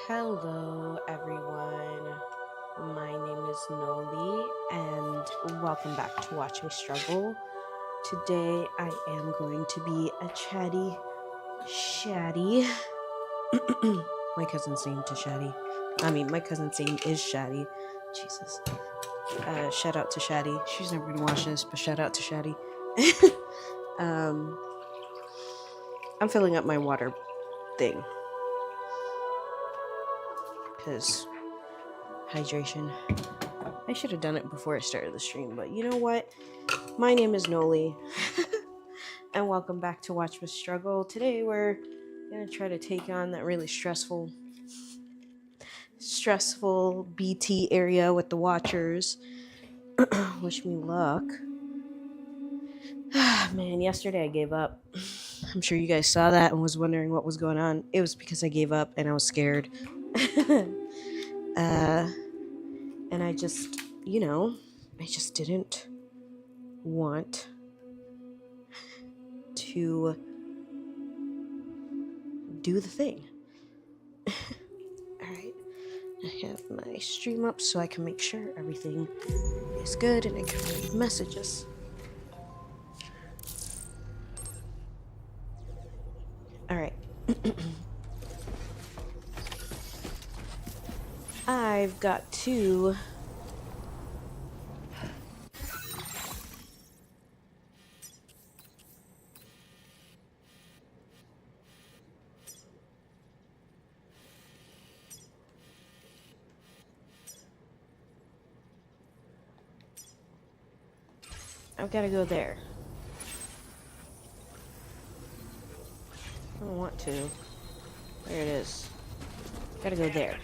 Hello, everyone. My name is Noli, and welcome back to Watch Me Struggle. Today, I am going to be a chatty Shaddy. My cousin's name to Shaddy. My cousin's name is Shaddy. Jesus. Shout out to Shaddy. She's never gonna watch this, but shout out to Shaddy. um, I'm filling up my water thing because hydration. I should have done it before I started the stream, but you know what? My name is Noli, and welcome back to Watch Me Struggle. Today we're gonna try to take on that really stressful BT area with the Watchers. Wish me luck. Man, yesterday I gave up. I'm sure you guys saw that and was wondering what was going on. It was because I gave up and I was scared. And I just, I just didn't want to do the thing. Alright, I have my stream up so I can make sure everything is good and I can read messages. Alright. I've got to... I've got to go there. I don't want to. There it is. Gotta go there.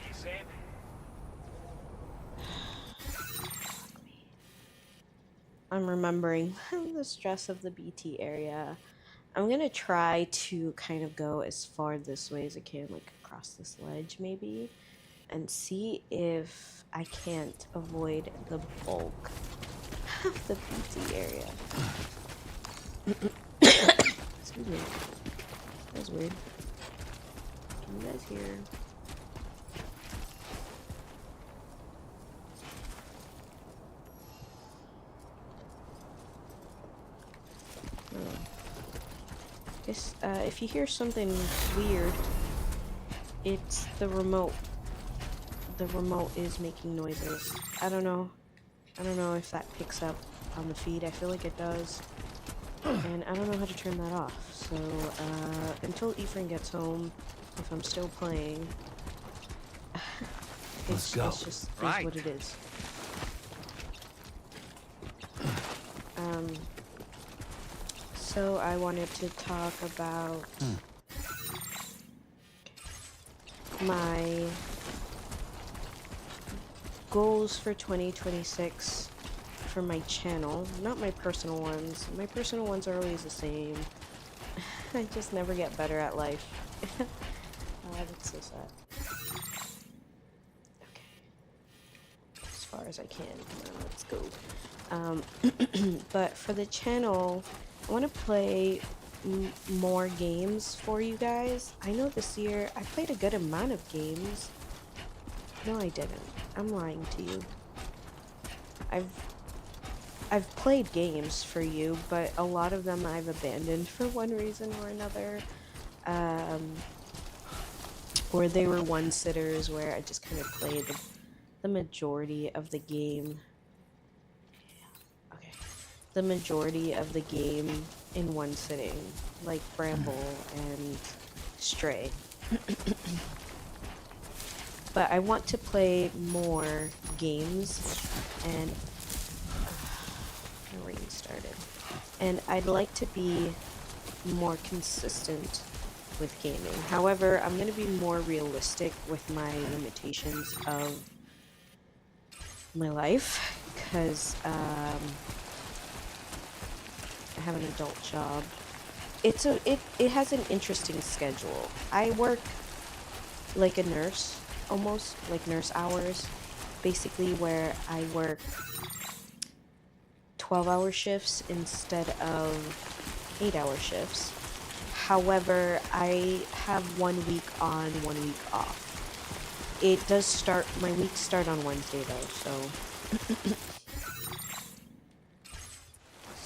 I'm remembering the stress of the BT area. I'm gonna try to kind of go as far this way as I can, like across this ledge maybe, and see if I can't avoid the bulk of the BT area. Excuse me. That was weird. Can you guys hear? Guess if you hear something weird, it's the remote. The remote is making noises. I don't know if that picks up on the feed. I feel like it does. And I don't know how to turn that off. So until Ephraim gets home, if I'm still playing, it's just is what it is. So I wanted to talk about my goals for 2026 for my channel, not my personal ones. My personal ones are always the same. I just never get better at life. That's so sad. Okay. As far as I can. Come on, let's go. But for the channel, I want to play more games for you guys. I know this year I played a good amount of games. No, I didn't. I'm lying to you. I've played games for you, but a lot of them I've abandoned for one reason or another. Or they were one-sitters where I just kind of played the majority of the game. Okay. The majority of the game in one sitting, like Bramble and Stray. But I want to play more games, and the rain started. And I'd like to be more consistent with gaming. However, I'm going to be more realistic with my limitations of my life, because I have an adult job. It has an interesting schedule. I work like a nurse, almost like nurse hours, basically, where I work 12-hour shifts instead of 8-hour shifts. However, I have 1 week on, 1 week off. it does start, my weeks start on Wednesday though,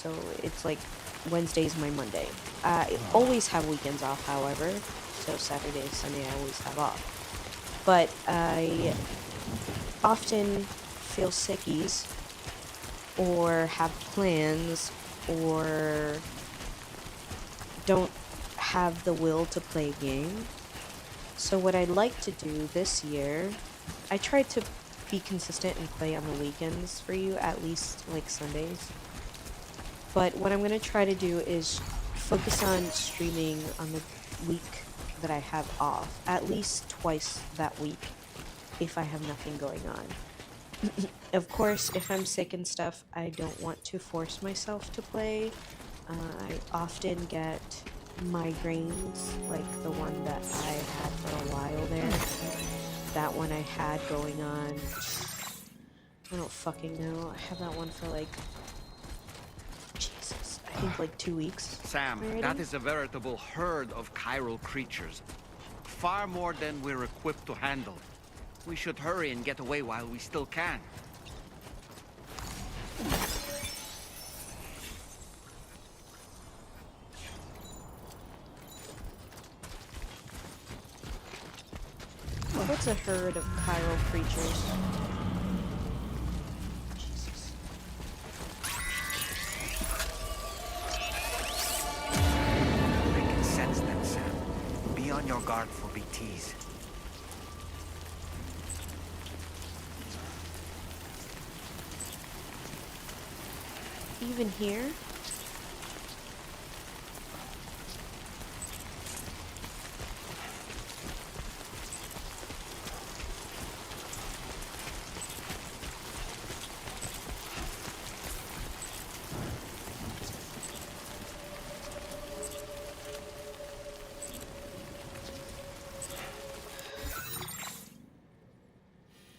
so it's like Wednesday's my Monday. I always have weekends off, however, so Saturday and Sunday I always have off. But I often feel sickies or have plans or don't have the will to play a game. So what I'd like to do this year, I tried to be consistent and play on the weekends for you, at least like Sundays. But what I'm going to try to do is focus on streaming on the week that I have off, at least twice that week, if I have nothing going on. Of course, if I'm sick and stuff, I don't want to force myself to play. I often get migraines, like the one that I had for a while there. That one I had going on, I don't fucking know. I had that one for like, Jesus, I think like 2 weeks. Sam, already. that is a veritable herd of chiral creatures. Far more than we're equipped to handle. We should hurry and get away while we still can. What's a herd of chiral creatures? Jesus. I can sense them, Sam. Be on your guard for BTs. Even here?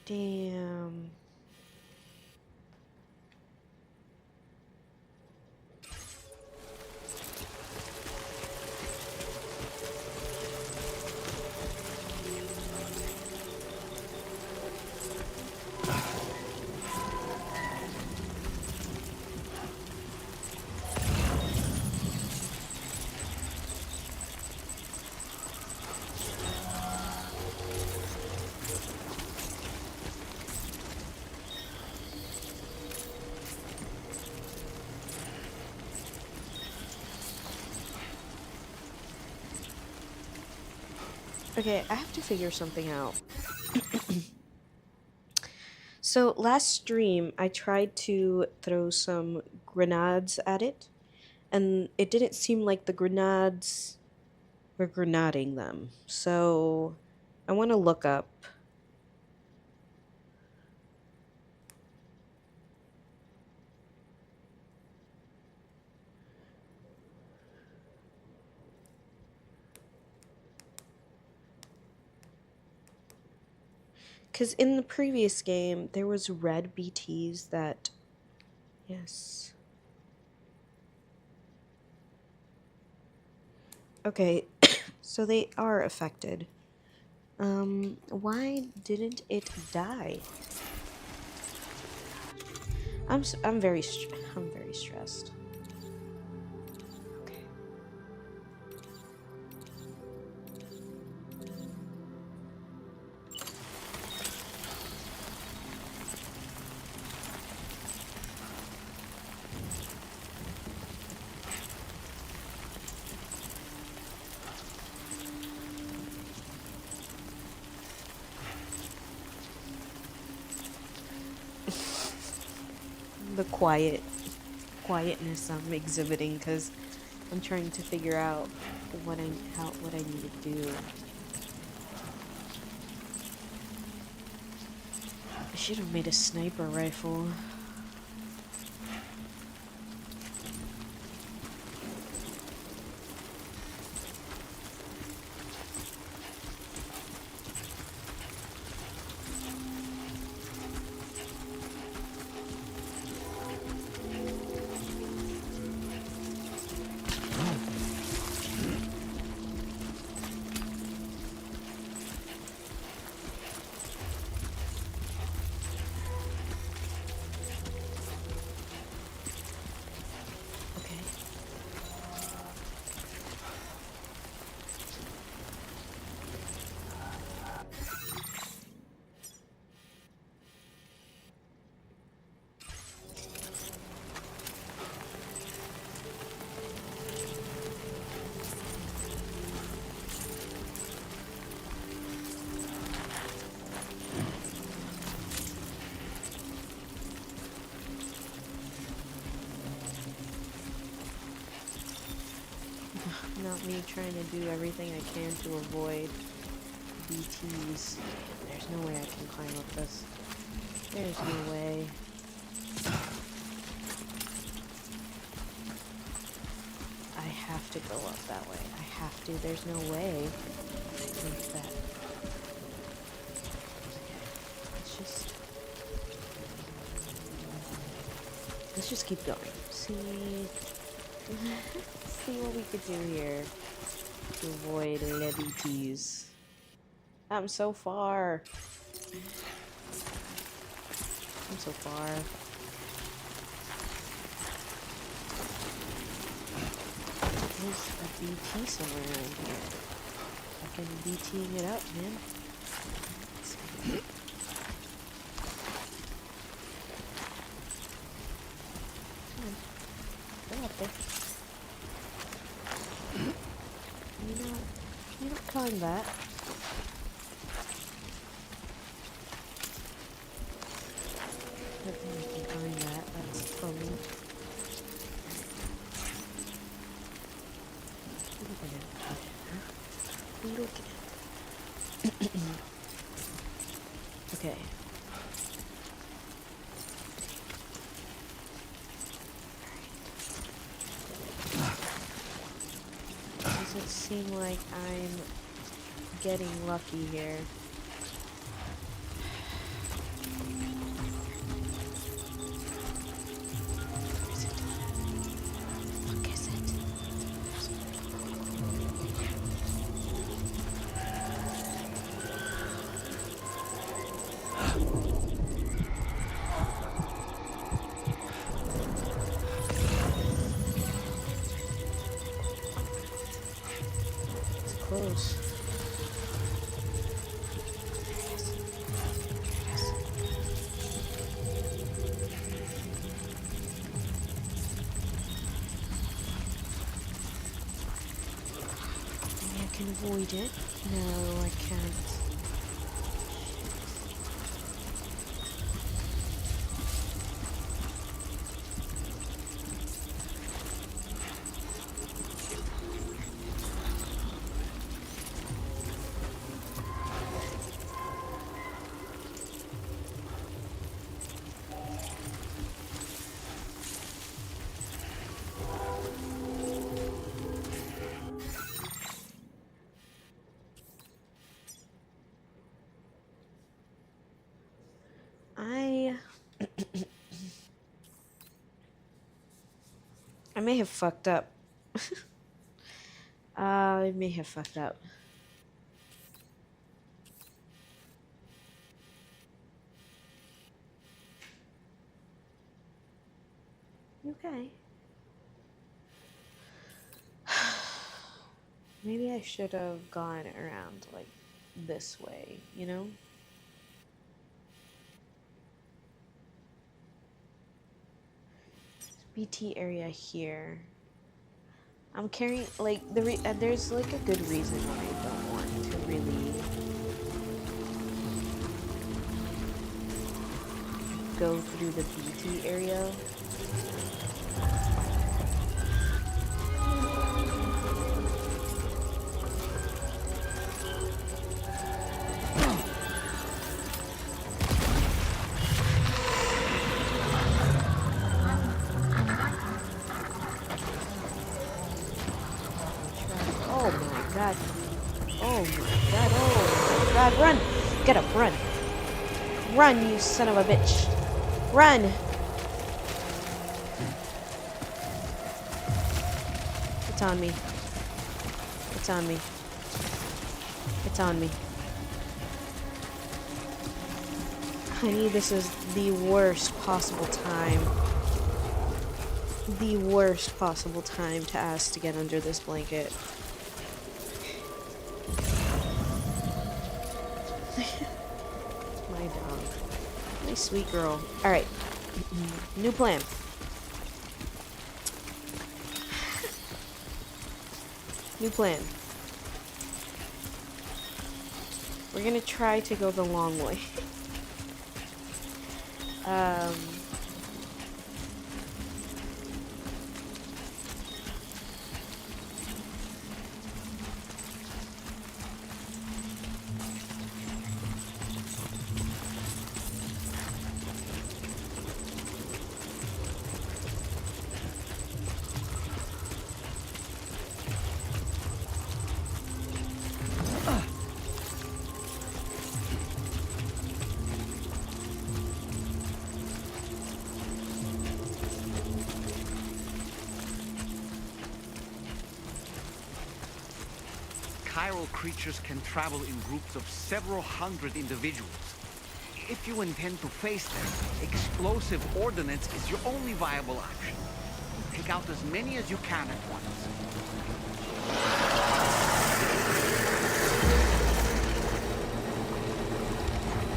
Damn. Okay, I have to figure something out. So last stream, I tried to throw some grenades at it, and it didn't seem like the grenades were grenading them. So I want to look up. Because in the previous game, there was red BTs that... Yes. Okay, so they are affected. Why didn't it die? I'm very stressed. Okay. The quietness I'm exhibiting because I'm trying to figure out what I need to do. I should have made a sniper rifle. not me trying to do everything I can to avoid BTs. There's no way I can climb up this. There's no way. I have to go up that way. I have to. There's no way. Like that. Let's just keep going. See what we could do here to avoid BTs. I'm so far. I'm so far. There's a BT somewhere around here. Fucking BTing it up, man. Come on. Go up there. You don't climb that. I don't think I can climb that. That's funny. Look at it. Okay. Does it seem like I'm getting lucky here? Close. Maybe I can avoid it. No, I can't. I may have fucked up. I may have fucked up. Okay. Maybe I should have gone around like this way, you know? BT area here. I'm carrying like there's like a good reason why I don't want to really go through the BT area. Oh my god. Oh my god. Oh my god. Run! Get up, run. Run, you son of a bitch. Run! It's on me. It's on me. It's on me. Honey, this is the worst possible time. The worst possible time to ask to get under this blanket. My dog. My sweet girl. Alright. New plan. New plan. We're gonna try to go the long way. chiral creatures can travel in groups of several hundred individuals. If you intend to face them, explosive ordnance is your only viable option. Take out as many as you can at once.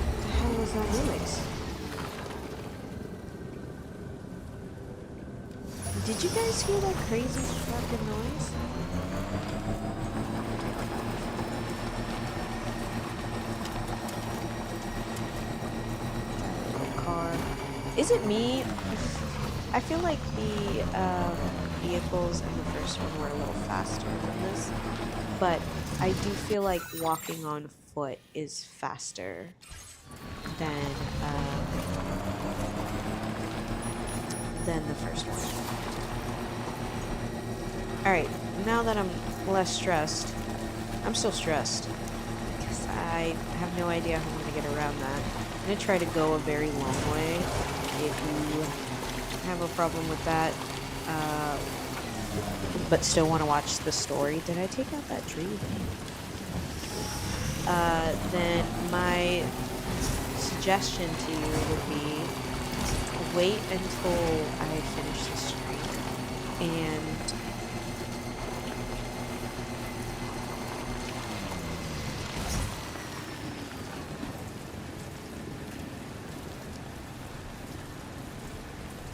What the hell was that noise? Did you guys hear that crazy fucking noise? Car. Is it me? I feel like the vehicles in the first one were a little faster than this, but I do feel like walking on foot is faster than the first one. Alright, now that I'm less stressed, I'm still stressed because I have no idea how I'm going to get around that. I'm going to try to go a very long way. If you have a problem with that, but still want to watch the story. Did I take out that tree? Then my suggestion to you would be wait until I finish the stream and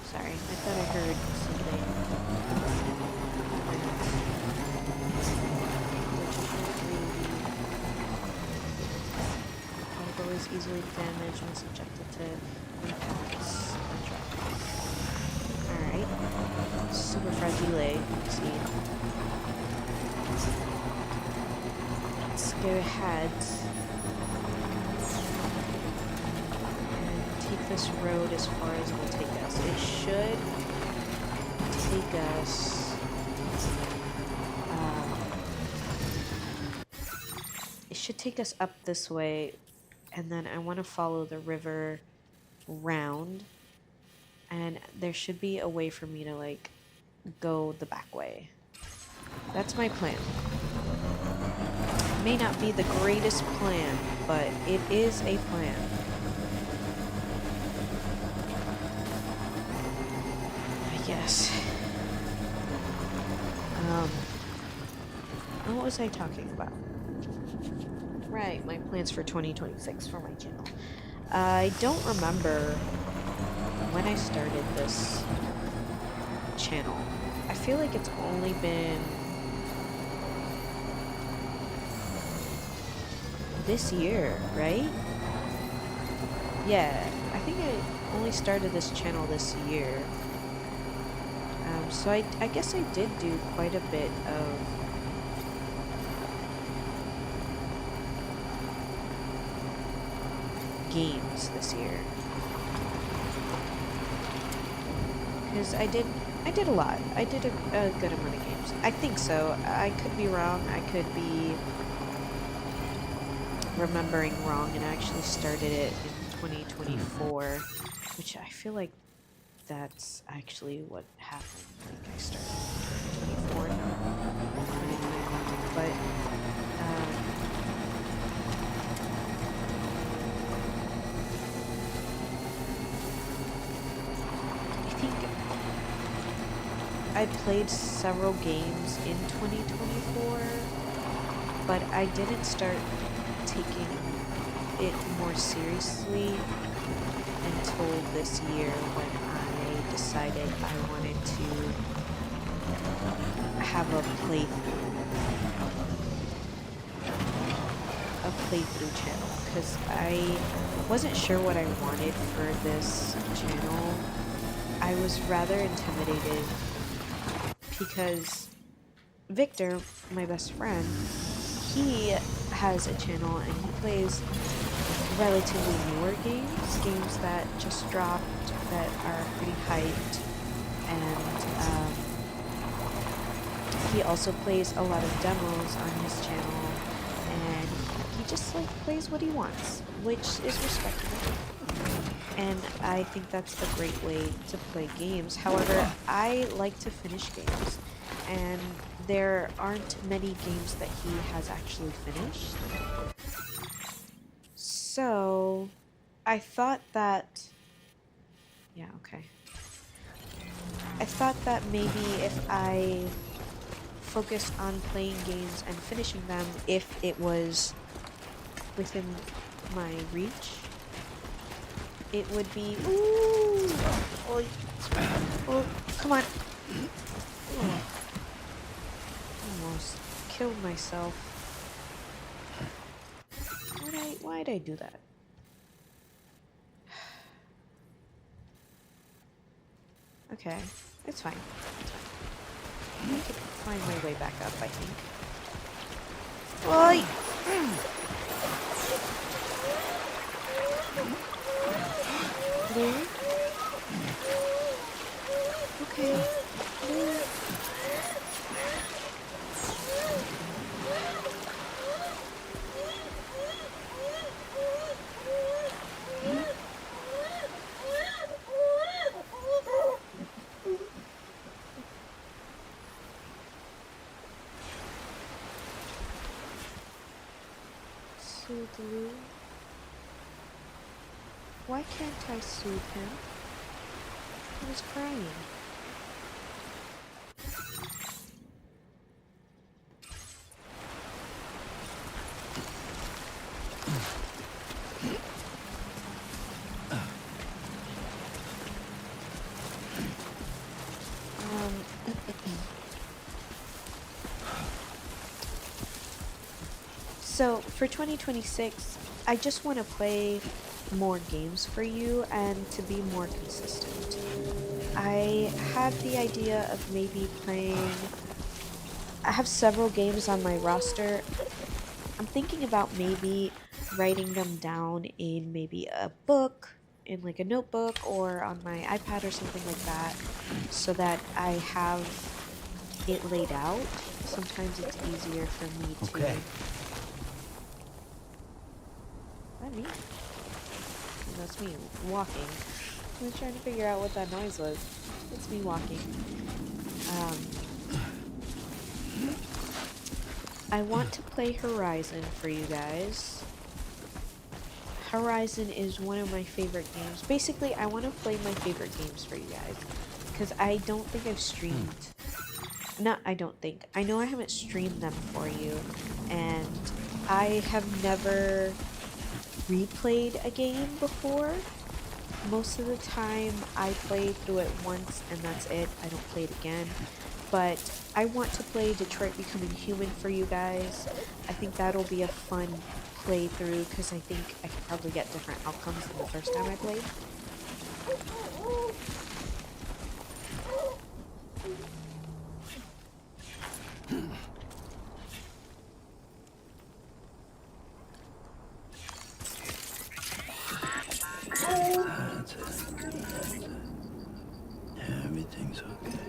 sorry, I thought I heard something. Cargo is easily damaged when subjected to impacts or drops. Alright. Super fragile. See. Let's go ahead and take this road as far as it will take us. It should take us up this way, and then I want to follow the river round, and there should be a way for me to like go the back way. That's my plan. May not be the greatest plan, but it is a plan. I guess. What was I talking about? Right, my plans for 2026 for my channel. I don't remember when I started this channel. I feel like it's only been this year, right? Yeah, I think I only started this channel this year. So I guess I did do quite a bit of games this year. Because I did a lot. I did a good amount of games. I think so. I could be wrong. I could be remembering wrong, and I actually started it in 2024, which I feel like that's actually what happened. I think I started in 2024, not 2021, but I think I played several games in 2024, but I didn't start taking it more seriously until this year when I decided I wanted to have a playthrough channel, because I wasn't sure what I wanted for this channel. I was rather intimidated because Victor, my best friend, he has a channel and he plays relatively newer games that just dropped, that are pretty hyped, and he also plays a lot of demos on his channel, and he just like plays what he wants, which is respectable. And I think that's a great way to play games. However, I like to finish games, and there aren't many games that he has actually finished. So, I thought that... Yeah, okay. I thought that maybe if I focused on playing games and finishing them, if it was within my reach, it would be... Ooh! Oh, oh come on! Oh, almost killed myself. Why'd I do that? Okay, it's fine. It's fine. I can find my way back up, I think. Oi! Blue? Okay. Blue. Soothe Lou? Why can't I soothe him? He was crying. So, for 2026, I just want to play more games for you and to be more consistent. I had the idea of maybe playing... I have several games on my roster. I'm thinking about maybe writing them down in maybe a book, in like a notebook, or on my iPad or something like that, so that I have it laid out. Sometimes it's easier for me to... Okay. That me? That's me walking. I was trying to figure out what that noise was. It's me walking. I want to play Horizon for you guys. Horizon is one of my favorite games. Basically, I want to play my favorite games for you guys. Because I don't think I've streamed... I don't think. I know I haven't streamed them for you. And I have never replayed a game before. Most of the time I play through it once and that's it. I don't play it again. But I want to play Detroit Becoming Human for you guys. I think that'll be a fun playthrough because I think I could probably get different outcomes than the first time I played. That's it. Everything's okay.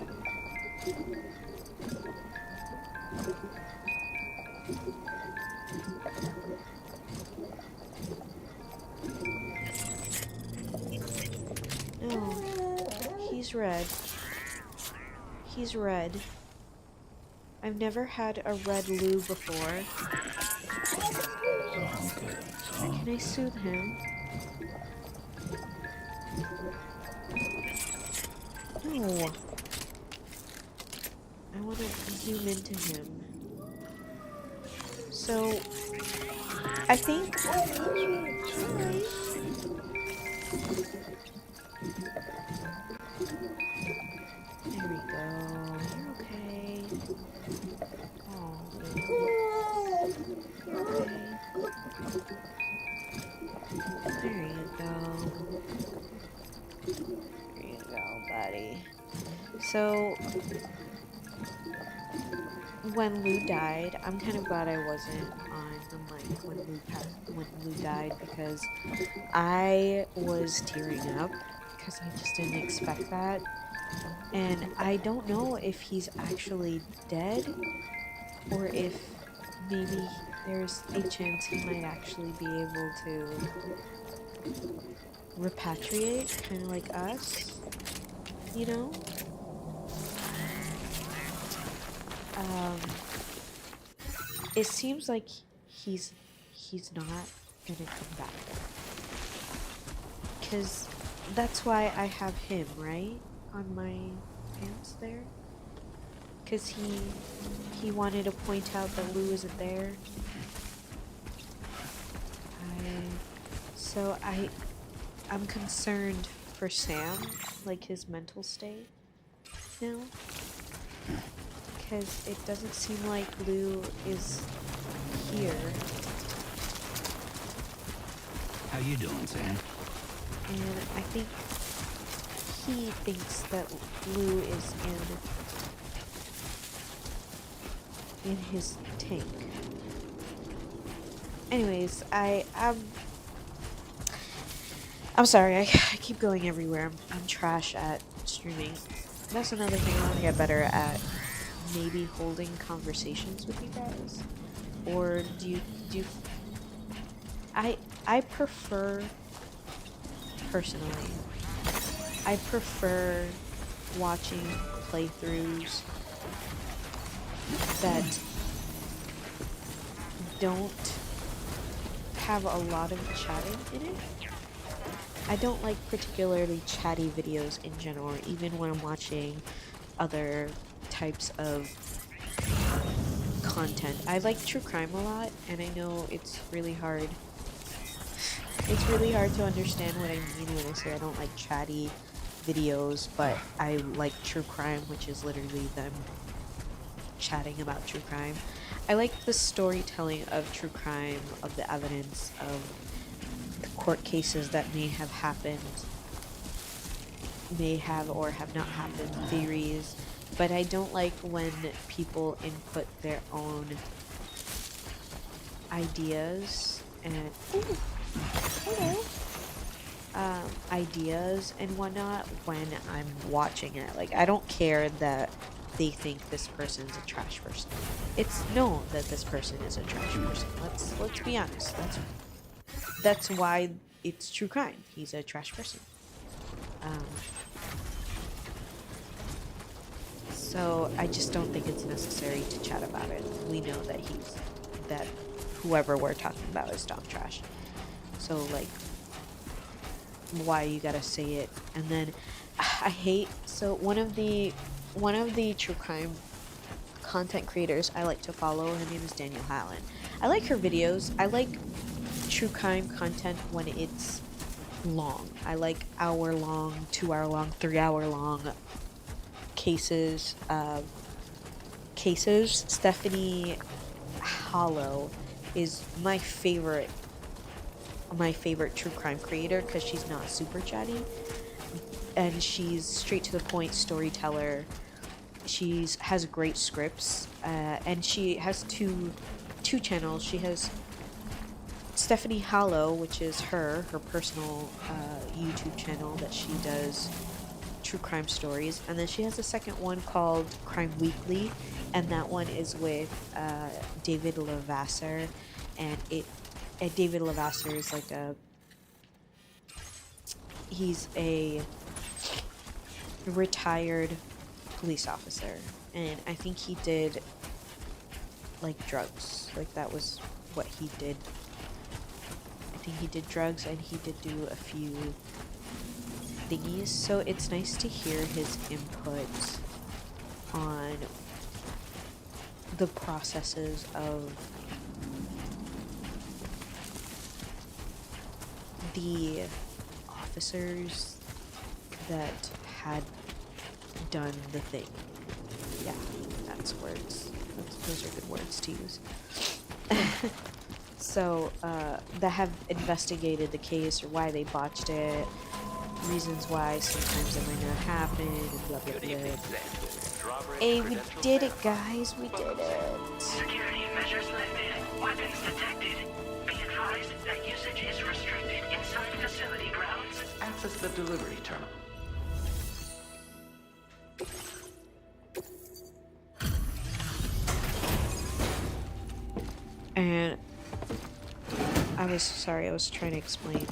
No, he's red. He's red. I've never had a red Lou before. Can I soothe him? No. I want to zoom into him. So, I think... There we go. You're okay. Oh. You're okay. There you go. There you go, buddy. So, when Lou died, I'm kind of glad I wasn't on the mic when Lou died because I was tearing up because I just didn't expect that. And I don't know if he's actually dead or if maybe there's a chance he might actually be able to repatriate, kind of like us, you know? Um, it seems like he's not gonna come back. Cause that's why I have him, right? On my pants there. Cause he wanted to point out that Lou isn't there. I'm concerned for Sam, like his mental state now. Because it doesn't seem like Lou is here. How you doing, Sam? And I think he thinks that Lou is in his tank. Anyways, I'm sorry, I keep going everywhere. I'm trash at streaming. That's another thing I want to get better at. Maybe holding conversations with you guys. Or do you I prefer, personally, I prefer watching playthroughs that don't have a lot of chatting in it. I don't like particularly chatty videos in general, even when I'm watching other types of content. I like true crime a lot, and I know it's really hard. It's really hard to understand what I mean when I say I don't like chatty videos, but I like true crime, which is literally them chatting about true crime. I like the storytelling of true crime, of the evidence, of the court cases that may have happened, may have or have not happened, theories, but I don't like when people input their own ideas and ideas and whatnot when I'm watching it. Like, I don't care that they think this person's a trash person. It's known that this person is a trash person. Let's be honest. That's why it's true crime. He's a trash person. So I just don't think it's necessary to chat about it. We know that that whoever we're talking about is dog trash. So, like, why you gotta say it? And then I hate, so one of the true crime content creators I like to follow, her name is Danielle Hallen. I like her videos. I like true crime content when it's long. I like hour-long, 2-hour-long, 3-hour-long cases. Stephanie Hollow is my favorite true crime creator because she's not super chatty and she's straight to the point storyteller. She has great scripts, and she has two channels. She has Stephanie Hollow, which is her personal YouTube channel that she does true crime stories, and then she has a second one called Crime Weekly, and that one is with David Levasseur, and David Levasseur is like he's a retired police officer, and I think he did like drugs, like that was what he did. I think he did drugs and he did do a few thingies, so it's nice to hear his input on the processes of the officers that had done the thing. Yeah, that's words. Those are good words to use. So, that have investigated the case or why they botched it, reasons why sometimes it might not happen, and blah blah blah. Hey, we did it, guys. We did it. Security measures lifted. Weapons detected. Be advised that usage is restricted inside facility grounds. Access the delivery terminal. And I was trying to explain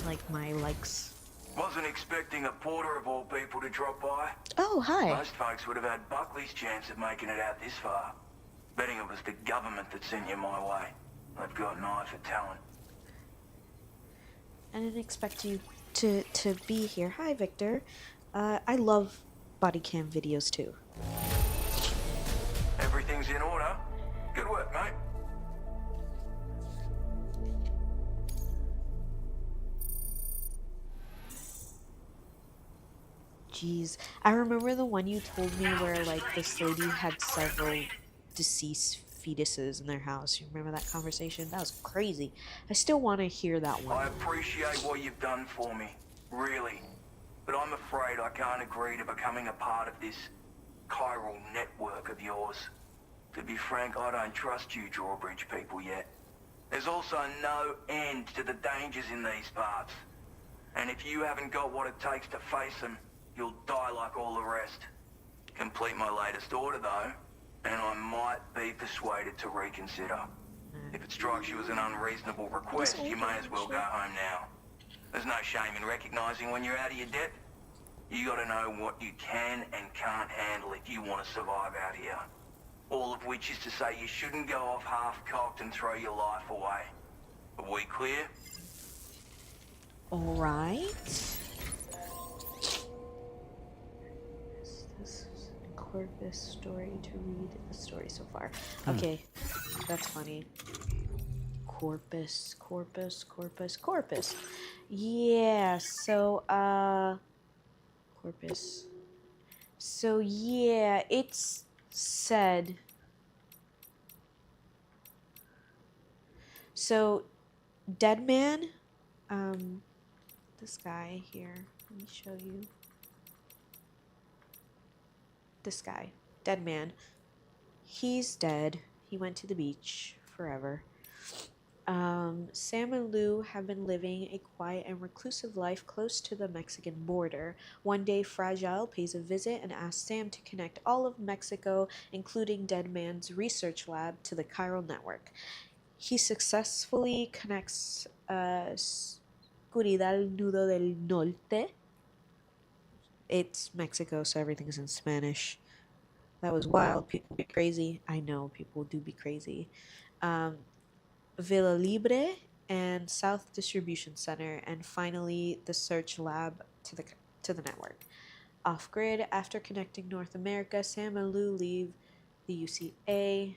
like my likes Wasn't expecting a porter of all people to drop by. Oh, hi. Most folks would have had Buckley's chance of making it out this far. Betting it was the government that sent you my way. They've got an eye for talent. I didn't expect you to be here. Hi, Victor. I love body cam videos too. Everything's in order. Good work, mate. Jeez, I remember the one you told me where like this lady had several deceased fetuses in their house. You remember that conversation? That was crazy. I still want to hear that one. I appreciate what you've done for me. Really. But I'm afraid I can't agree to becoming a part of this chiral network of yours. To be frank, I don't trust you drawbridge people yet. There's also no end to the dangers in these parts. And if you haven't got what it takes to face them, you'll die like all the rest. Complete my latest order, though, and I might be persuaded to reconsider. If it strikes you as an unreasonable request, you may as well go home now. There's no shame in recognizing when you're out of your depth. You gotta know what you can and can't handle if you want to survive out here. All of which is to say you shouldn't go off half-cocked and throw your life away. Are we clear? Alright. This is a Corvus story to read the story so far. Okay, that's funny. Corpus. Yeah, so, Corpus. So, yeah, it's said. So, Dead Man, this guy here, let me show you. This guy, Dead Man, he's dead. He went to the beach forever. Sam and Lou have been living a quiet and reclusive life close to the Mexican border. One day, Fragile pays a visit and asks Sam to connect all of Mexico, including Dead Man's research lab, to the chiral network. He successfully connects Curidad Nudo del Norte. It's Mexico, so everything's in Spanish. That was wild. People be crazy. I know people do be crazy. Villa Libre and South Distribution Center, and finally the search lab to the network. Off grid, after connecting North America, Sam and Lou leave the UCA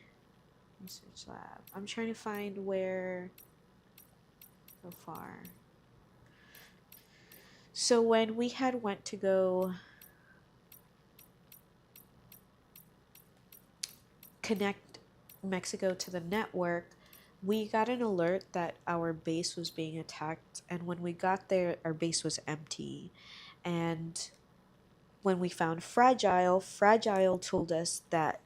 research lab. I'm trying to find where so far. So when we had went to go connect Mexico to the network, we got an alert that our base was being attacked, and when we got there, our base was empty. And when we found Fragile told us that,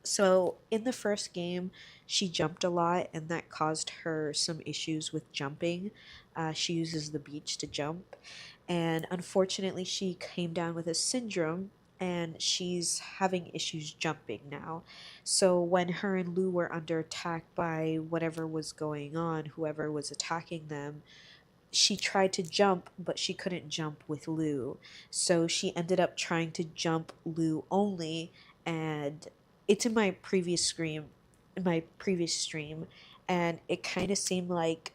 so in the first game, she jumped a lot, and that caused her some issues with jumping. She uses the beach to jump, and unfortunately, she came down with a syndrome, and she's having issues jumping now. So when her and Lou were under attack by whatever was going on, whoever was attacking them, she tried to jump, but she couldn't jump with Lou. So she ended up trying to jump Lou only, and it's in my previous stream, and it kind of seemed like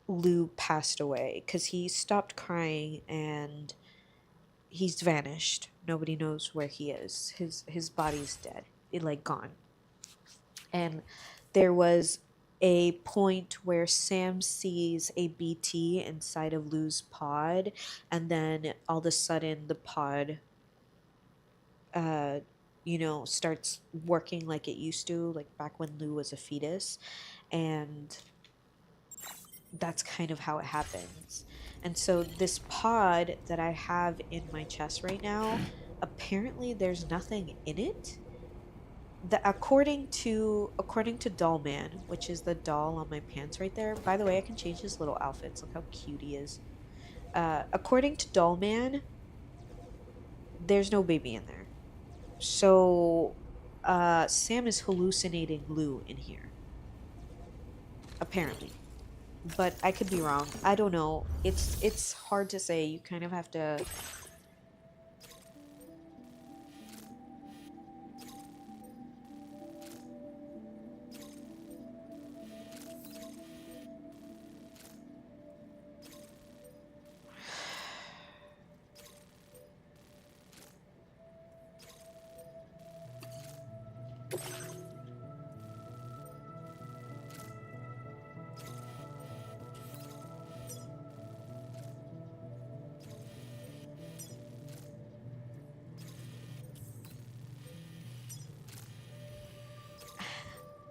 Lou passed away because he stopped crying and he's vanished. Nobody knows where he is. His body's dead. Like gone. And there was a point where Sam sees a BT inside of Lou's pod, and then all of a sudden the pod starts working like it used to, like back when Lou was a fetus, and that's kind of how it happens. And so this pod that I have in my chest right now, apparently there's nothing in it. According to Dollman, which is the doll on my pants right there. By the way, I can change his little outfits. Look how cute he is. According to Dollman, there's no baby in there. So Sam is hallucinating Lou in here. Apparently. but I could be wrong. I don't know. It's hard to say. You kind of have to.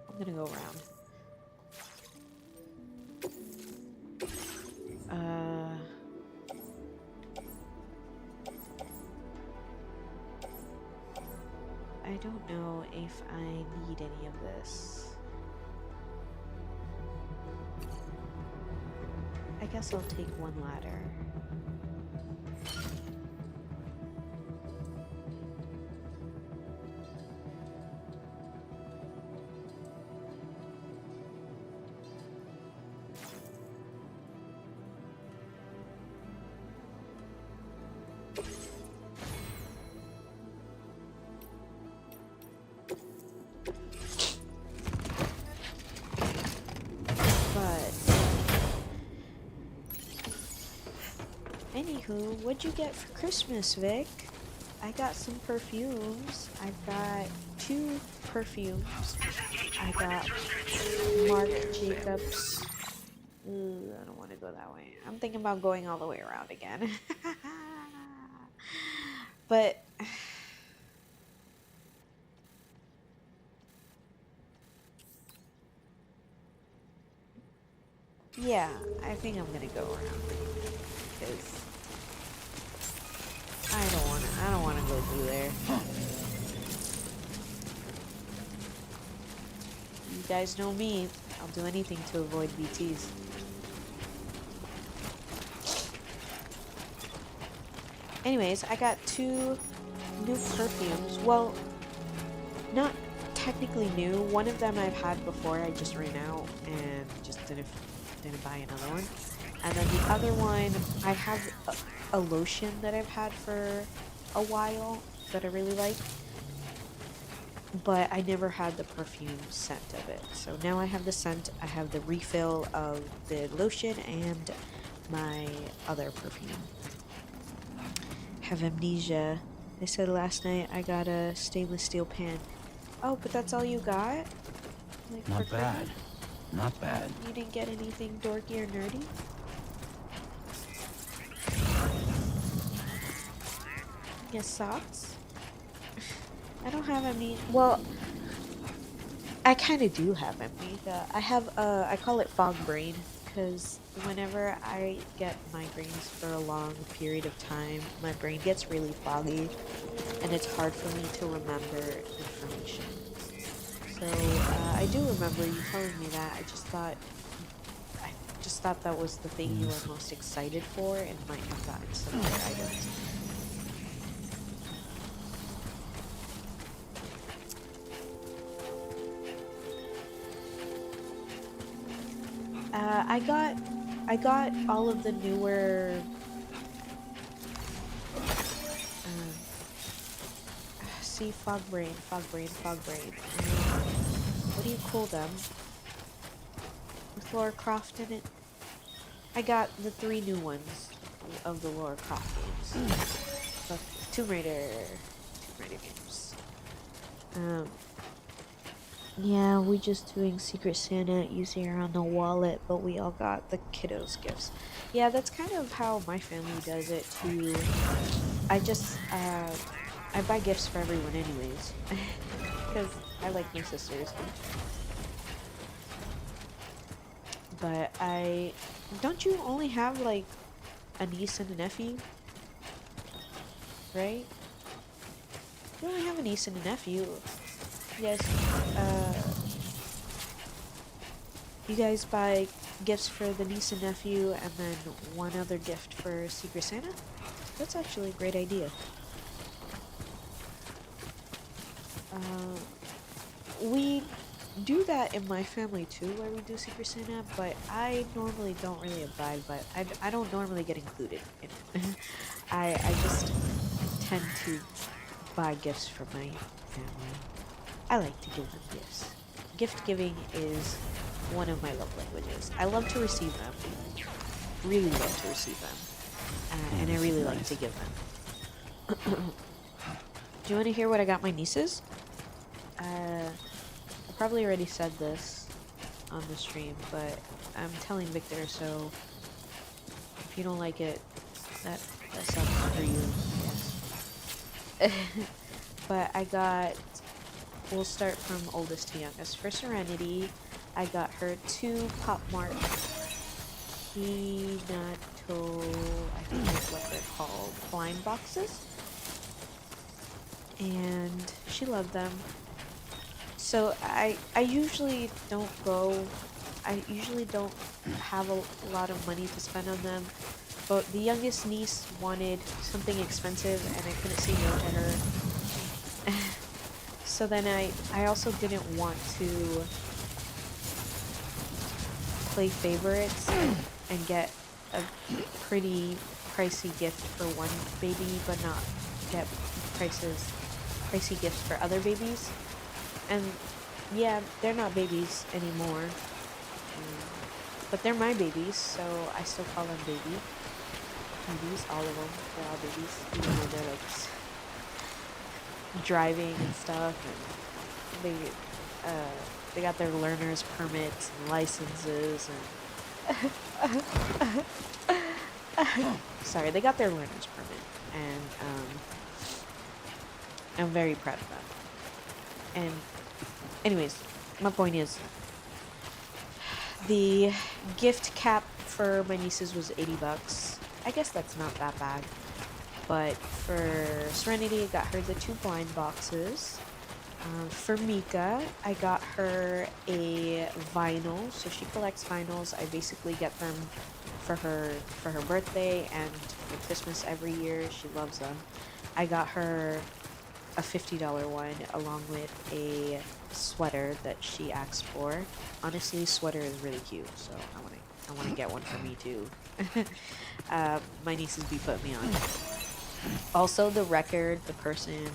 I'm gonna go around. I don't know if I need any of this. I guess I'll take one ladder. Anywho, what'd you get for Christmas, Vic? I got some perfumes. I've got 2 perfumes. I got Marc Jacobs. Ooh, I don't want to go that way. I'm thinking about going all the way around again. But yeah, I think I'm gonna go around because I don't wanna go through there. You guys know me. I'll do anything to avoid BTs. Anyways, I got 2 new perfumes. Well, not technically new. One of them I've had before. I just ran out and just didn't buy another one. And then the other one, I have a lotion that I've had for a while that I really like. But I never had the perfume scent of it. So now I have the scent. I have the refill of the lotion and my other perfume. Have amnesia. I said last night I got a stainless steel pan. Oh, but that's all you got? Like, Not bad. Not bad. You didn't get anything dorky or nerdy? Yes, socks? I don't have amnesia. Well, I kind of do have amnesia. I have, I call it fog brain, because whenever I get migraines for a long period of time, my brain gets really foggy, and it's hard for me to remember information. So, I do remember you telling me that. I just thought that was the thing you were most excited for, and might have gotten some other items. I got all of the newer see, fog brain. What do you call them? With Lara Croft in it? I got the 3 new ones of the Lara Croft games. The Tomb Raider games. Yeah, we're just doing Secret Santa using our own wallet, but we all got the kiddos gifts. Yeah, that's kind of how my family does it too. I just, I buy gifts for everyone anyways. Because I like my sisters. But don't you only have like a niece and a nephew? Right? You only have a niece and a nephew. Yes, you guys buy gifts for the niece and nephew and then one other gift for Secret Santa? That's actually a great idea. do that in my family too, where we do Secret Santa, but I normally don't really abide by. I don't normally get included in it. I just tend to buy gifts for my family. I like to give them gifts. Gift giving is one of my love languages. I love to receive them. Really love to receive them. And I really like to give them. Do you want to hear what I got my nieces? I probably already said this on the stream, but I'm telling Victor, so if you don't like it, that sucks for you, I guess. But I got, we'll start from oldest to youngest. For Serenity, I got her 2 Pop Mart Hinato, I think is what they're called, blind boxes. And she loved them. So I usually don't have a lot of money to spend on them. But the youngest niece wanted something expensive and I couldn't say no to her. So then I also didn't want to play favorites and get a pretty pricey gift for one baby but not get pricey gifts for other babies. And yeah, they're not babies anymore. But they're my babies, so I still call them babies, all of them. They're all babies, even though they're like driving and stuff, and they got their learner's permits and licenses and sorry, they got their learner's permit, and I'm very proud of them. And anyways, my point is, the gift cap for my nieces was $80. I guess that's not that bad. But for Serenity, I got her the 2 blind boxes. For Mika, I got her a vinyl. So she collects vinyls. I basically get them for her birthday and for Christmas every year. She loves them. I got her a $50 one along with a sweater that she asked for. Honestly, sweater is really cute, so I want to get one for me too. My nieces be putting me on. Also, the record, the person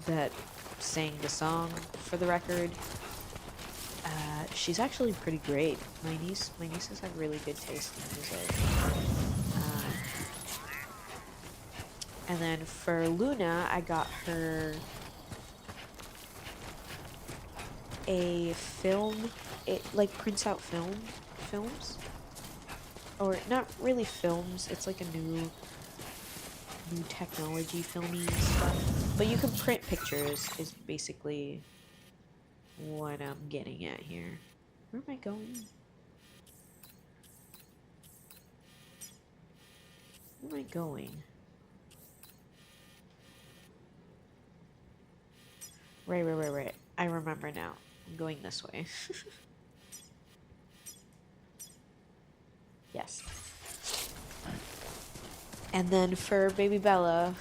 that sang the song for the record, she's actually pretty great. My nieces have really good taste in music. And then for Luna, I got her a film. It like prints out films, or not really films. It's like a new technology filming stuff. But you can print pictures. Is basically what I'm getting at here. Where am I going? Where am I going? Right. I remember now. I'm going this way. Yes. And then for baby Bella,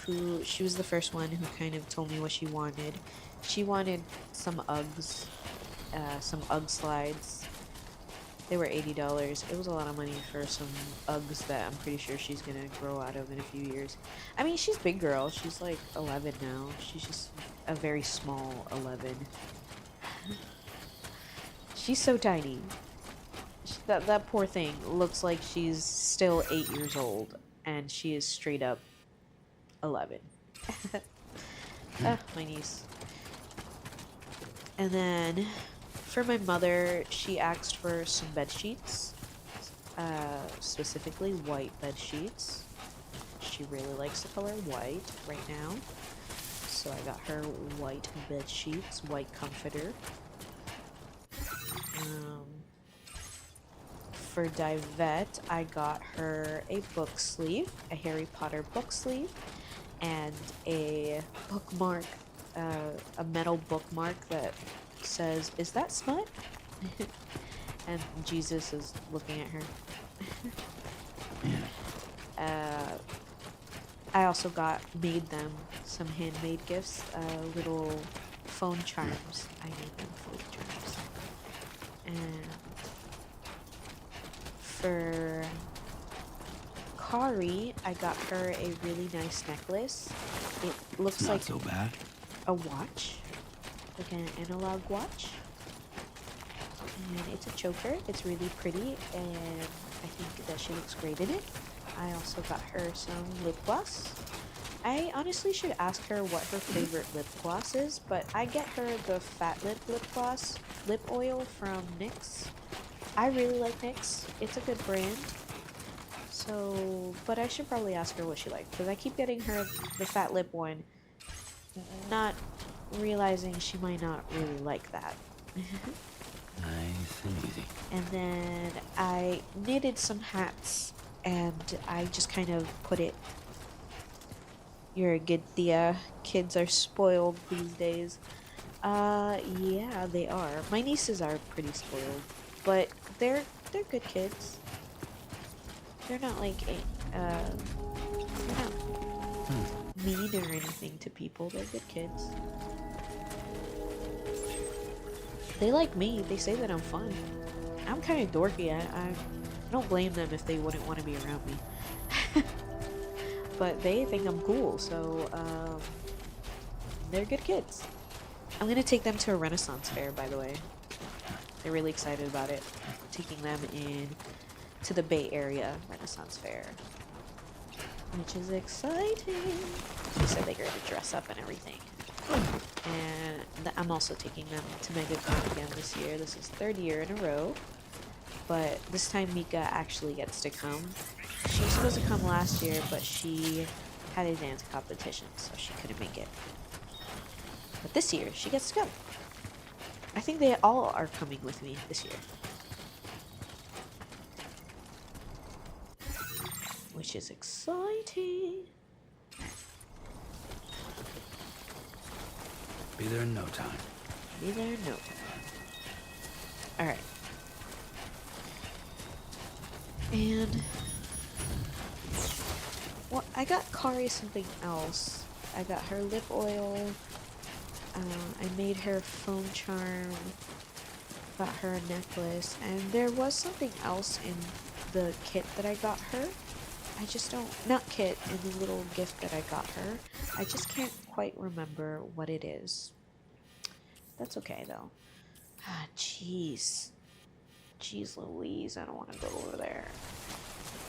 she was the first one who kind of told me what she wanted. She wanted some Uggs, some Ugg slides. They were $80. It was a lot of money for some Uggs that I'm pretty sure she's gonna grow out of in a few years. I mean, she's a big girl. She's like 11 now. She's just a very small 11. She's so tiny. That poor thing looks like she's still 8 years old, and she is straight up 11. My niece. And then for my mother, she asked for some bed sheets, specifically white bed sheets. She really likes the color white right now, so I got her white bed sheets, white comforter. For Divette, I got her a book sleeve, a Harry Potter book sleeve, and a bookmark, a metal bookmark that says, "Is that smut?" And Jesus is looking at her. I also made them some handmade gifts, little phone charms. I made them phone charms. And for Kari, I got her a really nice necklace. It looks It's not like so bad. a watch, like an analog watch. And it's a choker. It's really pretty, and I think that she looks great in it. I also got her some lip gloss. I honestly should ask her what her favorite lip gloss is, but I get her the Fat Lip gloss, lip oil from NYX. I really like NYX. It's a good brand. So, but I should probably ask her what she likes, because I keep getting her the Fat Lip one, not realizing she might not really like that. Nice and easy. And then I knitted some hats, and I just kind of put it. You're a good Thea. Kids are spoiled these days. Yeah, they are. My nieces are pretty spoiled, but they're good kids. They're not like they're not mean or anything to people. They're good kids. They like me. They say that I'm fun. I'm kind of dorky. I don't blame them if they wouldn't want to be around me. But they think I'm cool, so they're good kids. I'm gonna take them to a Renaissance fair, by the way. They're really excited about it. Taking them in to the Bay Area Renaissance Fair, which is exciting. They said they're gonna dress up and everything. And I'm also taking them to MegaCon again this year. This is third year in a row, but this time Mika actually gets to come. She was supposed to come last year, but she had a dance competition, so she couldn't make it. But this year, she gets to go. I think they all are coming with me this year. Which is exciting. Be there in no time. Be there in no time. Alright. And well, I got Kari something else. I got her lip oil. I made her phone charm. Got her a necklace. And there was something else in the kit that I got her. I just don't... Not kit, in the little gift that I got her. I just can't quite remember what it is. That's okay, though. Ah, jeez. Jeez Louise, I don't want to go over there.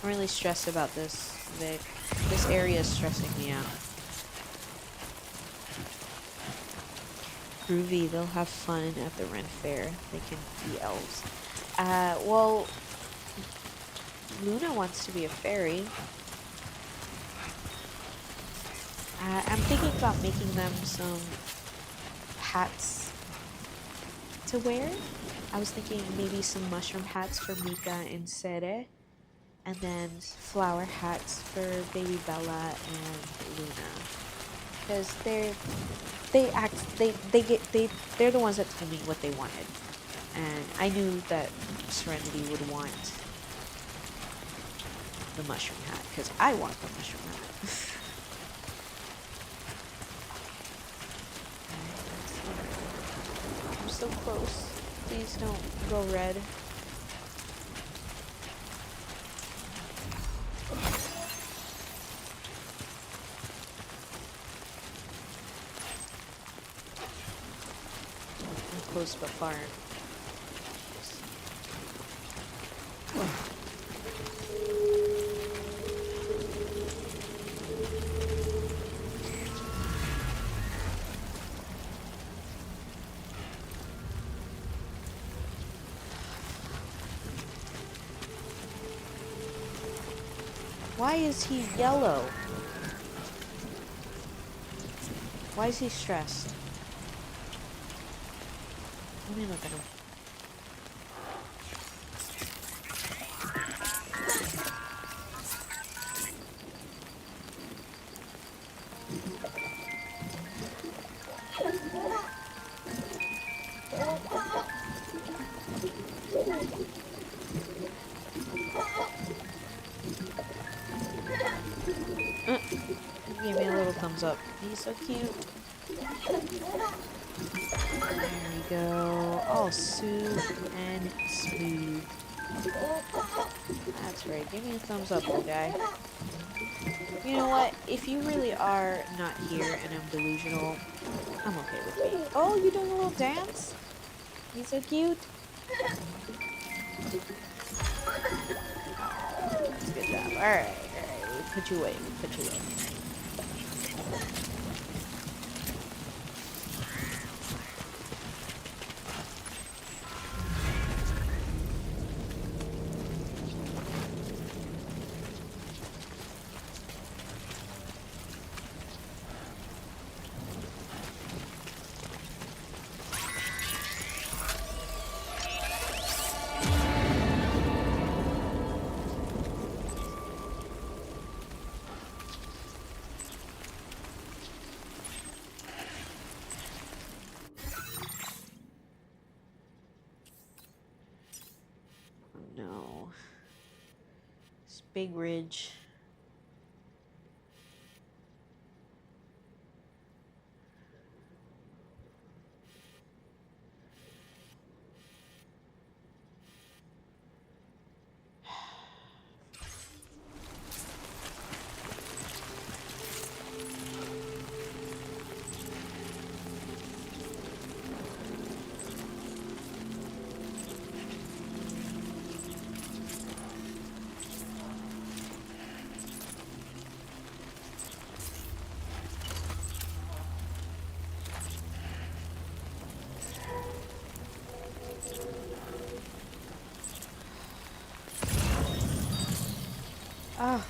I'm really stressed about this, Vic. This area is stressing me out. Groovy, they'll have fun at the Ren Fair. They can be elves. Well, Luna wants to be a fairy. I'm thinking about making them some hats to wear. I was thinking maybe some mushroom hats for Mika and Sere, and then flower hats for baby Bella and Luna, because they're the ones that told me what they wanted, and I knew that Serenity would want the mushroom hat because I want the mushroom hat. I'm so close. Please don't go red. I'm close but far. Why is he yellow? Why is he stressed? Let me look at him. Give me a little thumbs up. He's so cute. There we go. All soothe and smooth. That's right. Give me a thumbs up, little guy. You know what? If you really are not here and I'm delusional, I'm okay with me. Oh, you doing a little dance? He's so cute. That's a good job. Alright. We put you away. We put you away. No. This big ridge. Ah.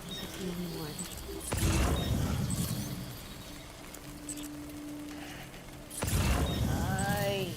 That's the only one. Ay.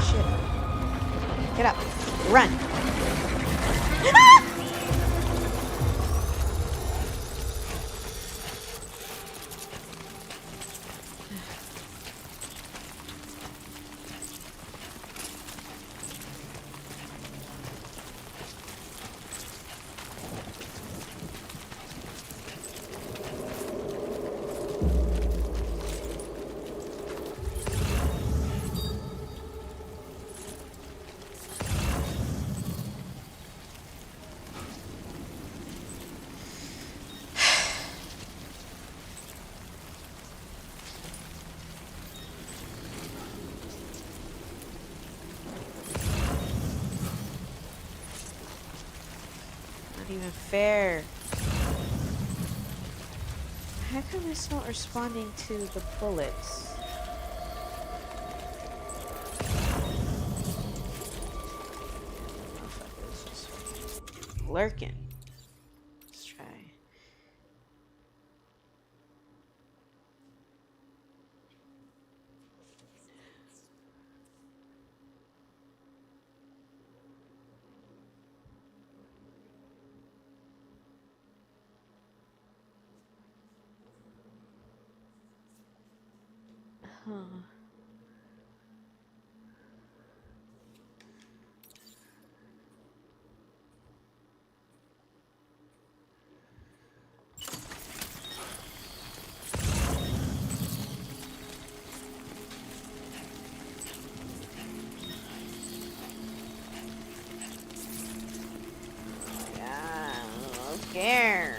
Shit. Get up. Run. Not even fair. How come it's not responding to the bullets? Motherfucker's just lurking. Let's try. Huh. Yeah, I'm scared.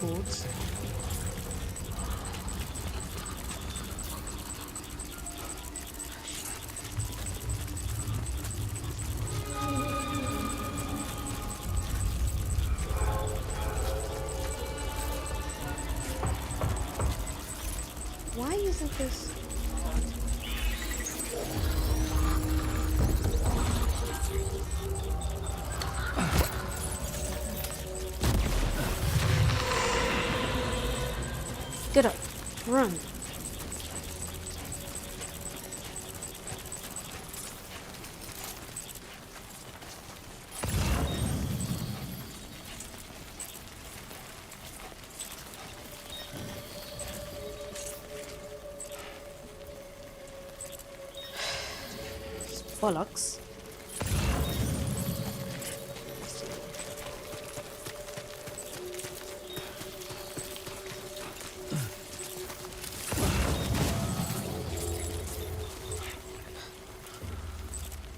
codes. Why isn't this... Get up. Run. Bollocks.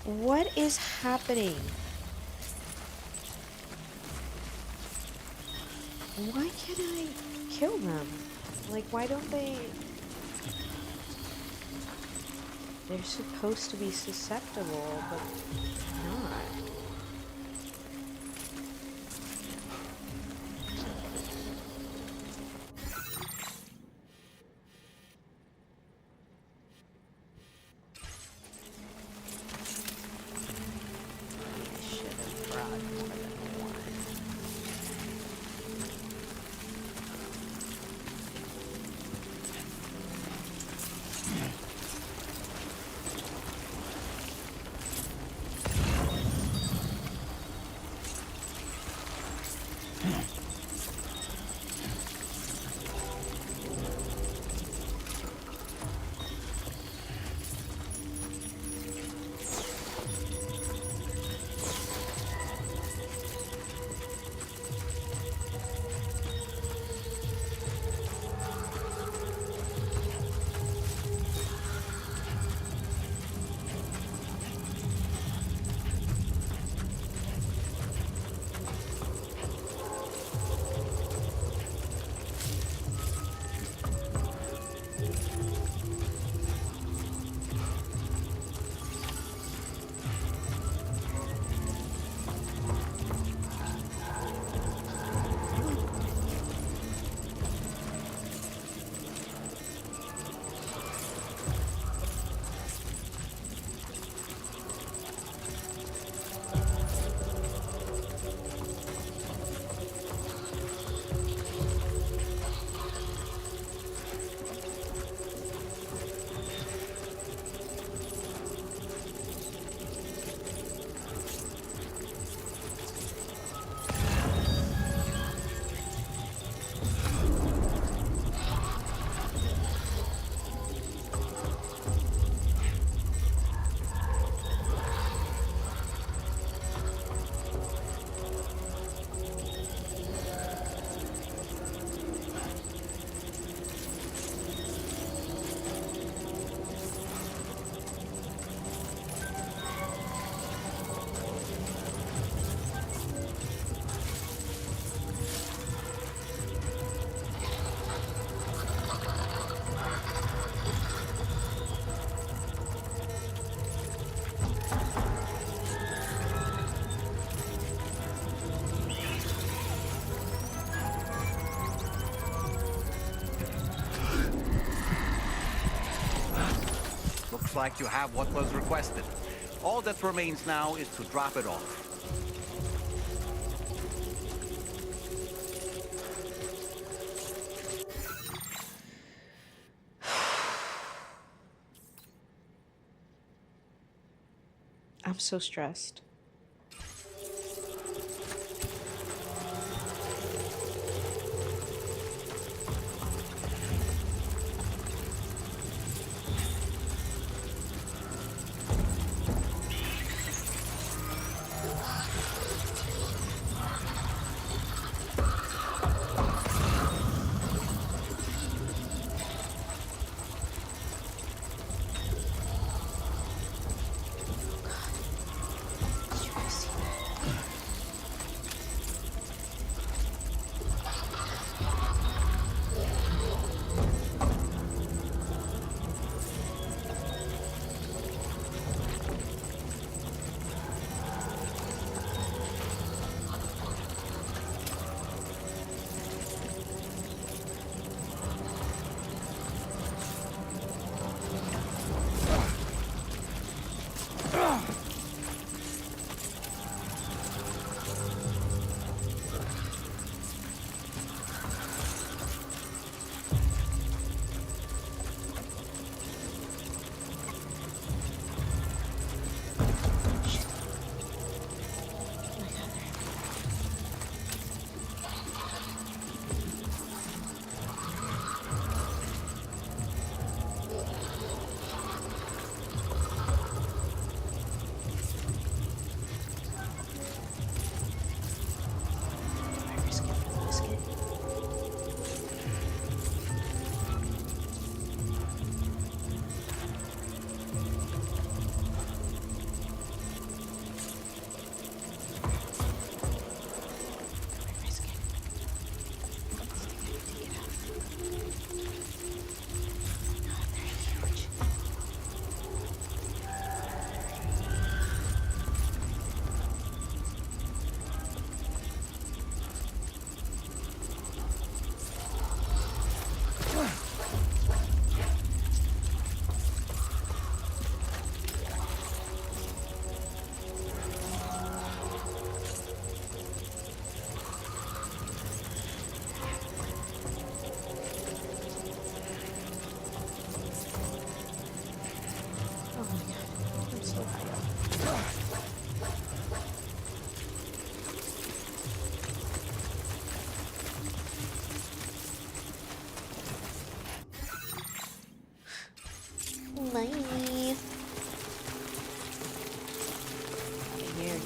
What is happening? Why can't I kill them? Like, why don't they... They're supposed to be susceptible, but not. I should have brought more than one. Looks like you have what was requested. All that remains now is to drop it off. I'm so stressed.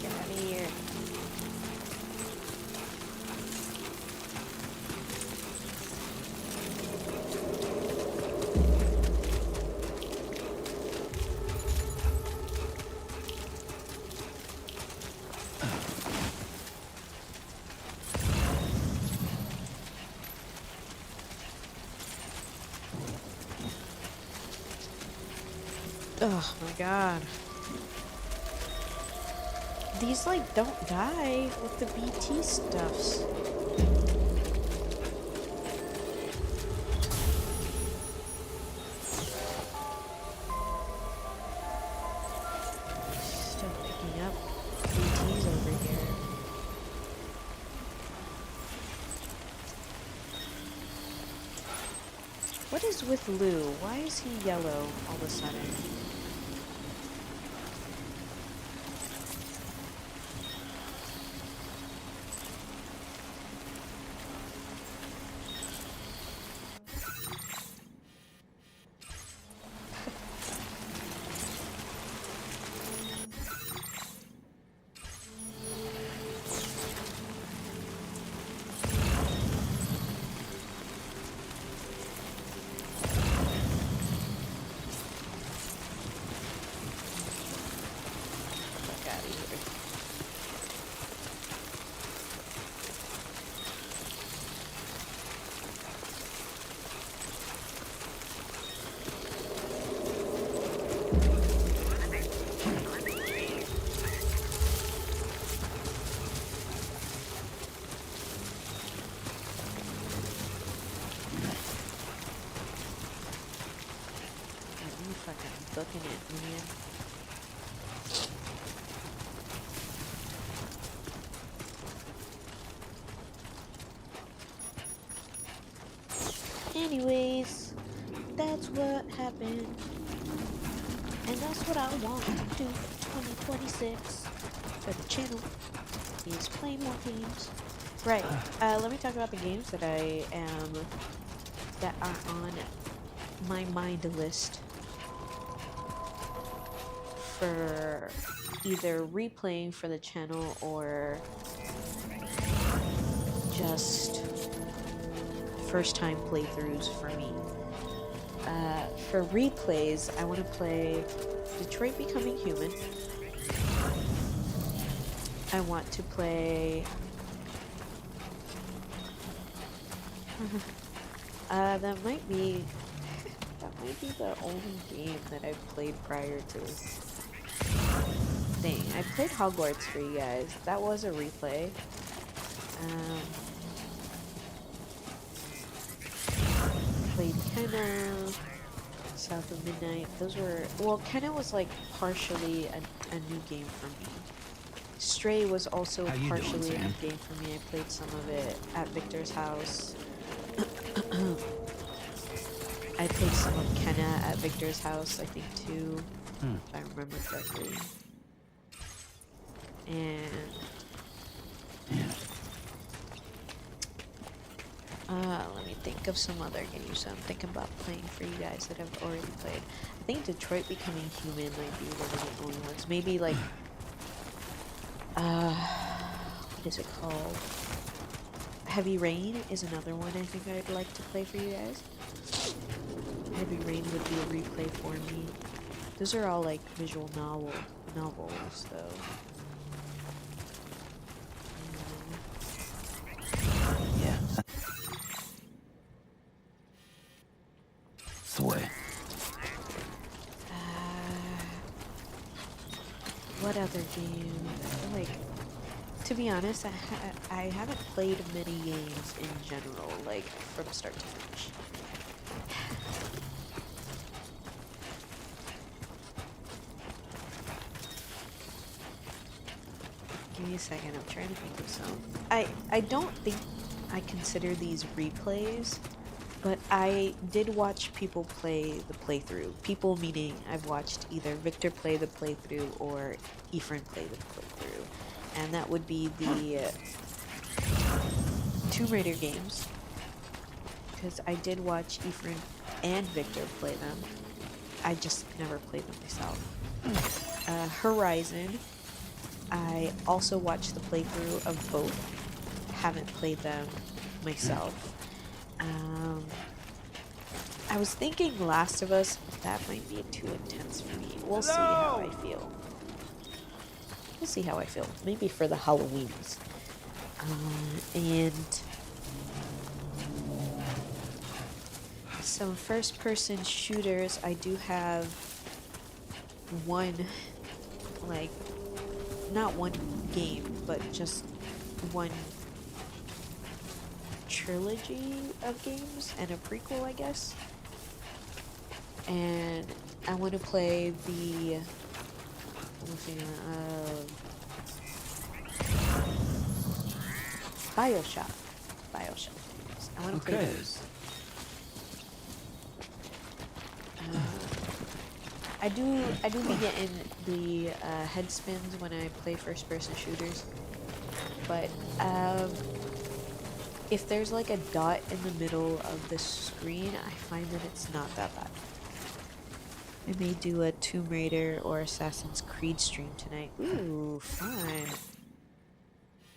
Get out of here. Oh my god. These like don't die with the BT stuffs. Still picking up BTs over here. What is with Lou? Why is he yellow all of a sudden? Fuck out of here. God, you fucking booking it, man. Anyways, that's what happened. And that's what I want to do for 2026 for the channel, is play more games. Right, let me talk about the games that that are on my mind list for either replaying for the channel or just first time playthroughs for me. For replays, I want to play Detroit Becoming Human. I want to play that might be the only game that I've played prior to this thing. I played Hogwarts for you guys. That was a replay. Played Kenna, South of Midnight. Those were, well, Kenna was like partially a new game for me. Stray was also How you partially doing, a new Sam? game for me. I played some of it at Victor's house. I played some of Kenna at Victor's house, I think too, if I remember correctly. And let me think of some other games I'm thinking about playing for you guys that I've already played. I think Detroit Becoming Human might be one of the only ones. Maybe like, what is it called? Heavy Rain is another one I think I'd like to play for you guys. Heavy Rain would be a replay for me. Those are all like visual novels though. Yeah. Sway. What other game? I feel like, to be honest, I haven't played many games in general, like from start to finish. Give me a second, I'm trying to think of some. I don't think I consider these replays, but I did watch people play the playthrough. People meaning I've watched either Victor play the playthrough or Ephraim play the playthrough. And that would be the Tomb Raider games. Because I did watch Ephraim and Victor play them. I just never played them myself. Horizon. I I also watched the playthrough of both. Haven't played them myself. I was thinking Last of Us, but that might be too intense for me. We'll see how I feel. We'll see how I feel. Maybe for the Halloweens. And some first-person shooters, I do have one, like, not one game, but just one trilogy of games and a prequel, I guess. And I want to play the Bioshock games. I want to play those. I do be getting the head spins when I play first person shooters, but if there's like a dot in the middle of the screen, I find that it's not that bad. I may do a Tomb Raider or Assassin's Creed stream tonight. Ooh, fun.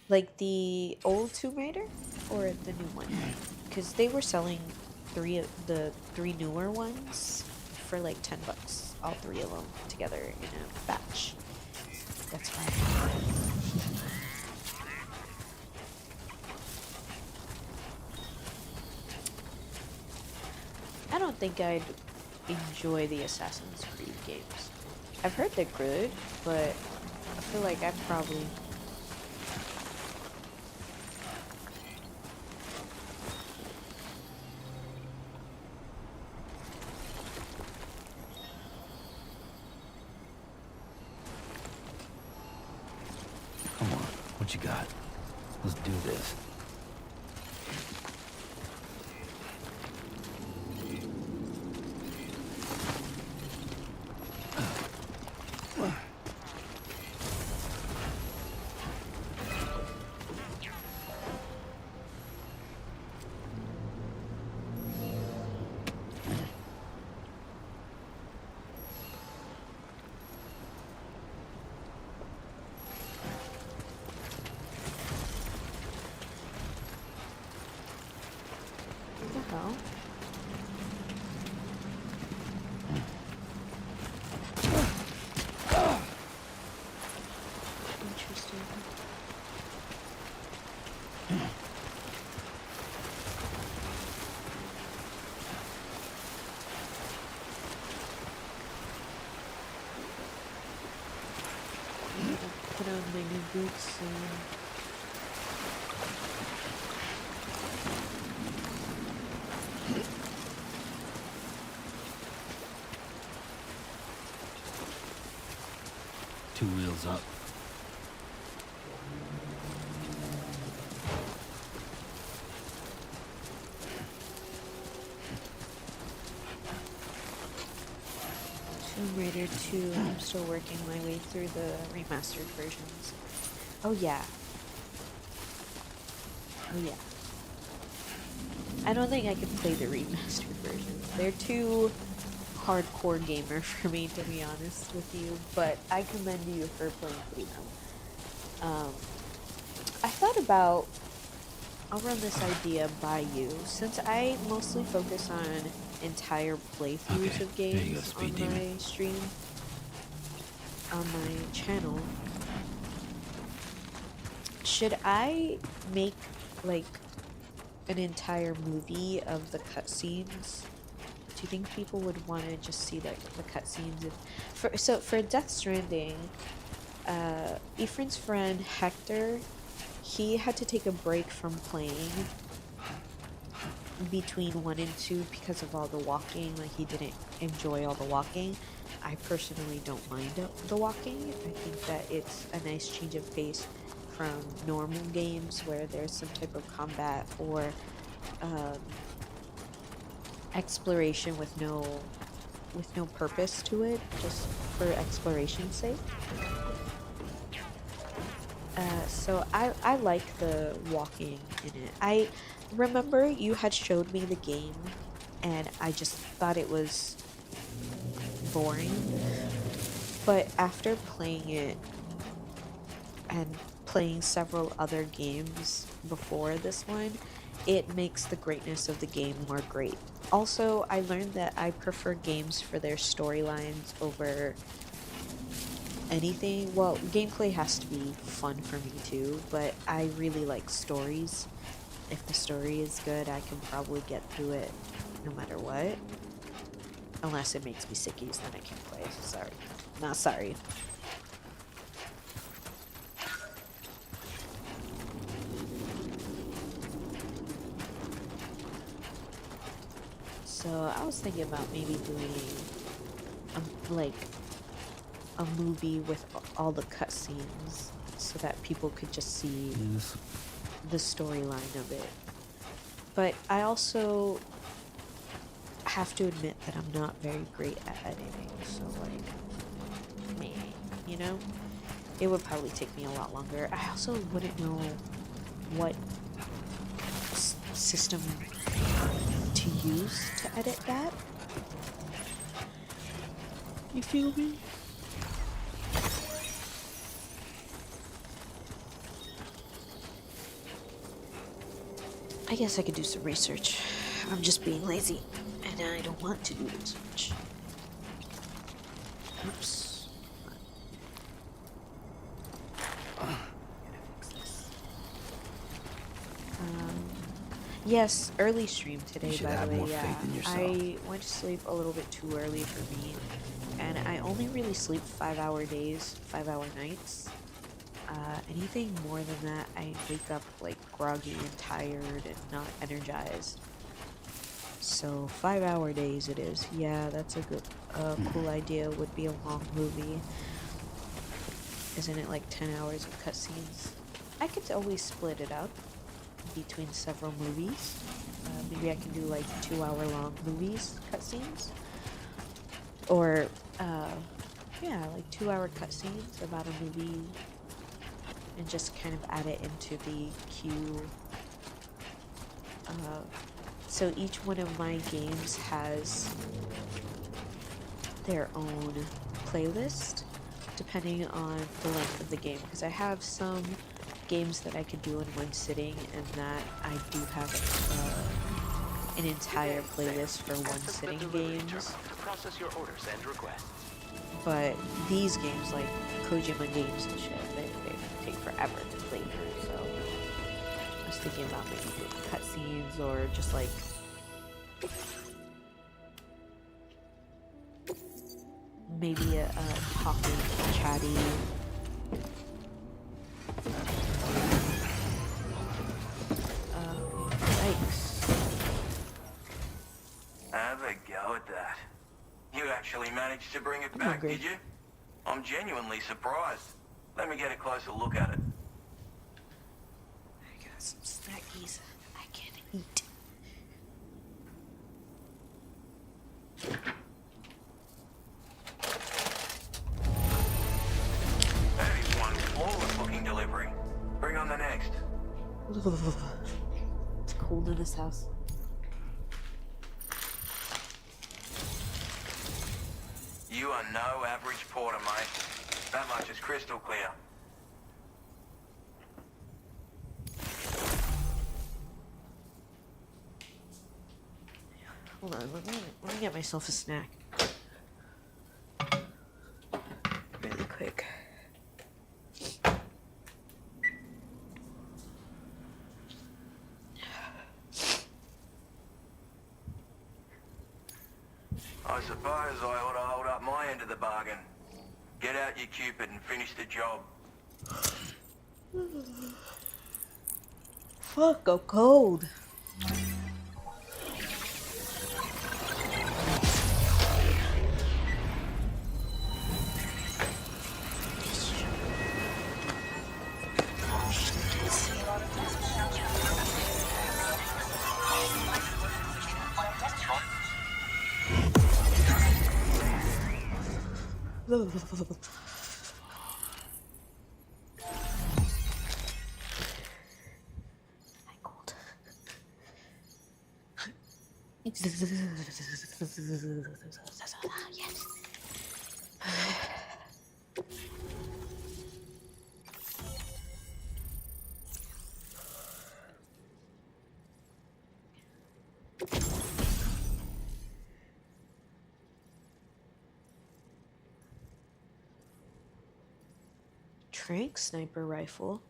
Like the old Tomb Raider or the new one? Because they were selling the three newer ones for like $10, all three of them together in a batch. That's fine. I don't think I'd enjoy the Assassin's Creed games. I've heard they're good, but I feel like I probably... Come on, what you got? Let's do this. Put on my new boots and... Two wheels up. Tomb Raider 2, I'm still working my way through the remastered versions. Oh yeah. Oh yeah. I don't think I can play the remastered versions. They're too hardcore gamer for me, to be honest with you, but I commend you for playing through them. I thought about, I'll run this idea by you, since I mostly focus on entire playthroughs of games on my stream, on my channel. Should I make like an entire movie of the cutscenes? Do you think people would want to just see the cutscenes? So for Death Stranding, Ephraim's friend Hector, he had to take a break from playing between 1 and 2 because of all the walking. Like, he didn't enjoy all the walking. I personally don't mind the walking. I think that it's a nice change of pace from normal games where there's some type of combat or exploration with no purpose to it, just for exploration's sake. So I like the walking in it. I remember you had showed me the game and I just thought it was boring, but after playing it, and playing several other games before this one, it makes the greatness of the game more great. Also, I learned that I prefer games for their storylines over anything. Well, gameplay has to be fun for me too, but I really like stories. If the story is good, I can probably get through it no matter what. Unless it makes me sickies, then I can't play. Sorry. Not sorry. So I was thinking about maybe doing like a movie with all the cutscenes so that people could just see Yes. the storyline of it. But I also have to admit that I'm not very great at editing, so like, meh, you know? It would probably take me a lot longer. I also wouldn't know what system to use to edit that. You feel me? I guess I could do some research. I'm just being lazy, and I don't want to do research. Oops. Yes, early stream today, should by have the way, more yeah. faith in yourself. I went to sleep a little bit too early for me, and I only really sleep 5-hour days, 5-hour nights. Anything more than that, I wake up like groggy and tired and not energized. So 5-hour days it is. Yeah, that's a good, cool idea. Would be a long movie. Isn't it like 10 hours of cutscenes? I could always split it up between several movies. Maybe I can do like 2-hour-long movies, cutscenes. Or, yeah, like 2-hour cutscenes about a movie and just kind of add it into the queue. So each one of my games has their own playlist depending on the length of the game, because I have some games that I could do in one sitting, and that I do have an entire playlist for one sitting games. Process your orders and requests. But these games, like Kojima games and shit, they take forever to play through, so I was thinking about maybe doing cutscenes or just like maybe a talking, chatty yikes. Have a go at that. You actually managed to bring it I'm back, hungry. did you? I'm genuinely surprised. Let me get a closer look at it. I got some snackies I can eat. That is one flawless looking delivery. Bring on the next. It's cold in this house. You are no average porter, mate. That much is crystal clear. Hold on, let me get myself a snack. Really quick. I suppose I ought to hold up my end of the bargain. Get out your Cupid and finish the job. Fuck, go cold. I'm cold. Yes. crank sniper rifle.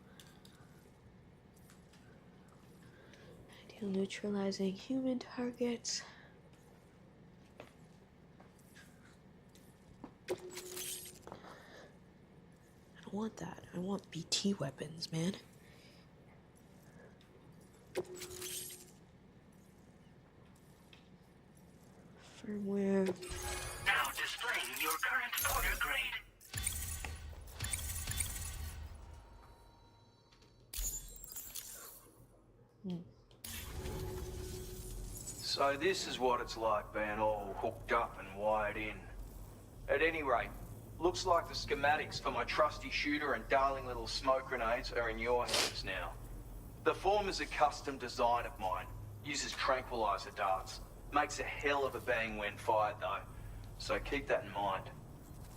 Ideal neutralizing human targets. I don't want that. I want BT weapons, man. Firmware. Now displaying your current order grade. So this is what it's like being all hooked up and wired in. At any rate, looks like the schematics for my trusty shooter and darling little smoke grenades are in your hands now. The former's a custom design of mine. Uses tranquilizer darts. Makes a hell of a bang when fired though. So keep that in mind.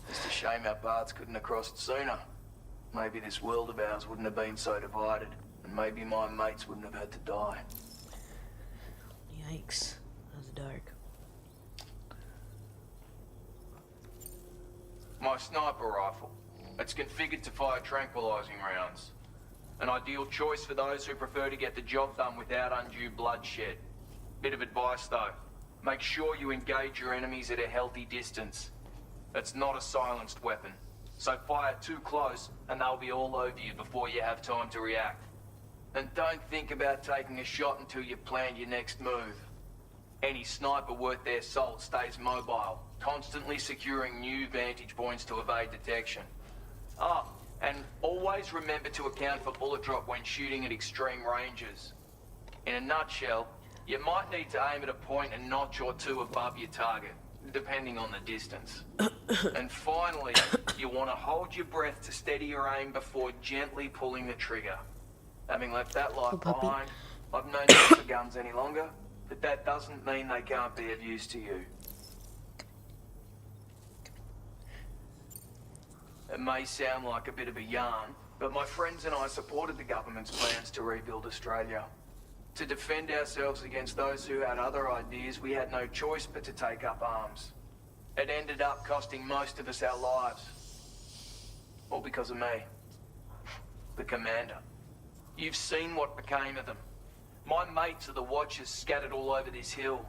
Just a shame our paths couldn't have crossed sooner. Maybe this world of ours wouldn't have been so divided. And maybe my mates wouldn't have had to die. Yikes. That was dark. My sniper rifle. It's configured to fire tranquilizing rounds. An ideal choice for those who prefer to get the job done without undue bloodshed. Bit of advice though. Make sure you engage your enemies at a healthy distance. It's not a silenced weapon. So fire too close and they'll be all over you before you have time to react. And don't think about taking a shot until you've planned your next move. Any sniper worth their salt stays mobile, constantly securing new vantage points to evade detection. Ah, and always remember to account for bullet drop when shooting at extreme ranges. In a nutshell, you might need to aim at a point a notch or two above your target, depending on the distance. And finally, you want to hold your breath to steady your aim before gently pulling the trigger. Having left that life behind, I've no need for guns any longer, but that doesn't mean they can't be of use to you. It may sound like a bit of a yarn, but my friends and I supported the government's plans to rebuild Australia. To defend ourselves against those who had other ideas, we had no choice but to take up arms. It ended up costing most of us our lives. All because of me. The commander. You've seen what became of them. My mates are the Watchers scattered all over this hill.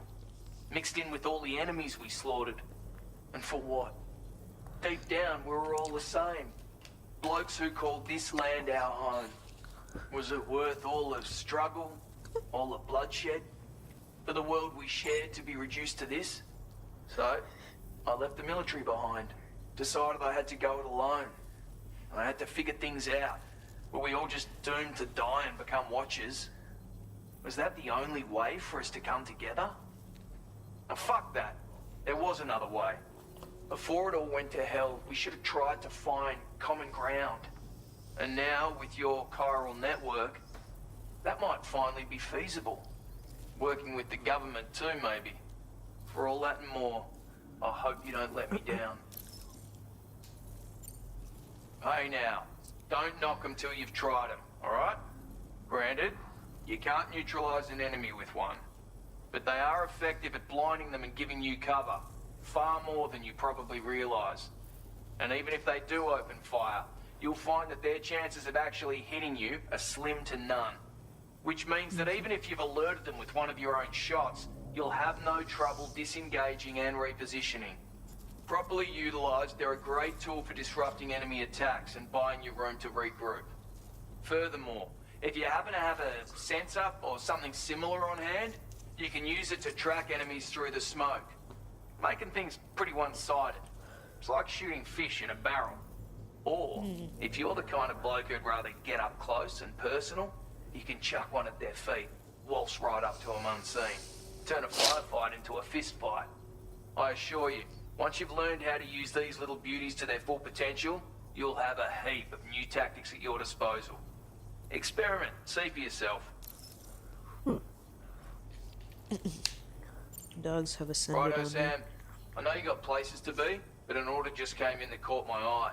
Mixed in with all the enemies we slaughtered. And for what? Deep down, we were all the same. Blokes who called this land our home. Was it worth all the struggle? All the bloodshed? For the world we shared to be reduced to this? So, I left the military behind. Decided I had to go it alone. I had to figure things out. Were we all just doomed to die and become Watchers? Was that the only way for us to come together? Now, fuck that. There was another way. Before it all went to hell, we should have tried to find common ground. And now, with your chiral network, that might finally be feasible. Working with the government too, maybe. For all that and more, I hope you don't let me down. Hey now, don't knock them till you've tried them, alright? Granted, you can't neutralize an enemy with one. But they are effective at blinding them and giving you cover. Far more than you probably realize. And even if they do open fire, you'll find that their chances of actually hitting you are slim to none. Which means that even if you've alerted them with one of your own shots, you'll have no trouble disengaging and repositioning. Properly utilized, they're a great tool for disrupting enemy attacks and buying you room to regroup. Furthermore, if you happen to have a sensor or something similar on hand, you can use it to track enemies through the smoke, making things pretty one-sided. It's like shooting fish in a barrel. Or, if you're the kind of bloke who'd rather get up close and personal, you can chuck one at their feet, waltz right up to them unseen, turn a firefight into a fist fight. I assure you, once you've learned how to use these little beauties to their full potential, you'll have a heap of new tactics at your disposal. Experiment, see for yourself. Dogs have ascended Righto, on me. Sam. I know you got places to be, but an order just came in that caught my eye.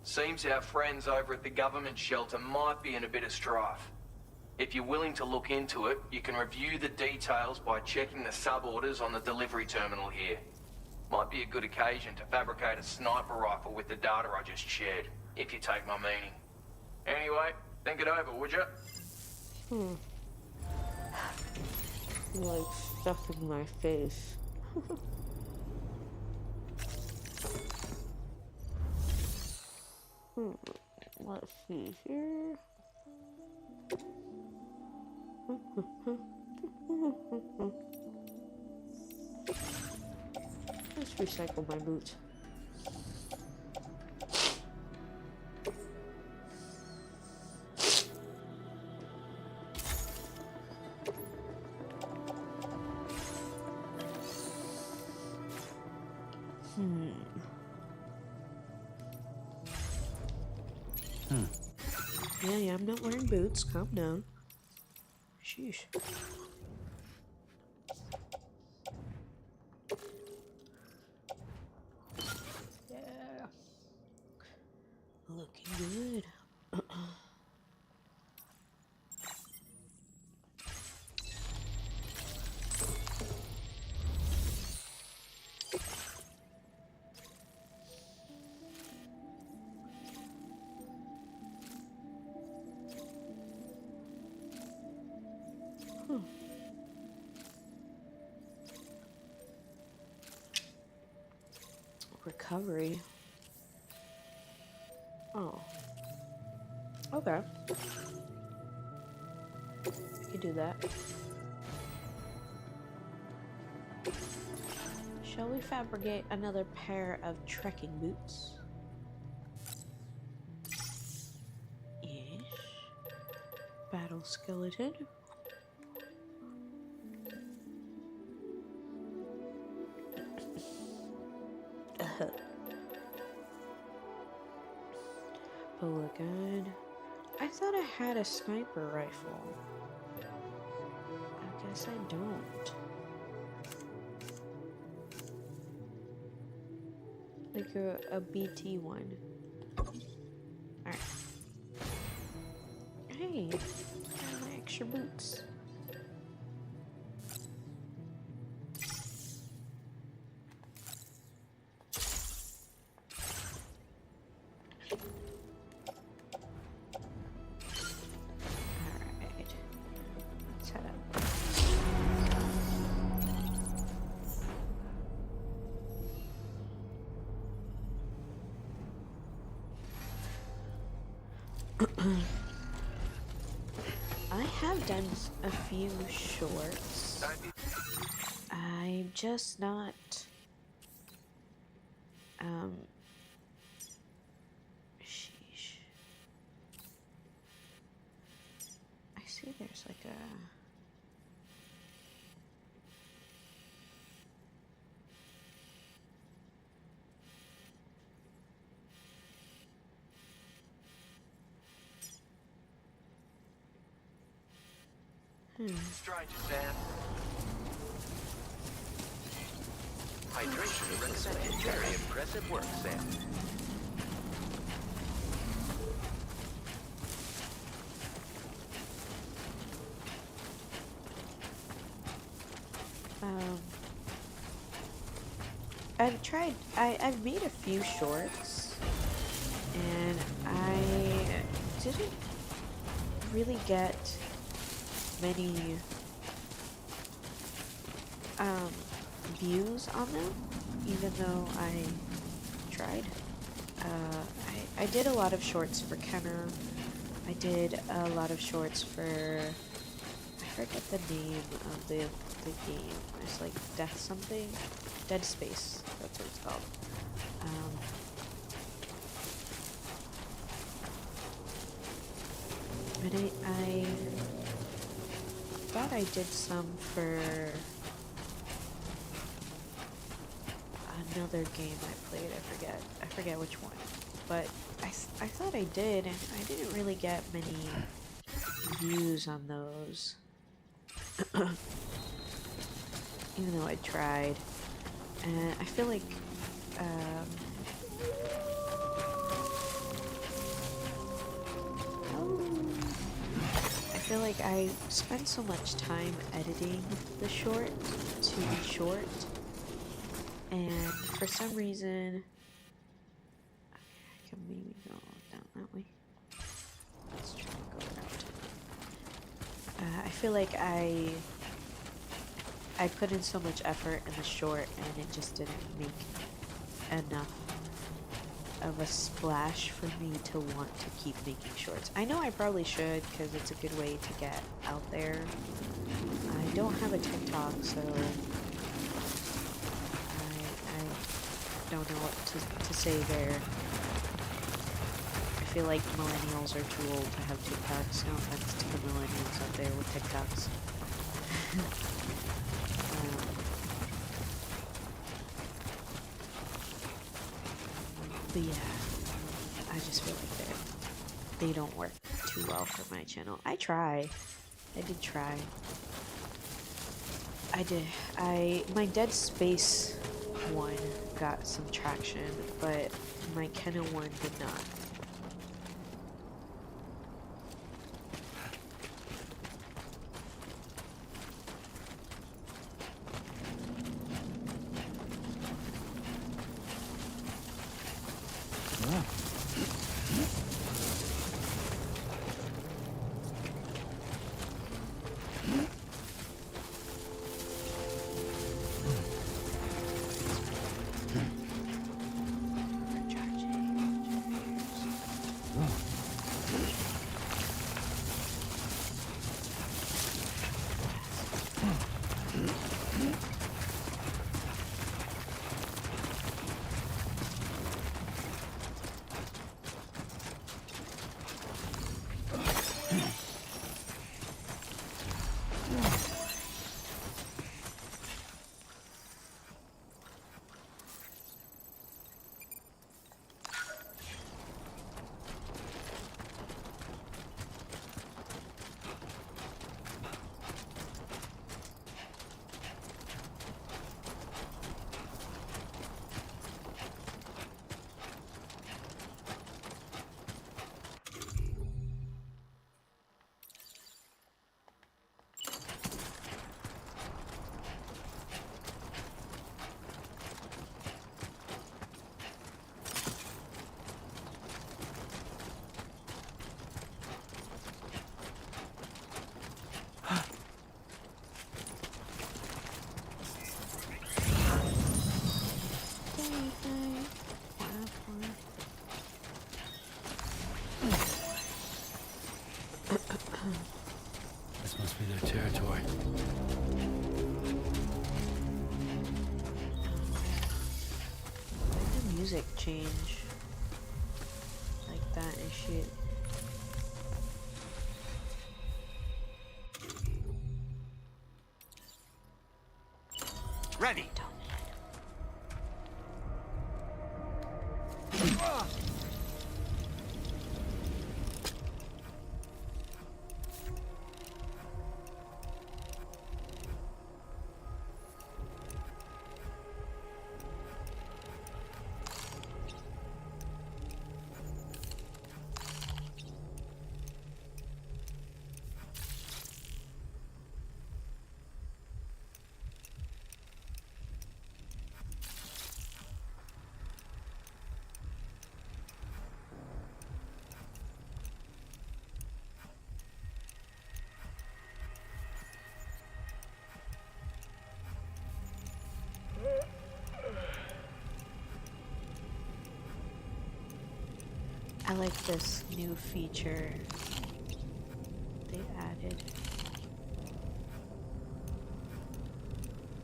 Seems our friends over at the government shelter might be in a bit of strife. If you're willing to look into it, you can review the details by checking the sub-orders on the delivery terminal here. Might be a good occasion to fabricate a sniper rifle with the data I just shared, if you take my meaning. Anyway, think it over, would you? Like stuffing my face. Let's see here. Let's recycle my boots. Yeah, I'm not wearing boots. Calm down. Sheesh. Yeah. Looking good. Recovery. Oh. Okay. I can do that. Shall we fabricate another pair of trekking boots? Yes. Battle skeleton. Bullet gun. I thought I had a sniper rifle. I guess I don't. Like a BT one. Alright. Hey, my extra boots. Alright. Let's head up. I have done a few shorts. I'm just not sheesh. I see there's like a Stride, Sam. Hydration recommended. Very impressive work, Sam. I've made a few shorts and I didn't really get many views on them, even though I tried. I did a lot of shorts for Kenner. I did a lot of shorts for, I forget the name of the game. It's like Death something, Dead Space. That's what it's called. And I thought I did some for another game I played. I forget which one, but I thought I did, and I didn't really get many views on those. Even though I tried, and I feel like I spend so much time editing the short to be short, and for some reason, I can maybe go down that way. I feel like I put in so much effort in the short and it just didn't make enough of a splash for me to want to keep making shorts. I know I probably should because it's a good way to get out there. I don't have a TikTok, so I don't know what to say there. I feel like millennials are too old to have TikToks. No offense to the millennials out there with TikToks. But yeah, I just feel like they don't work too well for my channel. I try. I did try. My Dead Space one got some traction, but my Kenna one did not. This must be their territory. Why did the music change like that and shit? Ready. I like this new feature they added.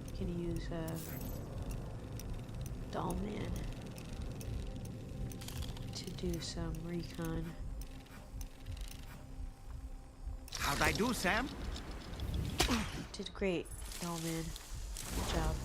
You can use a doll man to do some recon. How'd I do, Sam? Did great, doll man. Good job.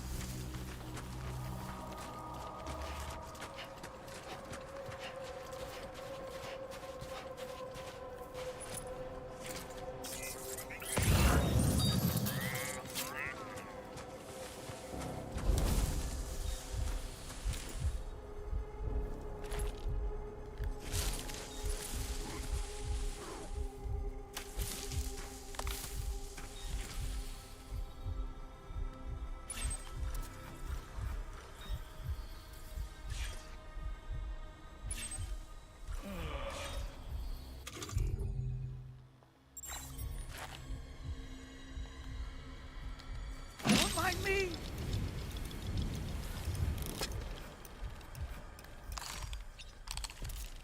find me?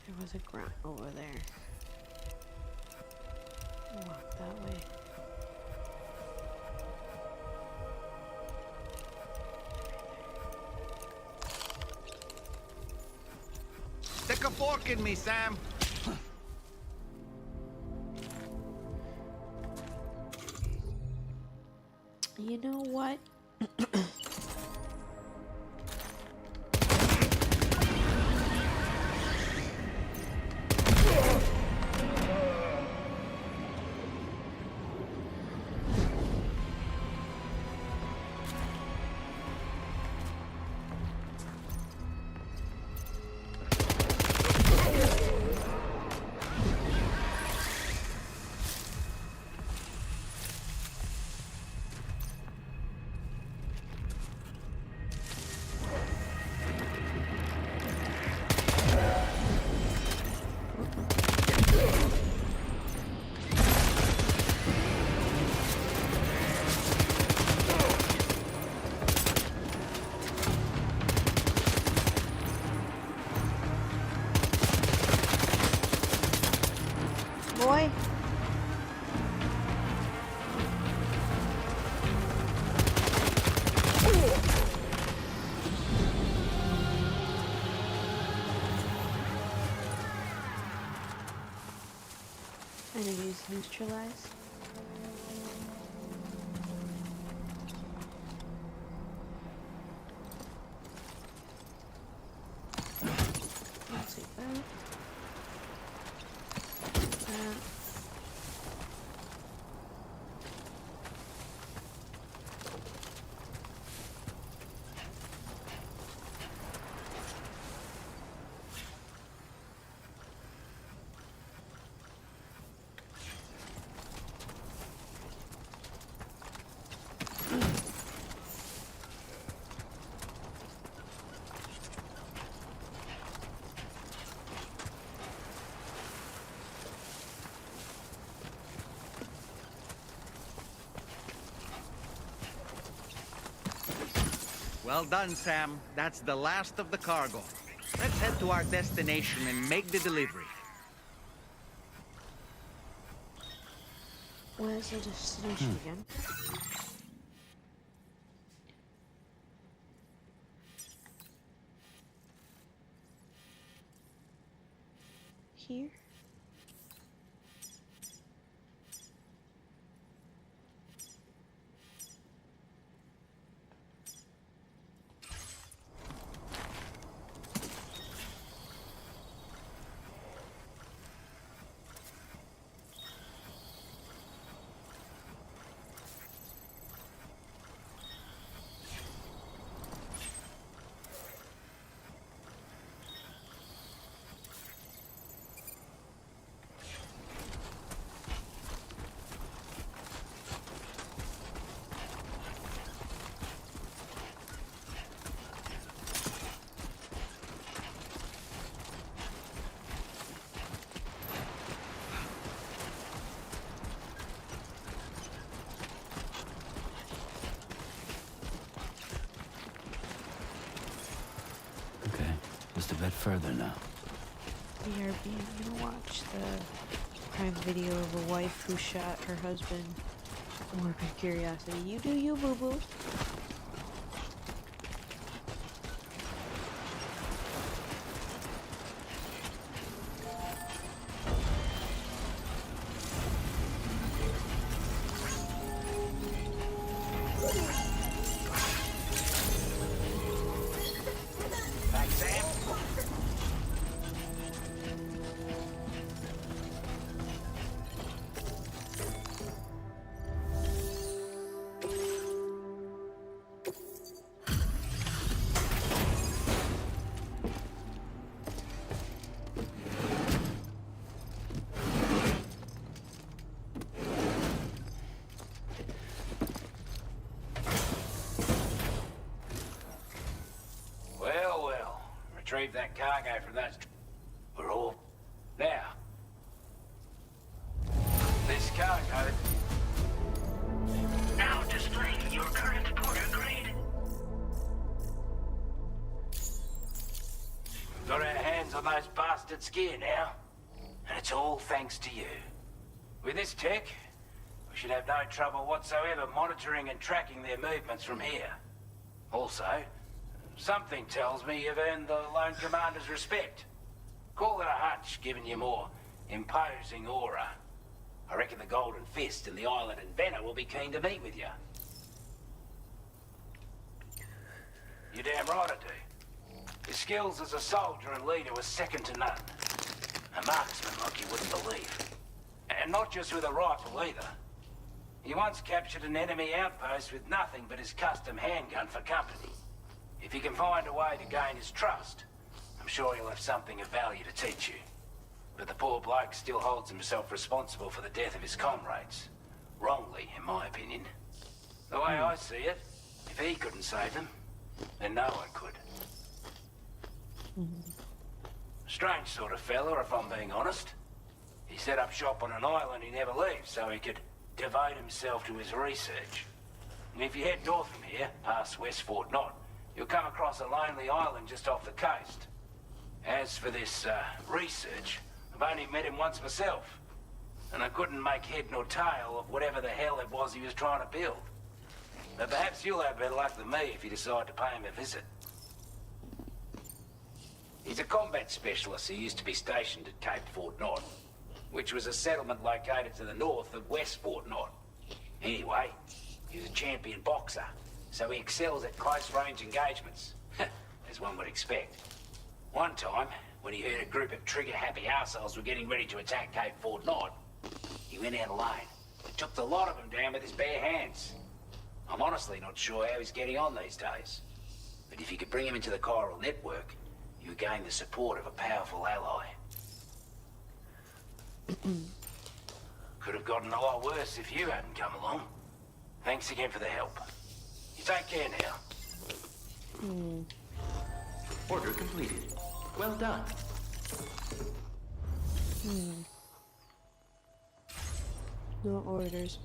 There was a grunt over there. Walk that way. Stick a fork in me, Sam. You know what? Boy. Enemies neutralized. I'll take that. That. Well done, Sam. That's the last of the cargo. Let's head to our destination and make the delivery. Where's the destination again? Here? Okay, just a bit further now. BRB, I'm gonna watch the crime video of a wife who shot her husband. Morbid curiosity. You do you, boo-boo. Thanks, Sam. Well, well. Retrieve that cargo from that... We're all... Now. This cargo... Now displaying your current border grade. upped its gear now. And it's all thanks to you. With this tech, we should have no trouble whatsoever monitoring and tracking their movements from here. Also, something tells me you've earned the Lone Commander's respect. Call it a hunch, given your more imposing aura. I reckon the Golden Fist and the Island Inventor will be keen to meet with you. You're damn right I do. His skills as a soldier and leader were second to none. A marksman like you wouldn't believe. And not just with a rifle either. He once captured an enemy outpost with nothing but his custom handgun for company. If you can find a way to gain his trust, I'm sure he'll have something of value to teach you. But the poor bloke still holds himself responsible for the death of his comrades. Wrongly, in my opinion. The way I see it, if he couldn't save them, then no one could. Strange sort of fella, if I'm being honest. He set up shop on an island he never leaves so he could devote himself to his research. And if you head north from here, past West Fort Knot, you'll come across a lonely island just off the coast. As for this, research, I've only met him once myself. And I couldn't make head nor tail of whatever the hell it was he was trying to build. But perhaps you'll have better luck than me if you decide to pay him a visit. He's a combat specialist who used to be stationed at Cape Fort Knot, which was a settlement located to the north of West Fort Knot. Anyway, he's a champion boxer, so he excels at close-range engagements, as one would expect. One time, when he heard a group of trigger-happy arseholes were getting ready to attack Cape Fort Knot, he went out alone and took the lot of them down with his bare hands. I'm honestly not sure how he's getting on these days. But if you could bring him into the chiral network, you would gain the support of a powerful ally. Could have gotten a lot worse if you hadn't come along. Thanks again for the help. You take care now. Order completed. Well done. No orders.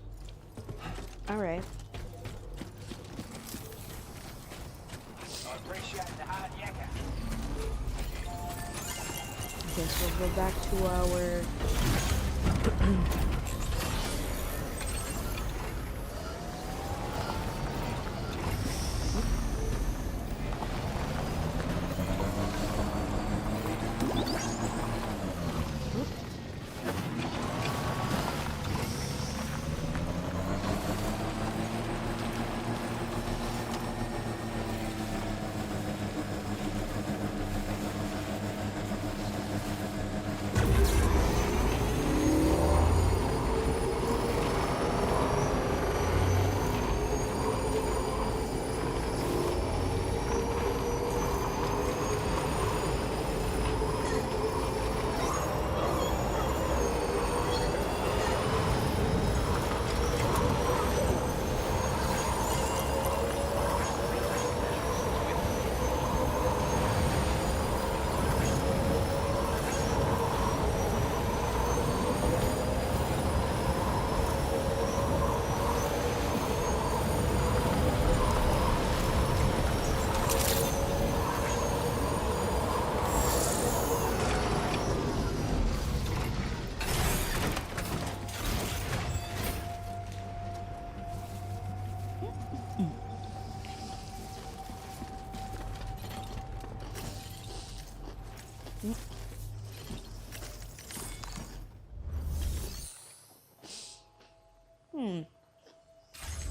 Alright. I appreciate the hard yakka. Guess we'll go back to our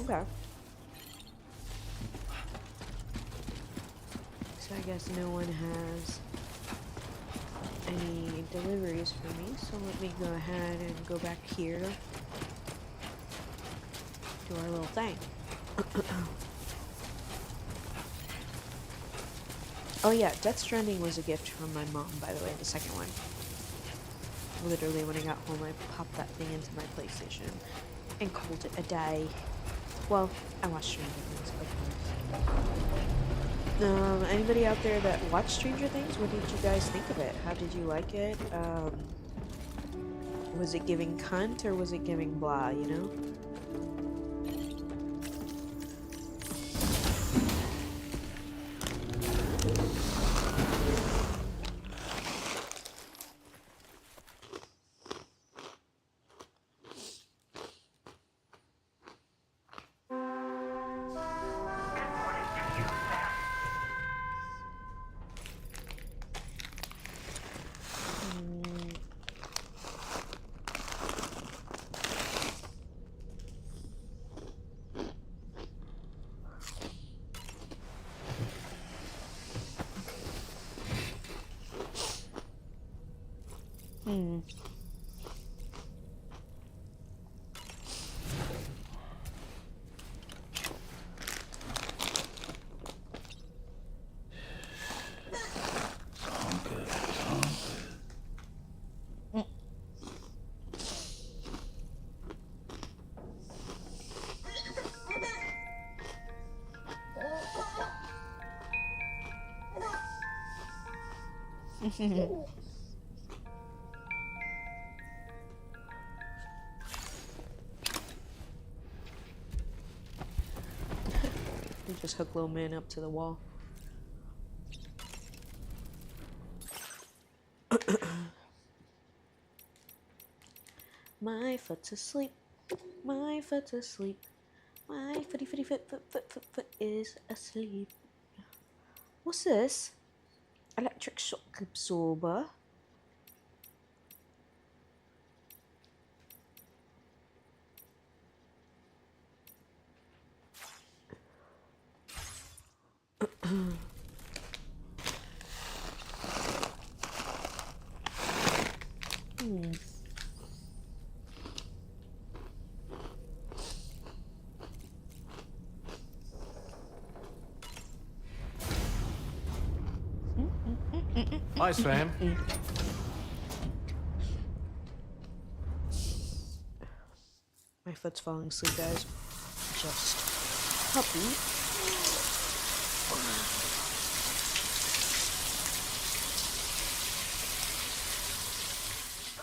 Okay. So I guess no one has any deliveries for me, so let me go ahead and go back here to our little thing. Oh yeah, Death Stranding was a gift from my mom, by the way, the second one. Literally, when I got home, I popped that thing into my PlayStation and called it a day. Well, I watched Stranger Things, of course. Anybody out there that watched Stranger Things, what did you guys think of it? How did you like it? Was it giving cunt or was it giving blah, you know? You just hook little man up to the wall. My foot's asleep. My foot's asleep. My foot is asleep. What's this? Electric shock absorber. Hi, Sam. My foot's falling asleep, guys. Just puppy.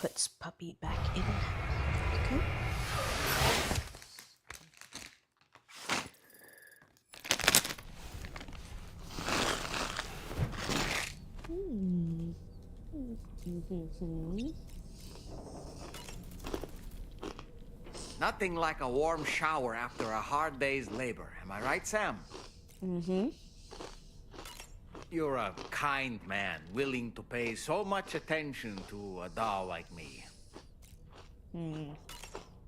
Puts puppy back in. Okay. Nothing like a warm shower after a hard day's labor. Am I right, Sam? Mm-hmm. You're a kind man, willing to pay so much attention to a doll like me.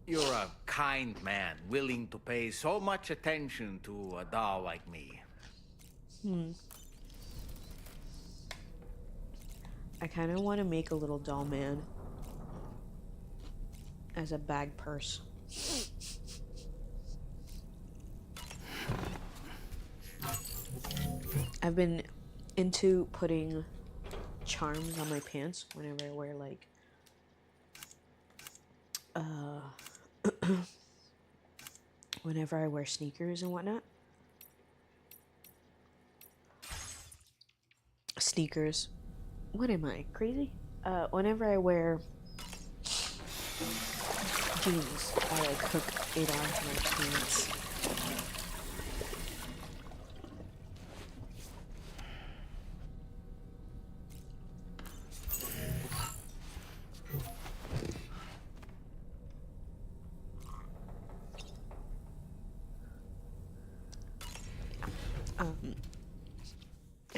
You're a kind man, willing to pay so much attention to a doll like me. I kind of want to make a little doll man as a bag purse. I've been into putting charms on my pants whenever I wear like whenever I wear sneakers and whatnot. Sneakers. What am I, crazy? Whenever I wear jeans, I like hook it onto my pants.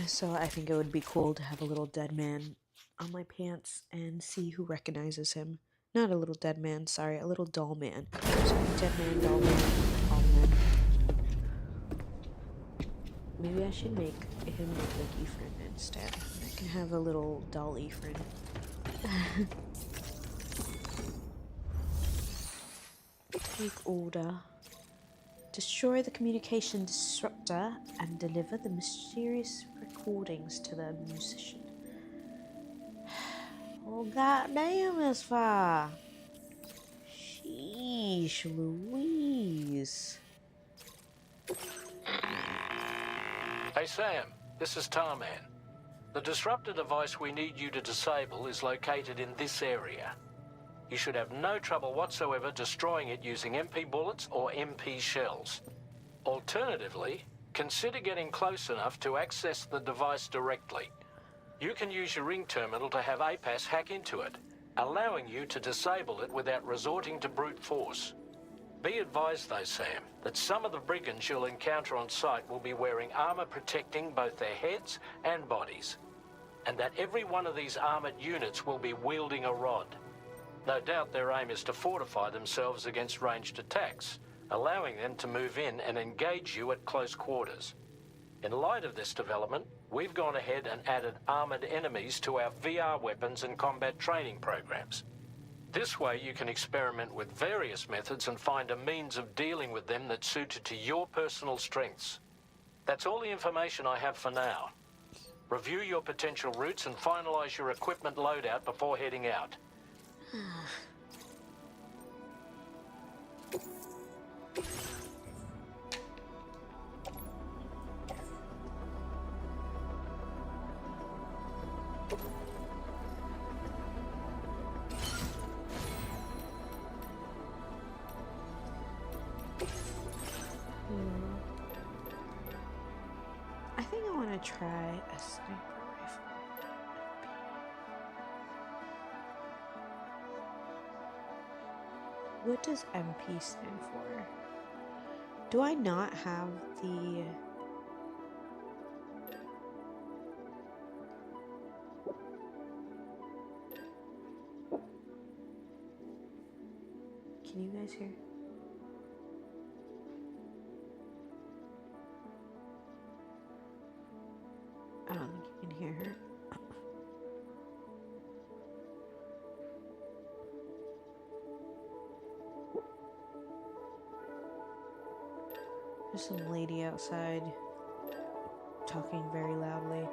So I think it would be cool to have a little dead man on my pants and see who recognizes him. Not a little dead man, sorry, a little doll man. So dead man, doll man, all men. Maybe I should make him look like Ephraim instead. I can have a little doll Ephraim. Take order. Destroy the communication disruptor and deliver the mysterious recordings to the musician. Oh, goddamn, Miss Fire. Sheesh, Louise. Hey Sam, this is Tarman. The disruptor device we need you to disable is located in this area. You should have no trouble whatsoever destroying it using MP bullets or MP shells. Alternatively, consider getting close enough to access the device directly. You can use your ring terminal to have APAS hack into it, allowing you to disable it without resorting to brute force. Be advised though, Sam, that some of the brigands you'll encounter on site will be wearing armor protecting both their heads and bodies, and that every one of these armored units will be wielding a rod. No doubt their aim is to fortify themselves against ranged attacks, allowing them to move in and engage you at close quarters. In light of this development, we've gone ahead and added armored enemies to our VR weapons and combat training programs. This way you can experiment with various methods and find a means of dealing with them that's suited to your personal strengths. That's all the information I have for now. Review your potential routes and finalize your equipment loadout before heading out. want to try a sniper rifle. What does MP stand for? Do I not have the... Can you guys hear? I don't think you can hear her. There's some lady outside talking very loudly.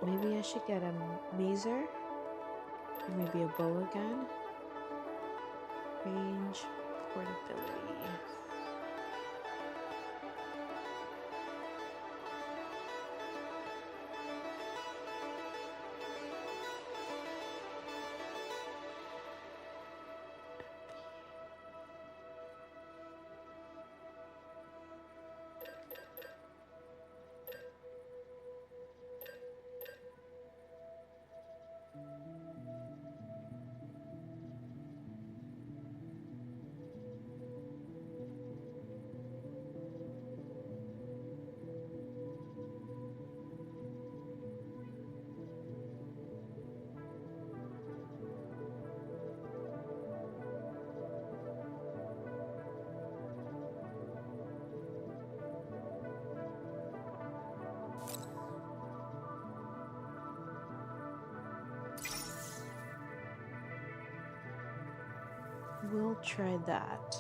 Maybe I should get a mazer, or maybe a bow gun. Range, portability. We'll try that.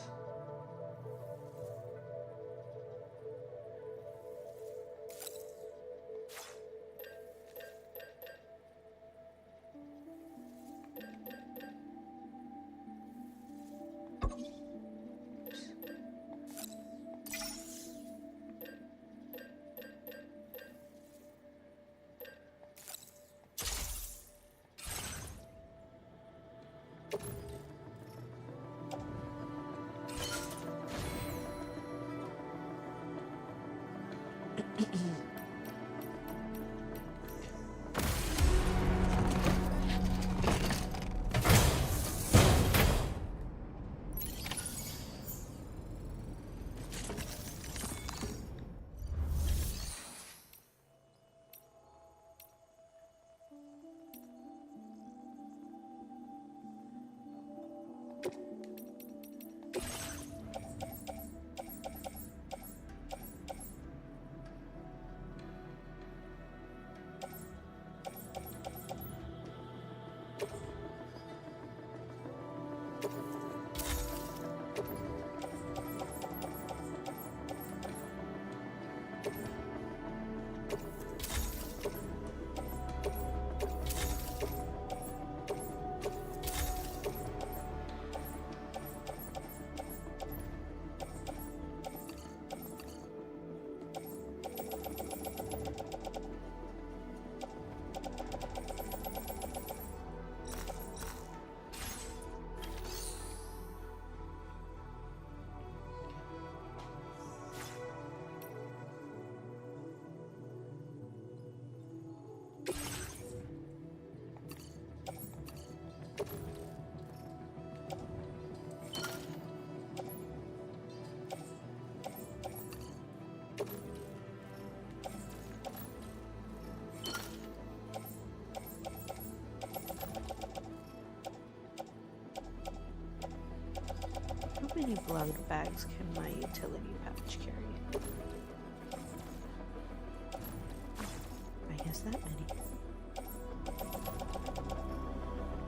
How many blood bags can my utility pouch carry? I guess that many.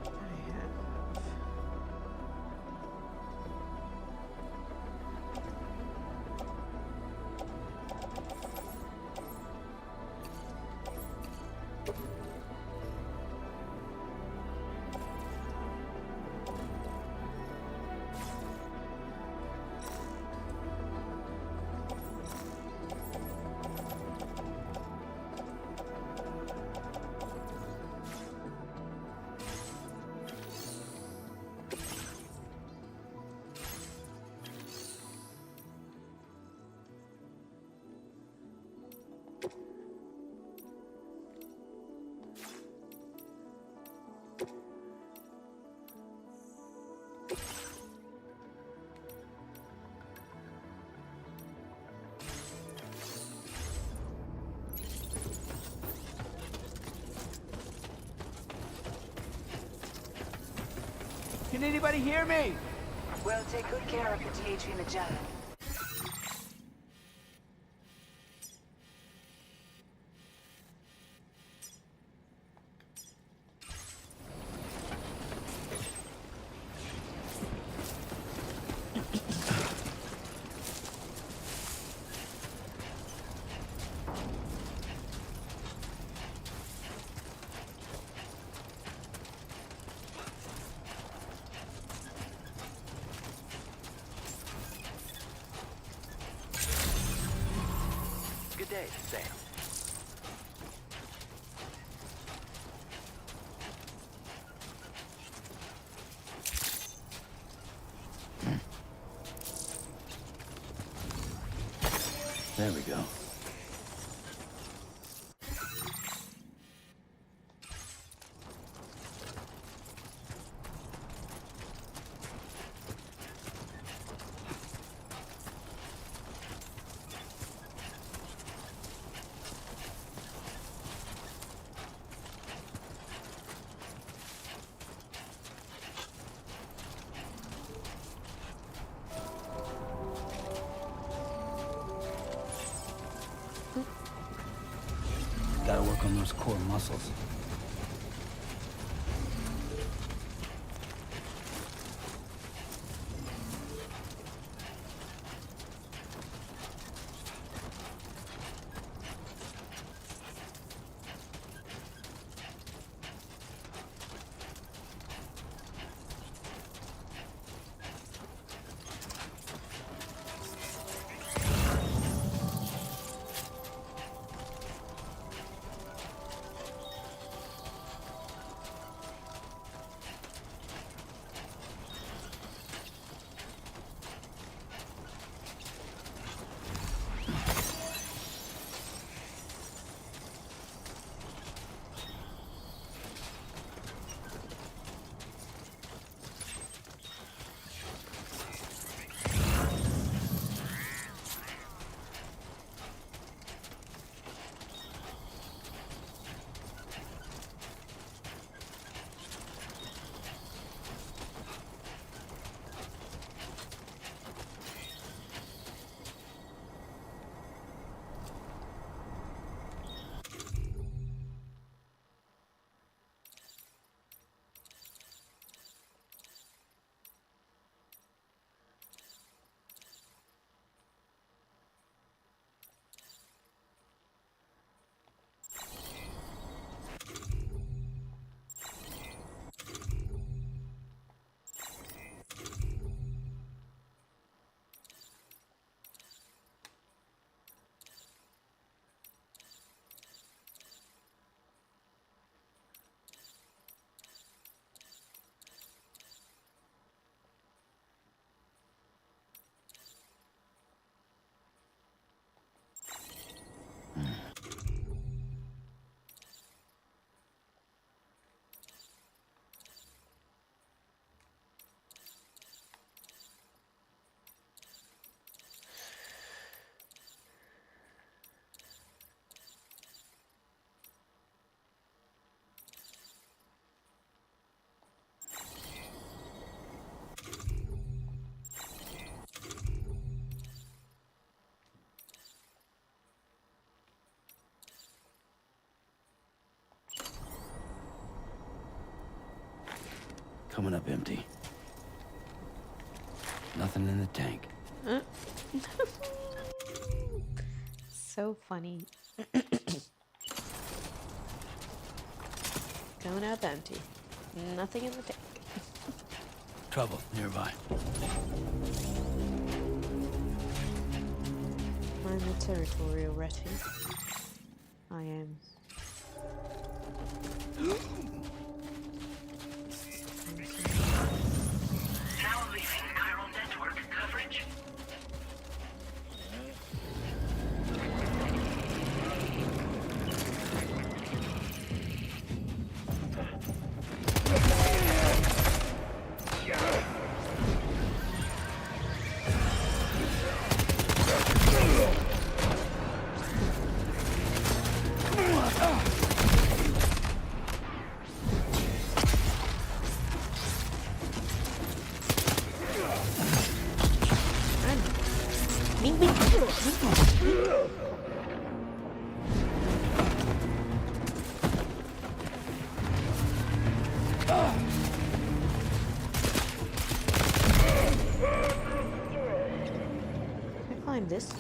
I have... Can anybody hear me? We'll take good care of the THV Magellan. Good day, Sam. There we go. Gotta work on those core muscles. Coming up empty. Nothing in the tank. So funny. Going up empty. Nothing in the tank. Trouble nearby. I'm a territorial retin. I am. Now leaving chiral network coverage. Bing, bing, bing, bing. Can I climb this?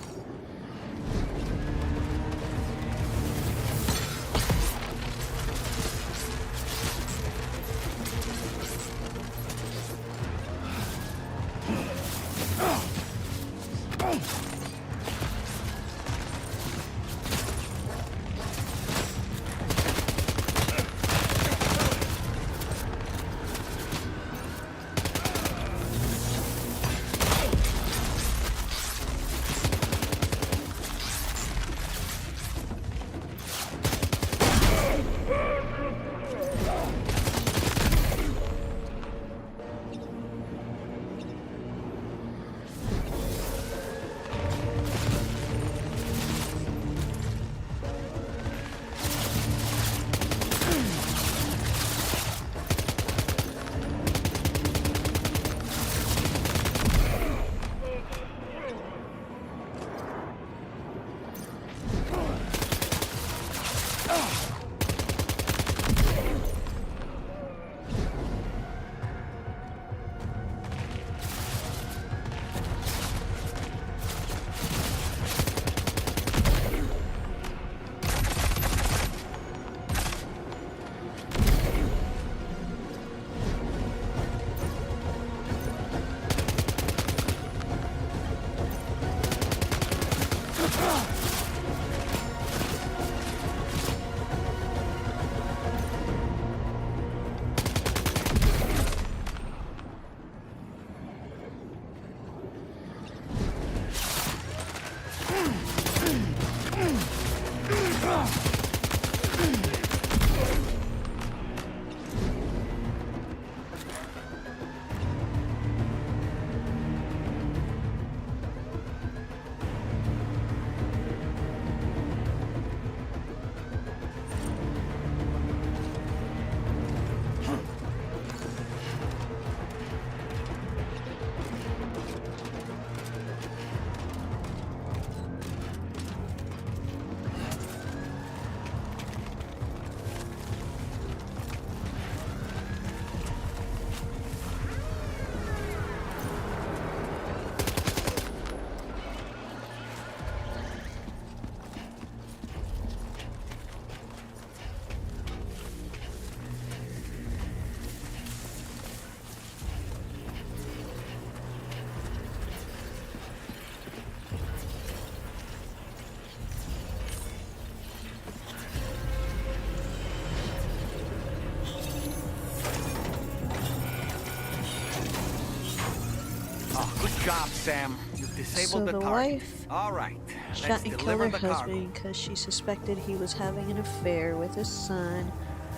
Good job, Sam. You've disabled the the target. wife All right, shot let's and killed deliver her the cargo. husband because she suspected he was having an affair with his son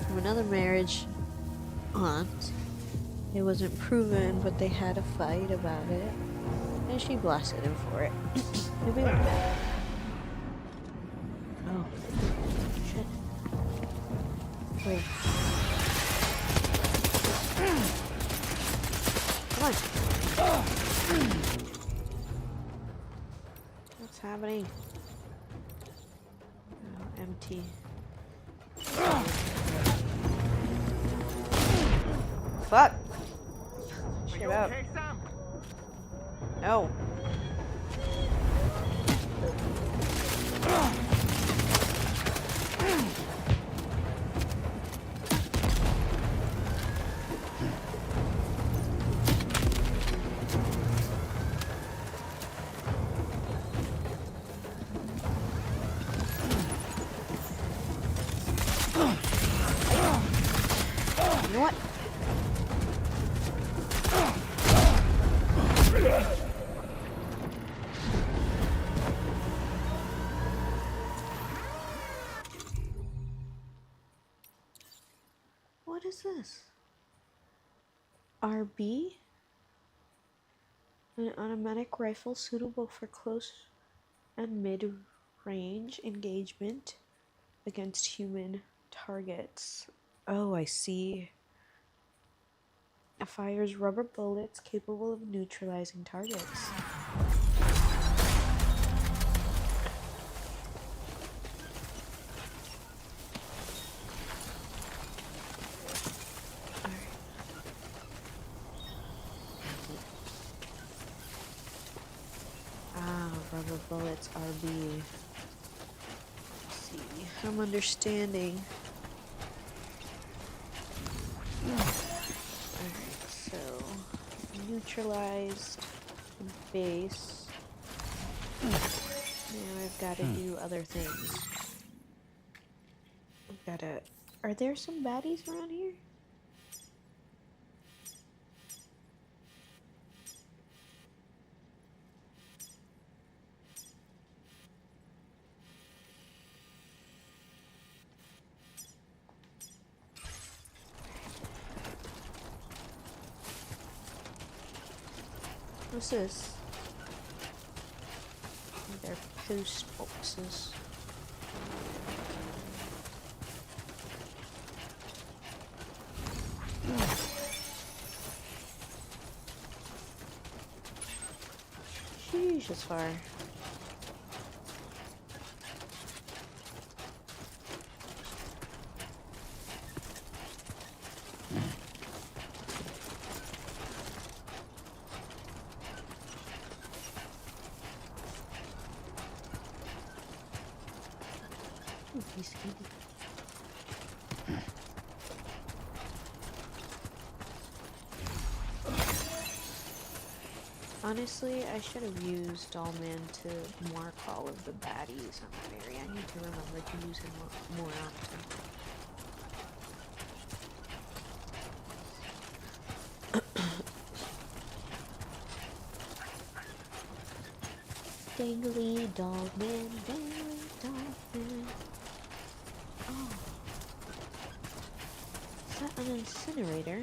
from another marriage aunt. It wasn't proven, but they had a fight about it, and she blasted him for it. Maybe like that. Oh, shit. Wait. Come on. What's happening? Oh, empty. Fuck! Shut up. Okay, Sam? No. You know what? What is this? RB? An automatic rifle suitable for close and mid-range engagement against human targets. Oh, I see. It fires rubber bullets capable of neutralizing targets. rubber bullets, RB. Let's see, I'm understanding. Alright, so neutralized base. Now I've got to do other things. I've gotta... Are there some baddies around here? What's this? They're post boxes. Sheesh, that's far. He's skinny. Honestly, I should have used Dollman to mark all of the baddies on that area. I need to remember to use him more often. Dangly Dogman, dangly Dogman. Oh. Is that an incinerator?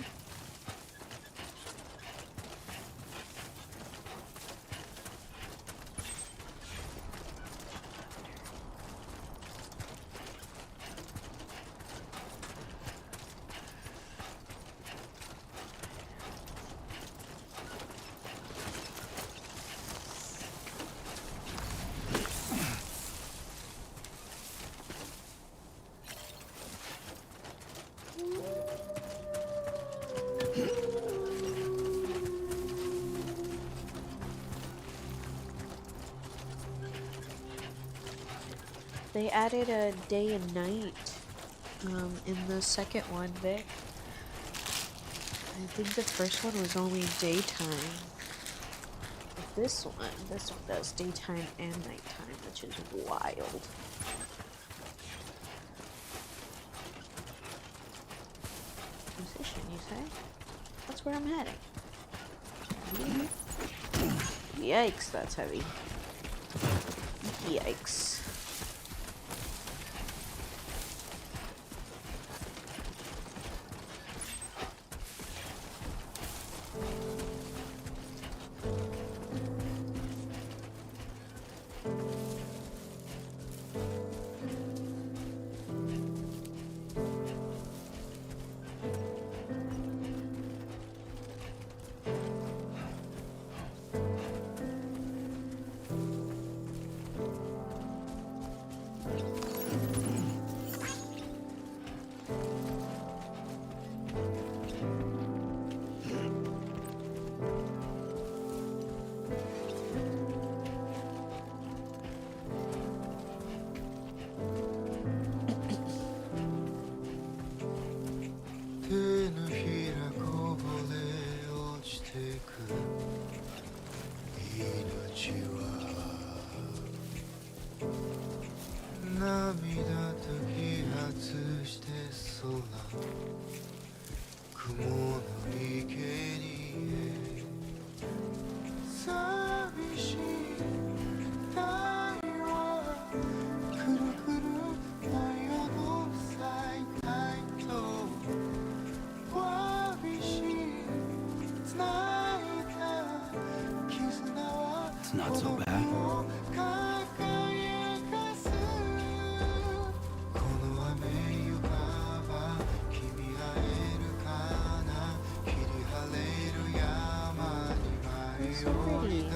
They added a day and night in the second one, Vic. I think the first one was only daytime. But this one does daytime and nighttime, which is wild. Position, you say? That's where I'm heading. Yikes, that's heavy. Yikes. It's not so bad. It's so pretty.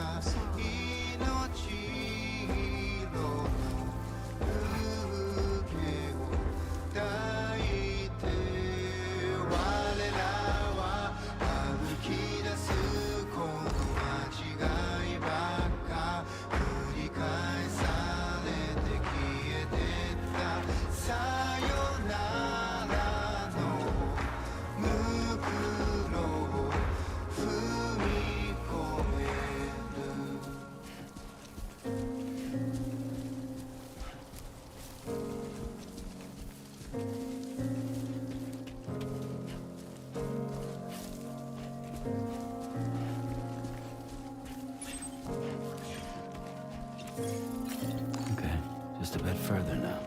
bit further now.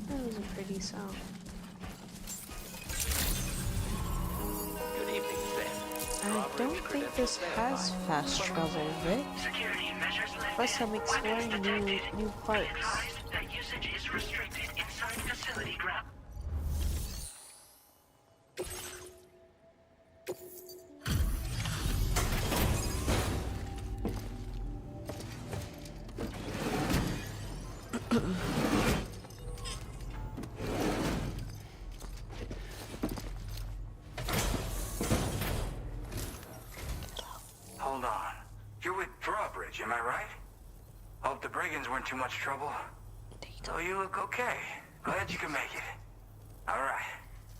That was a pretty song. Good evening, Sam. I don't think this has fast travel, Rick. Security measures lifted. Plus, I'm exploring Weapons new detected. parts. Be advised that usage is restricted inside facility ground. Hold on. You're with Drawbridge, am I right? Hope the brigands weren't too much trouble. So you look okay. Glad you can make it. All right.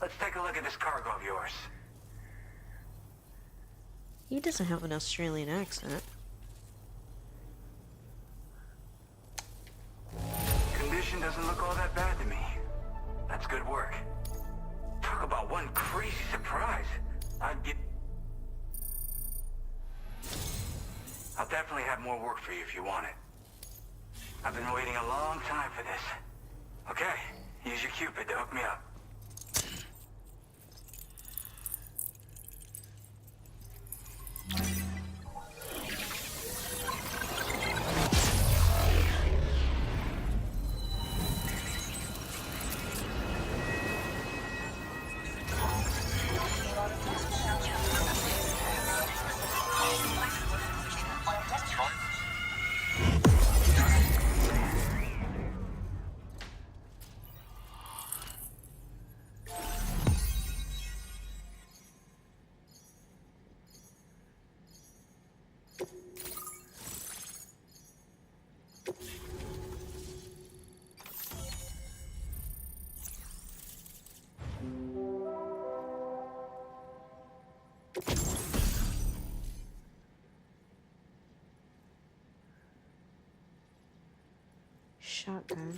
Let's take a look at this cargo of yours. He doesn't have an Australian accent. Condition doesn't look all that bad to me. That's good work. Talk about one crazy surprise. I'll definitely have more work for you if you want it. I've been waiting a long time for this. Okay, use your Cupid to hook me up. Shotgun.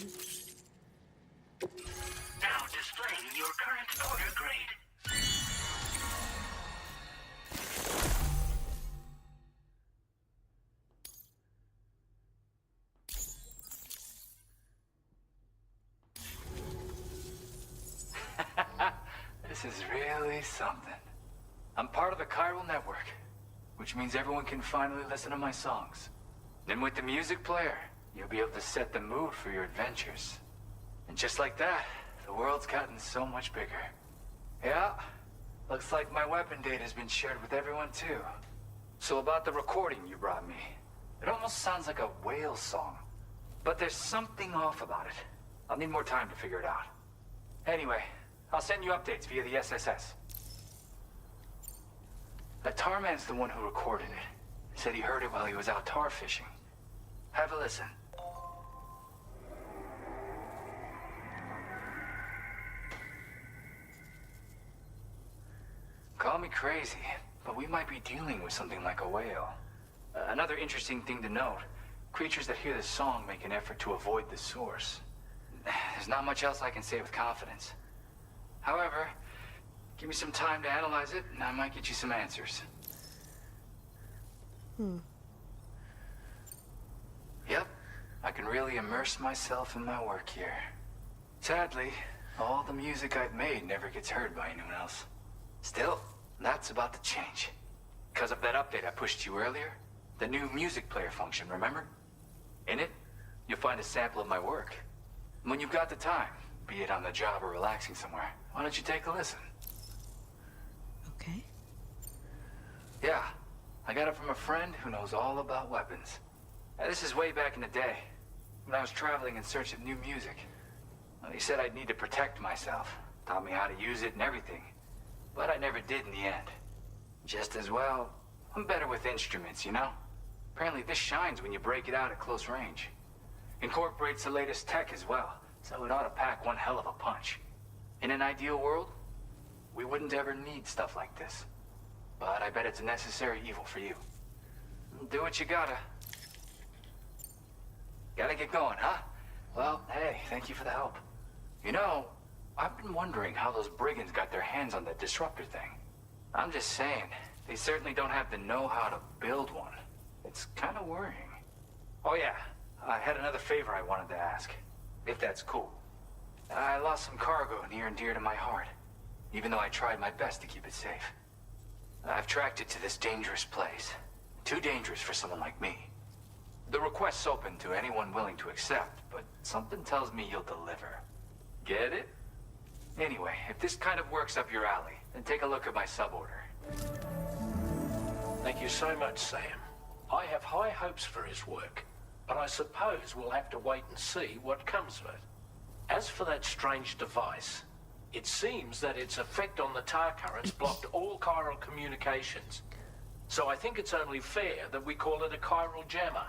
Now displaying your current order grade. This is really something. I'm part of the chiral network, which means everyone can finally listen to my songs. Then with the music player, you'll be able to set the mood for your adventures. And just like that, the world's gotten so much bigger. Yeah, looks like my weapon data has been shared with everyone too. So about the recording you brought me, it almost sounds like a whale song. But there's something off about it. I'll need more time to figure it out. Anyway, I'll send you updates via the SSS. That Tarman's the one who recorded it. Said he heard it while he was out tar fishing. Have a listen. Call me crazy, but we might be dealing with something like a whale. Another interesting thing to note, creatures that hear the song make an effort to avoid the source. There's not much else I can say with confidence. However, give me some time to analyze it, and I might get you some answers. Yep, I can really immerse myself in my work here. Sadly, all the music I've made never gets heard by anyone else. Still, that's about to change. Because of that update I pushed you earlier, the new music player function, remember? In it, you'll find a sample of my work. And when you've got the time, be it on the job or relaxing somewhere, why don't you take a listen? Okay. Yeah, I got it from a friend who knows all about weapons. Now, this is way back in the day, when I was traveling in search of new music. Well, he said I'd need to protect myself, taught me how to use it and everything. But I never did in the end. Just as well, I'm better with instruments, you know? Apparently this shines when you break it out at close range. Incorporates the latest tech as well, so it ought to pack one hell of a punch. In an ideal world, we wouldn't ever need stuff like this. But I bet it's a necessary evil for you. Do what you gotta. Gotta get going, huh? Well, hey, thank you for the help. You know, I've been wondering how those brigands got their hands on that disruptor thing. I'm just saying, they certainly don't have the know-how to build one. It's kind of worrying. Oh yeah, I had another favor I wanted to ask, if that's cool. I lost some cargo near and dear to my heart, even though I tried my best to keep it safe. I've tracked it to this dangerous place. Too dangerous for someone like me. The request's open to anyone willing to accept, but something tells me you'll deliver. Get it? Anyway, if this kind of works up your alley, then take a look at my suborder. Thank you so much, Sam. I have high hopes for his work, but I suppose we'll have to wait and see what comes of it. As for that strange device, it seems that its effect on the tar currents blocked all chiral communications. So I think it's only fair that we call it a chiral jammer.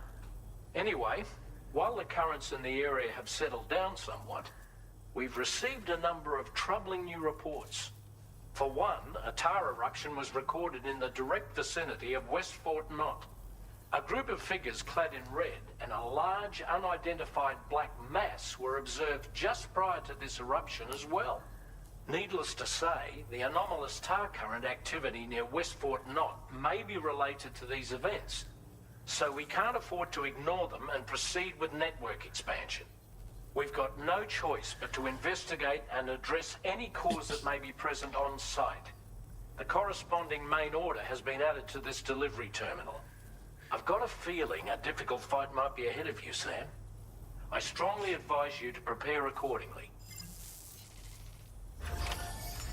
Anyway, while the currents in the area have settled down somewhat, we've received a number of troubling new reports. For one, a tar eruption was recorded in the direct vicinity of West Fort Knot. A group of figures clad in red and a large unidentified black mass were observed just prior to this eruption as well. Needless to say, the anomalous tar current activity near West Fort Knot may be related to these events, so we can't afford to ignore them and proceed with network expansion. We've got no choice but to investigate and address any cause that may be present on site. The corresponding main order has been added to this delivery terminal. I've got a feeling a difficult fight might be ahead of you, Sam. I strongly advise you to prepare accordingly.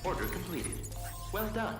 Order completed. Well done.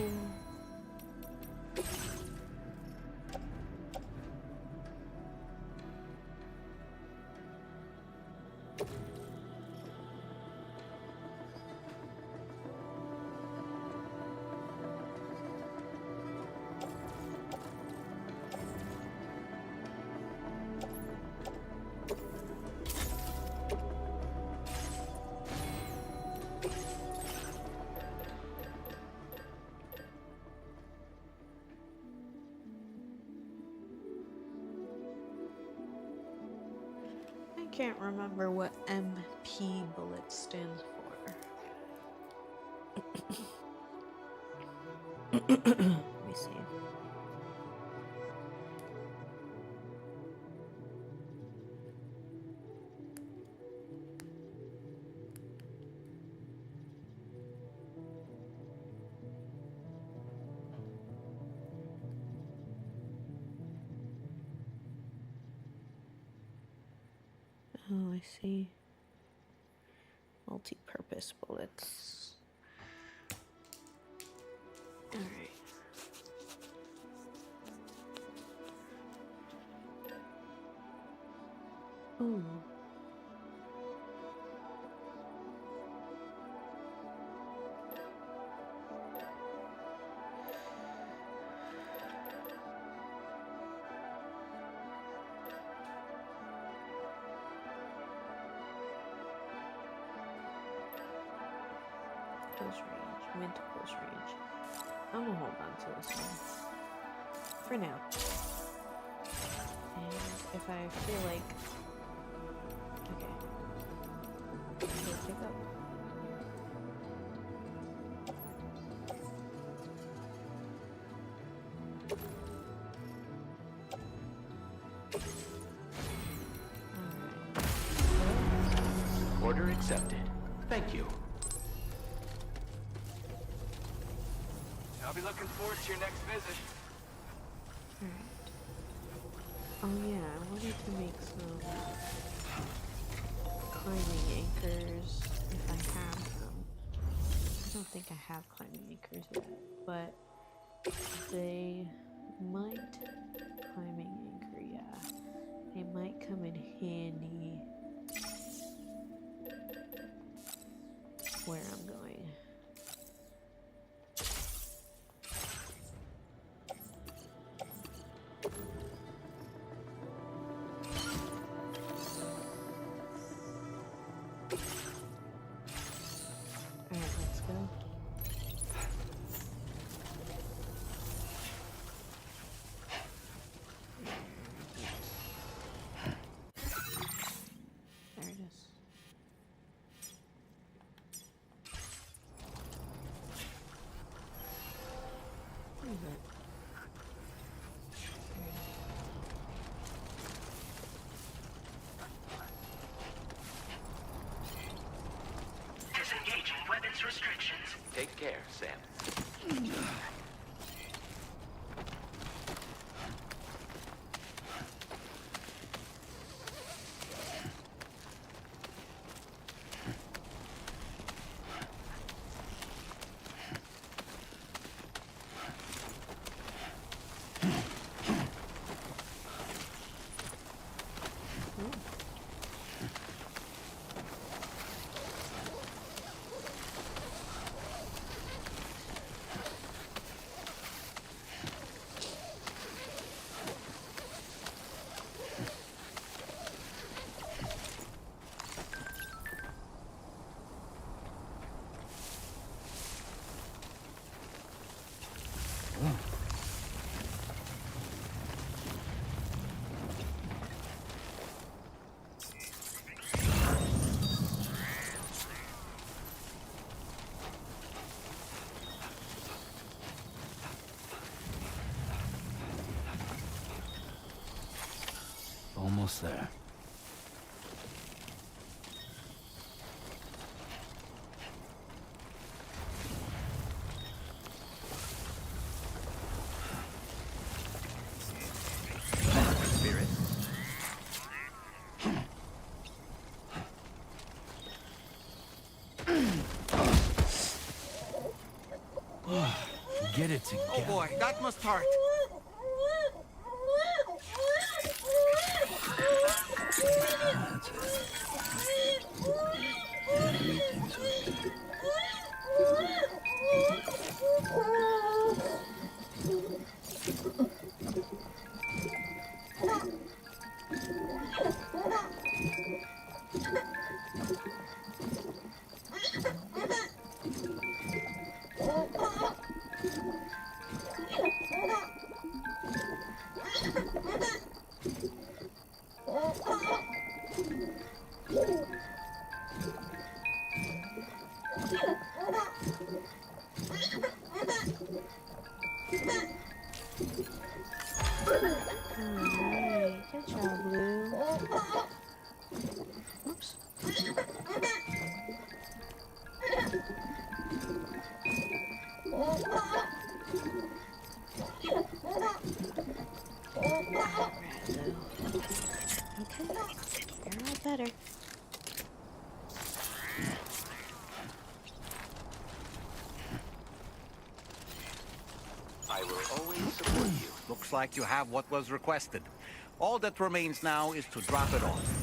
cool. I can't remember what MP bullet stands for. Let me see. Oh, I see. Multi-purpose bullets. All right. Ooh. Close range, mid to close range. I'm gonna hold on to this one for now. And if I feel like, okay, so pick up. Order accepted. Thank you. I'll be looking forward to your next visit. Alright. Oh yeah, I wanted to make some climbing anchors if I have them. I don't think I have climbing anchors yet, but they might, climbing anchor, yeah. They might come in handy where I'm going. Alright, let's go. There it is. Where is it? Disengaging weapons restrictions. Take care, Sam. Almost there. Spirit. Get it together. Oh boy, that must hurt. That's it. Everything's okay. Alright, good job, Blue. Oops. Alright, Blue. Okay, you're all better. I will always support you. Looks like you have what was requested. All that remains now is to drop it off.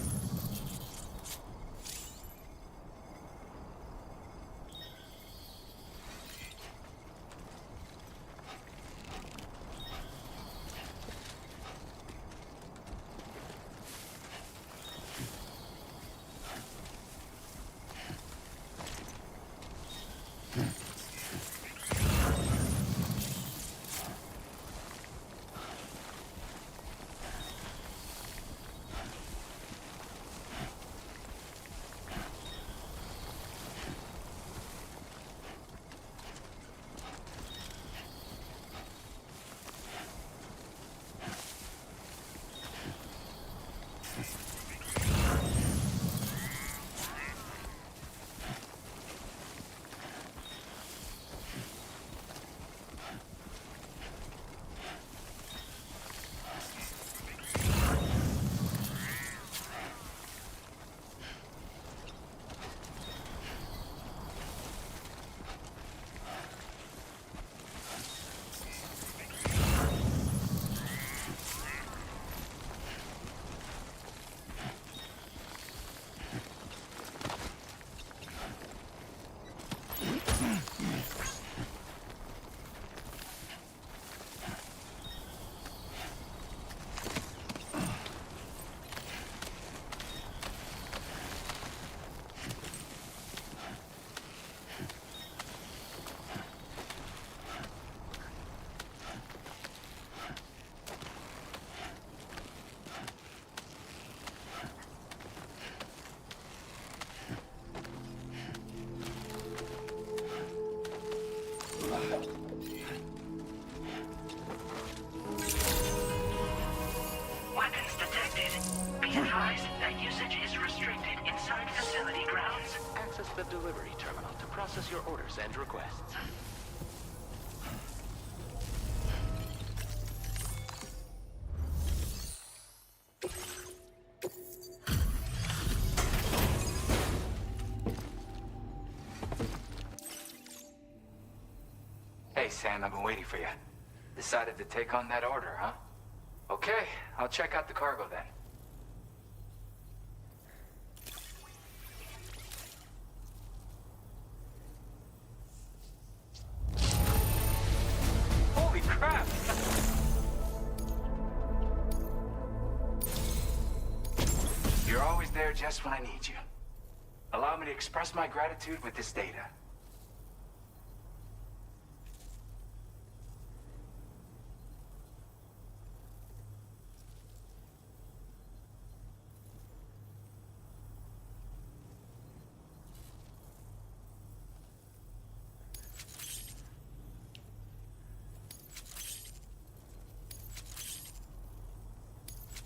Weapons detected. Be advised that usage is restricted inside facility grounds. Access the delivery terminal to process your orders and requests. Hey, Sam, I've been waiting for you. Decided to take on that order, huh? Okay, I'll check out the cargo then. Holy crap! You're always there just when I need you. Allow me to express my gratitude with this data.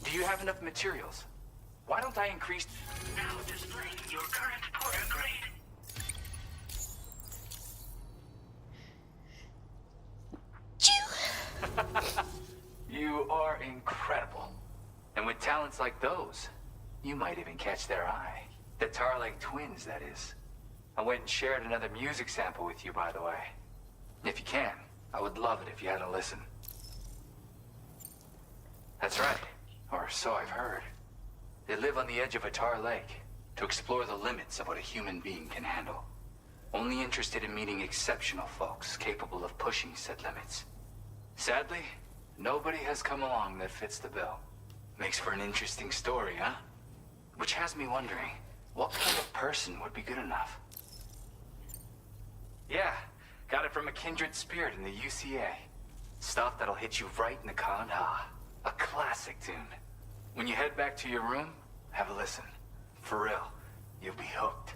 Do you have enough materials? Why don't I increase... Now displaying your current porter grade. You are incredible. And with talents like those, you might even catch their eye. The Tarleg twins, that is. I went and shared another music sample with you, by the way. If you can, I would love it if you had to listen. That's right, or so I've heard. They live on the edge of a tar lake to explore the limits of what a human being can handle. Only interested in meeting exceptional folks capable of pushing said limits. Sadly, nobody has come along that fits the bill. Makes for an interesting story, huh? Which has me wondering, what kind of person would be good enough? Yeah, got it from a kindred spirit in the UCA. Stuff that'll hit you right in the con-ha. A classic tune. When you head back to your room, have a listen. For real, you'll be hooked.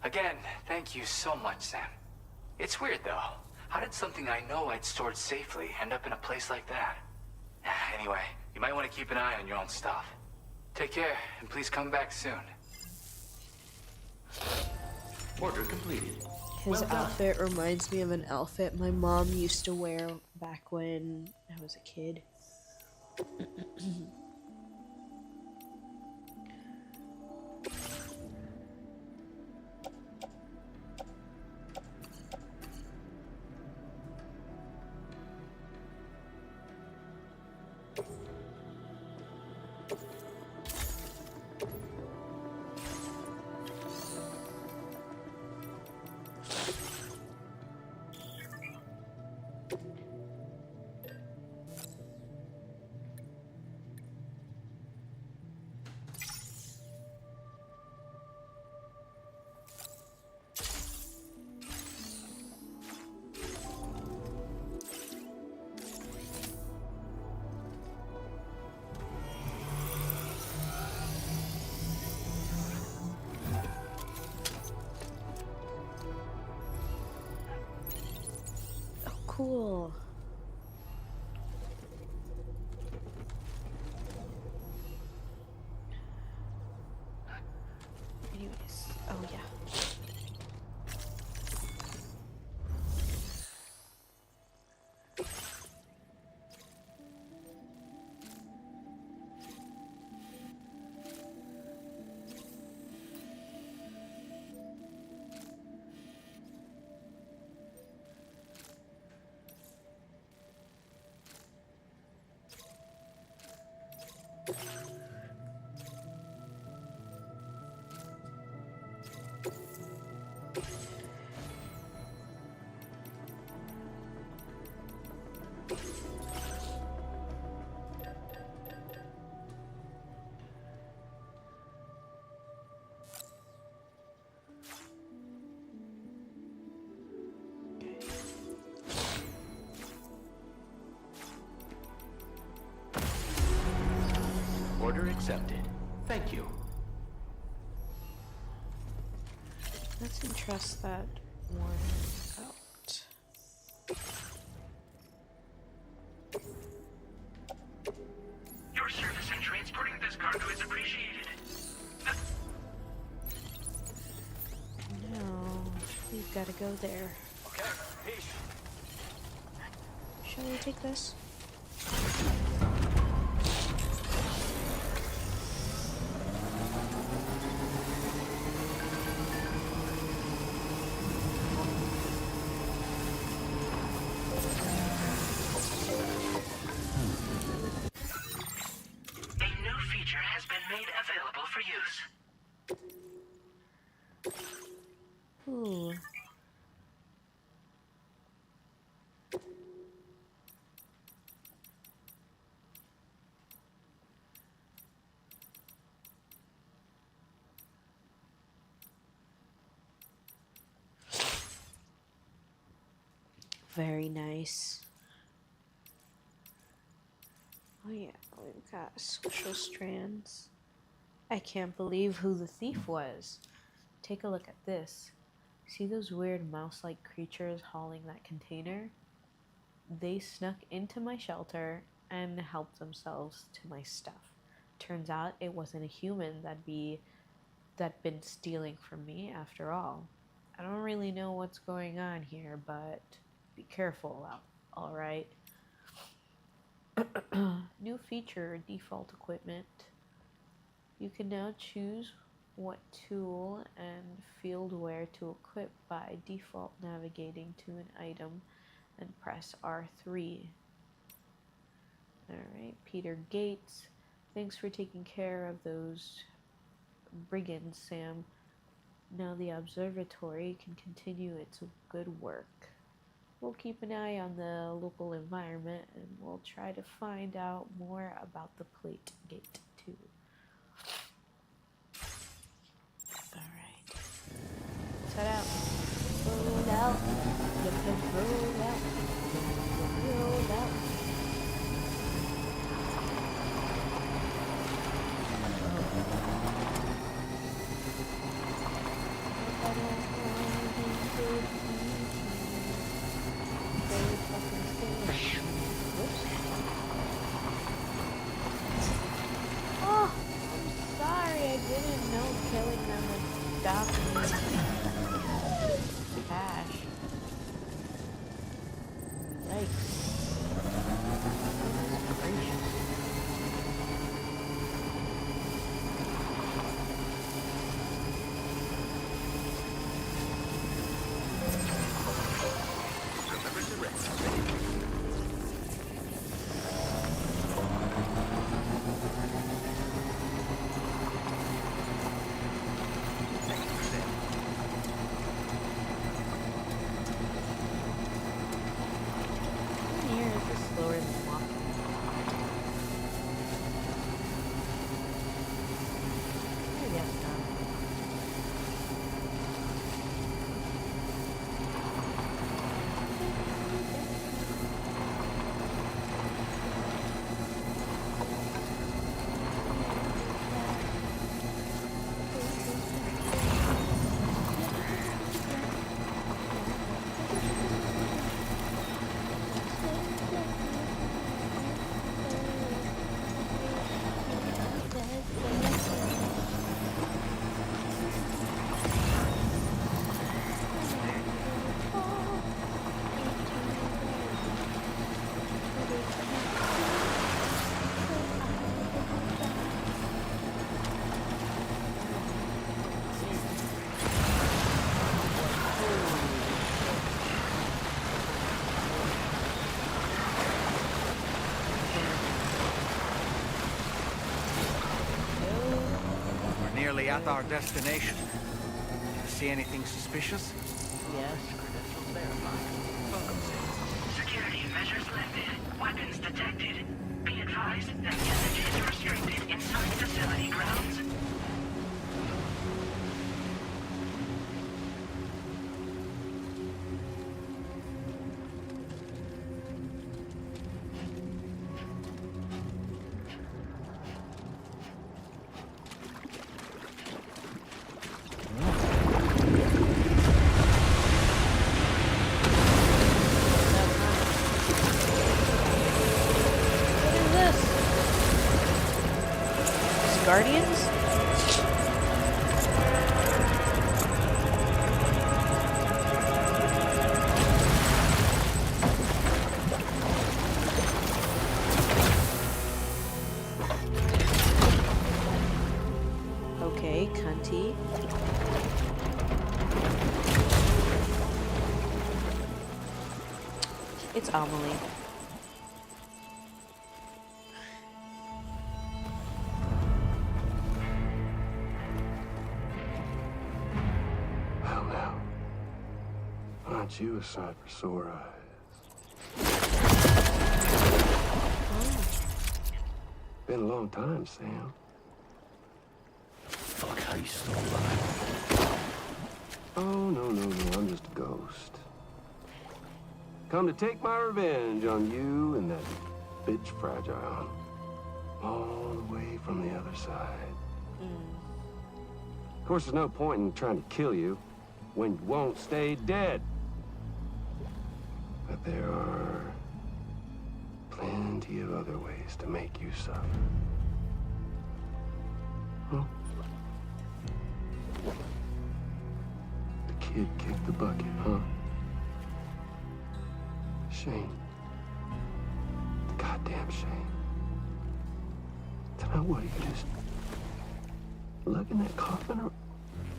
Again, thank you so much, Sam. It's weird, though. How did something I know I'd stored safely end up in a place like that? Anyway, you might want to keep an eye on your own stuff. Take care, and please come back soon. Order completed. His outfit reminds me of an outfit my mom used to wear back when I was a kid. Cool. Anyways, oh yeah. Order accepted. Thank you. Let's entrust that one out. Your service in transporting this cargo is appreciated. No, we've got to go there. Okay, peace. Shall we take this? A new feature has been made available for use. Ooh. Very nice. Oh yeah, we've got social strands. I can't believe who the thief was. Take a look at this. See those weird mouse-like creatures hauling that container? They snuck into my shelter and helped themselves to my stuff. Turns out it wasn't a human that'd been stealing from me after all. I don't really know what's going on here, but be careful out, alright? New feature, default equipment. You can now choose what tool and field wear to equip by default navigating to an item and press R3. Alright, Peter Gates. Thanks for taking care of those brigands, Sam. Now the observatory can continue its good work. We'll keep an eye on the local environment and we'll try to find out more about the plate gate too. Alright. Let's head out. Roll out. Roll out. Roll out. Oh, I'm sorry. I didn't know killing them would stop me. Cash. Yikes. Goodness gracious. Nearly at our destination. See anything suspicious? Yes. Security measures lifted. Weapons detected. Be advised that usage is restricted inside facility grounds. Guardians? Okay, cunty. It's Amelie. Aren't you a sight for sore eyes? Been a long time, Sam. Fuck, how you still alive? Oh, no, I'm just a ghost. Come to take my revenge on you and that bitch Fragile. All the way from the other side. Of course, there's no point in trying to kill you when you won't stay dead. But there are plenty of other ways to make you suffer. Huh? The kid kicked the bucket, huh? Shame. Goddamn shame. Then what, you just lugging that coffin or...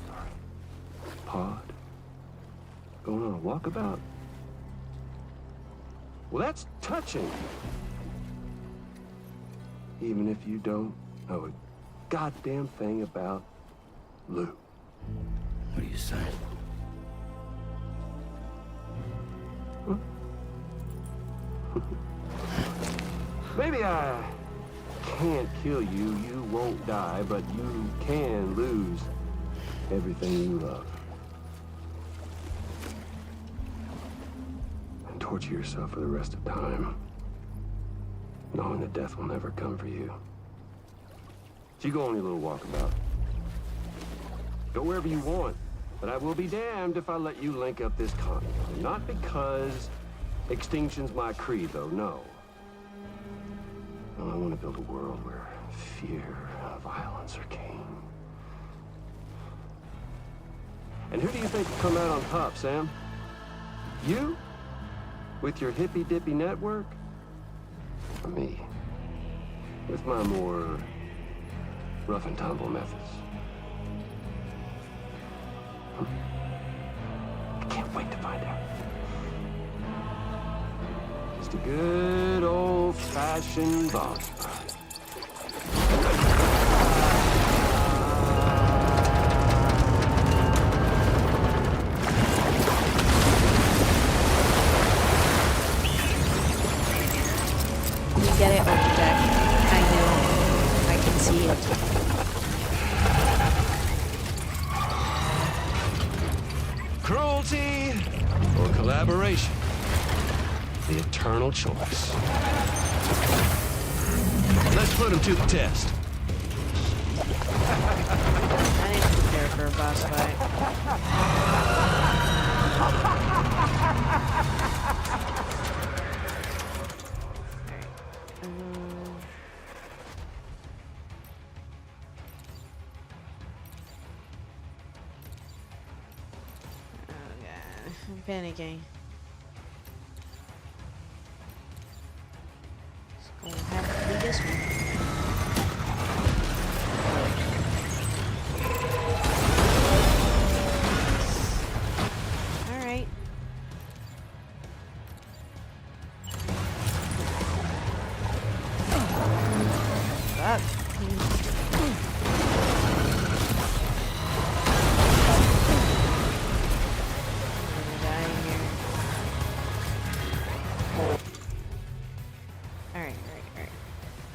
Sorry. Pod. Going on a walkabout? Well, that's touching. Even if you don't know a goddamn thing about Lou. What are you saying? Huh? Maybe I can't kill you, you won't die, but you can lose everything you love. And torture yourself for the rest of time, knowing that death will never come for you. So you go on your little walkabout. Go wherever you want, but I will be damned if I let you link up this continent. Not because extinction's my creed, though, no. Well, I want to build a world where fear and violence are king. And who do you think will come out on top, Sam? You? With your hippy-dippy network? Or me? With my more rough and tumble methods? I can't wait to find out. Just a good old-fashioned boss fight. You get it, Architect. I know. I can see it. Cruelty or collaboration? The eternal choice. Let's put him to the test. I didn't prepare for a boss fight. I'm panicking. It's gonna have to be this one. Alright. Fuck.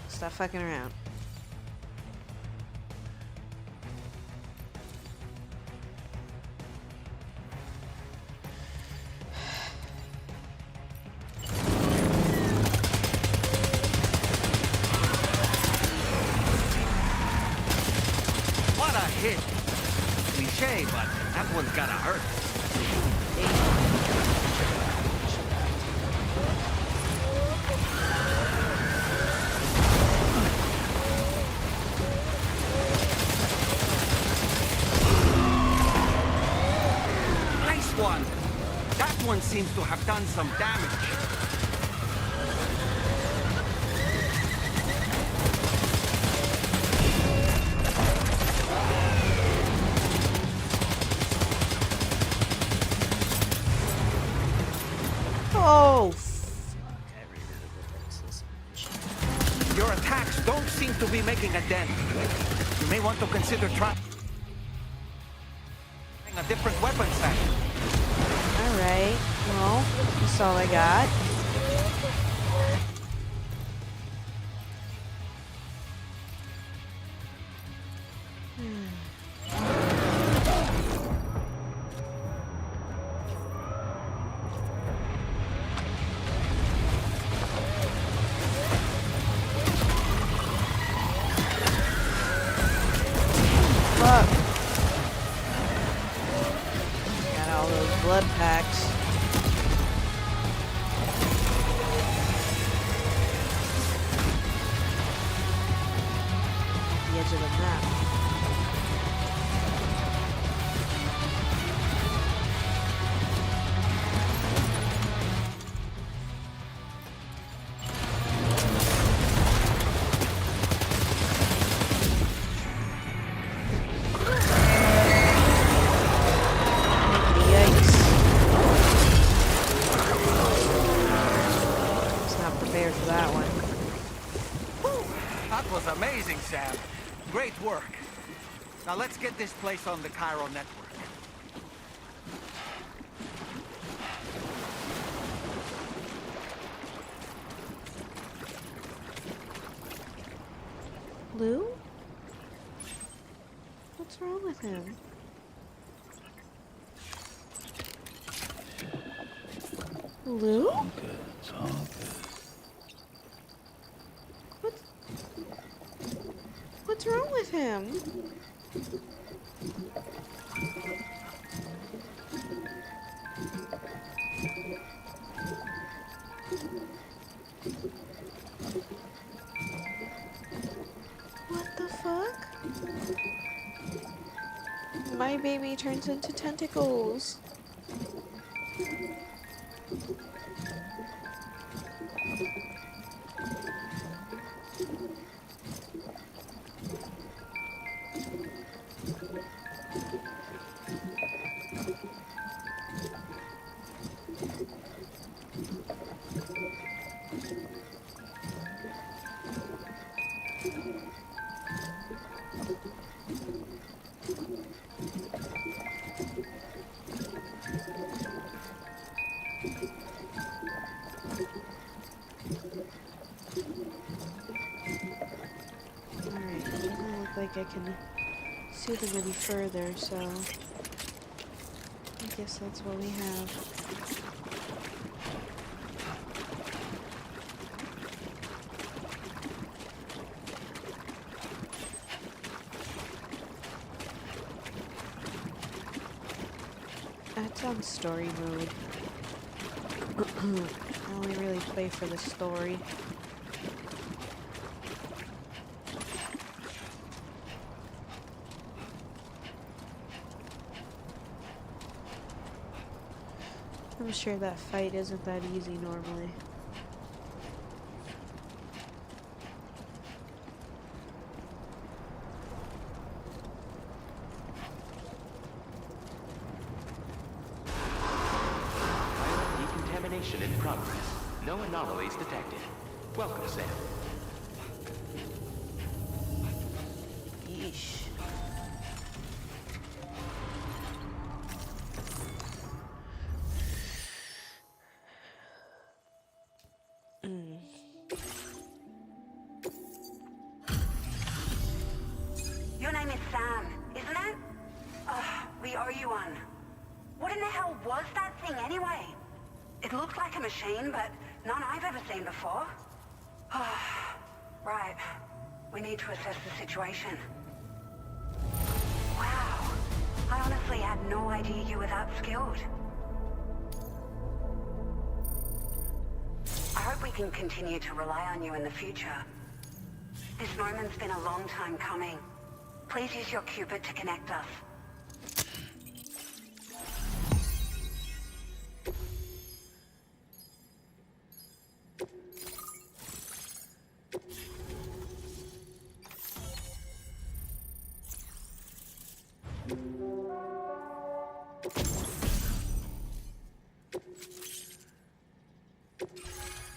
Stop fucking around. What a hit! Cliche, but that one's gotta hurt. One. That one seems to have done some damage. Oh, Your attacks don't seem to be making a dent. You may want to consider trying a different weapon set. Alright, well, that's all I got. Fuck. Got all those blood packs. That was amazing, Sam. Great work. Now let's get this place on the Cairo network. Lou? What's wrong with him? Lou? All good. It's all good. What's wrong with him? What the fuck? My baby turns into tentacles. Alright, it doesn't look like I can see them any further, so I guess that's what we have. That's on story mode. I only really play for the story. I'm sure that fight isn't that easy normally. Decontamination in progress. No anomalies detected. Welcome, Sam. Yeesh. Your name is Sam, isn't it? We owe you one. What in the hell was that thing anyway? It looked like a machine, but none I've ever seen before. Right. We need to assess the situation. Wow. I honestly had no idea you were that skilled. I hope we can continue to rely on you in the future. This moment's been a long time coming. Please use your Cupid to connect us.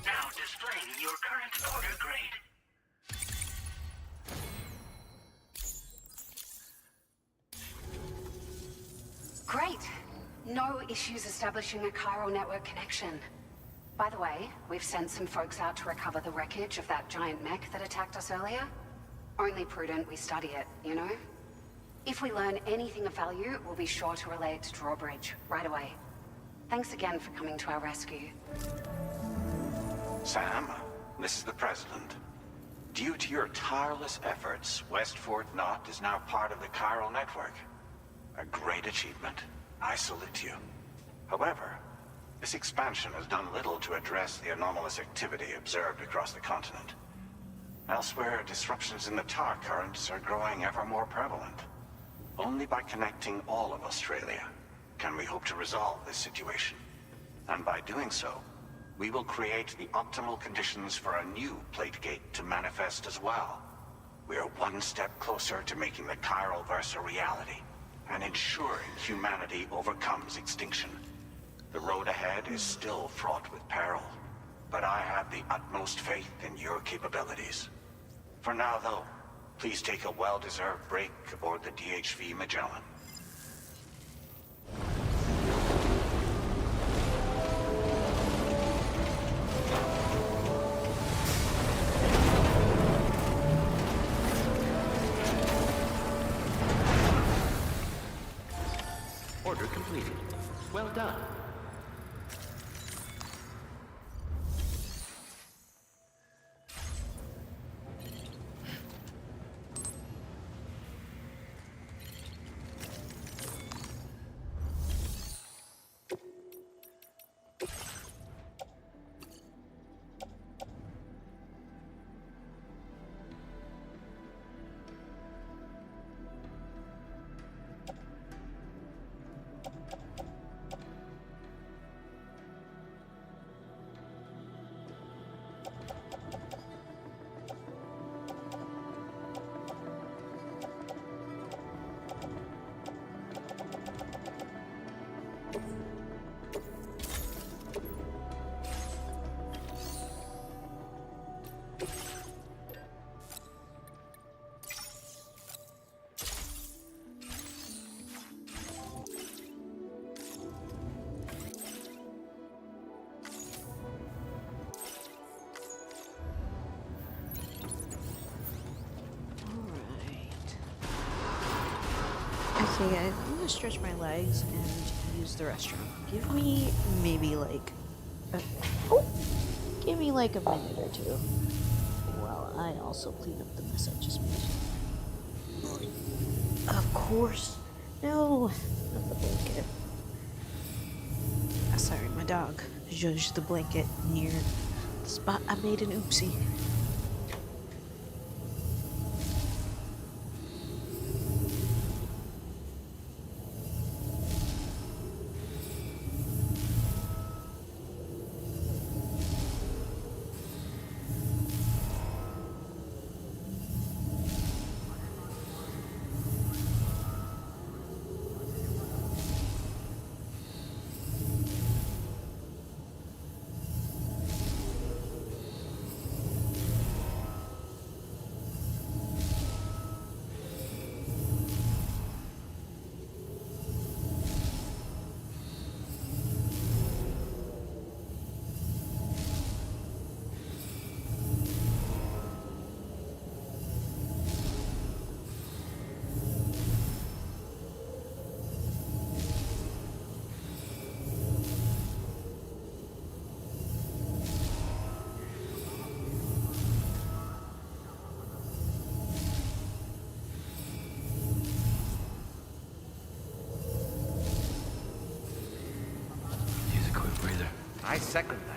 Now displaying your current order grade. Great. No issues establishing a chiral network connection. By the way, we've sent some folks out to recover the wreckage of that giant mech that attacked us earlier. Only prudent we study it, you know? If we learn anything of value, we'll be sure to relay it to Drawbridge right away. Thanks again for coming to our rescue. Sam, this is the President. Due to your tireless efforts, West Fort Knot is now part of the chiral network. A great achievement. I salute you. However, this expansion has done little to address the anomalous activity observed across the continent. Elsewhere, disruptions in the tar currents are growing ever more prevalent. Only by connecting all of Australia can we hope to resolve this situation. And by doing so, we will create the optimal conditions for a new Plategate to manifest as well. We are one step closer to making the chiral verse a reality, and ensuring humanity overcomes extinction. The road ahead is still fraught with peril, but I have the utmost faith in your capabilities. For now, though, please take a well-deserved break aboard the DHV Magellan. Order completed. Well done. Okay, guys, I'm gonna stretch my legs and use the restroom. Give me maybe like give me like a minute or two while I also clean up the mess I just made. Of course. No, not the blanket. Sorry, my dog judged the blanket near the spot I made an oopsie. I second that.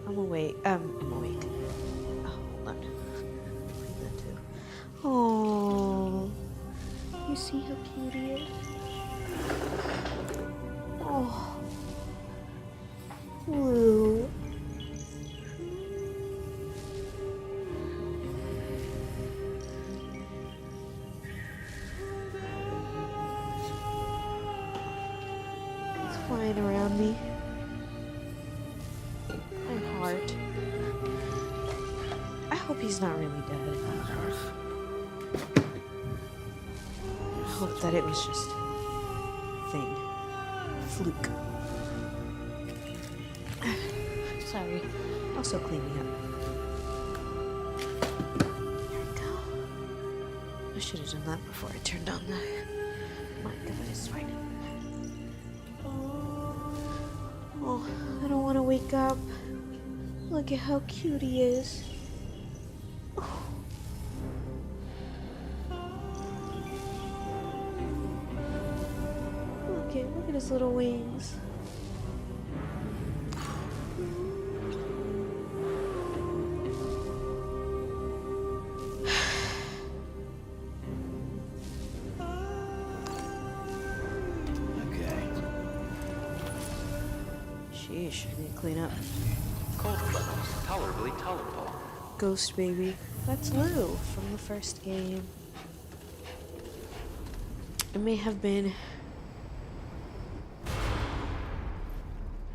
I'm awake. I'm awake. Oh, hold on. Clean that too. Oh, you see how cute he is? Oh, Blue. He's flying around me. My heart. I hope he's not really dead. I hope that it was just a thing. Fluke. Sorry. Also clean me up. There we go. I should have done that before I turned on the... My God, it's fine. Oh, I don't want to wake up. Look at how cute he is. Oh. Look at at his little wings. Sheesh, I need to clean up. Cold levels tolerably tolerable. Ghost baby. That's Lou from the first game. It may have been...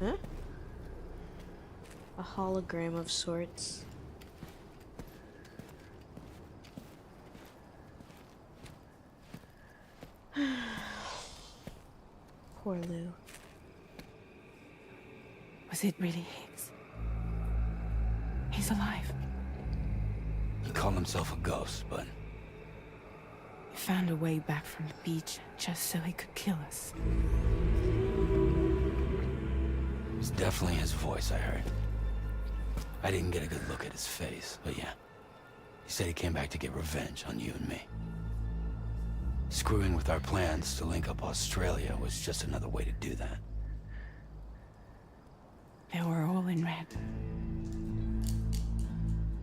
Huh? A hologram of sorts. Poor Lou. Was it really Higgs? He's alive. He called himself a ghost, but... He found a way back from the beach just so he could kill us. It was definitely his voice I heard. I didn't get a good look at his face, but yeah. He said he came back to get revenge on you and me. Screwing with our plans to link up Australia was just another way to do that. They were all in red.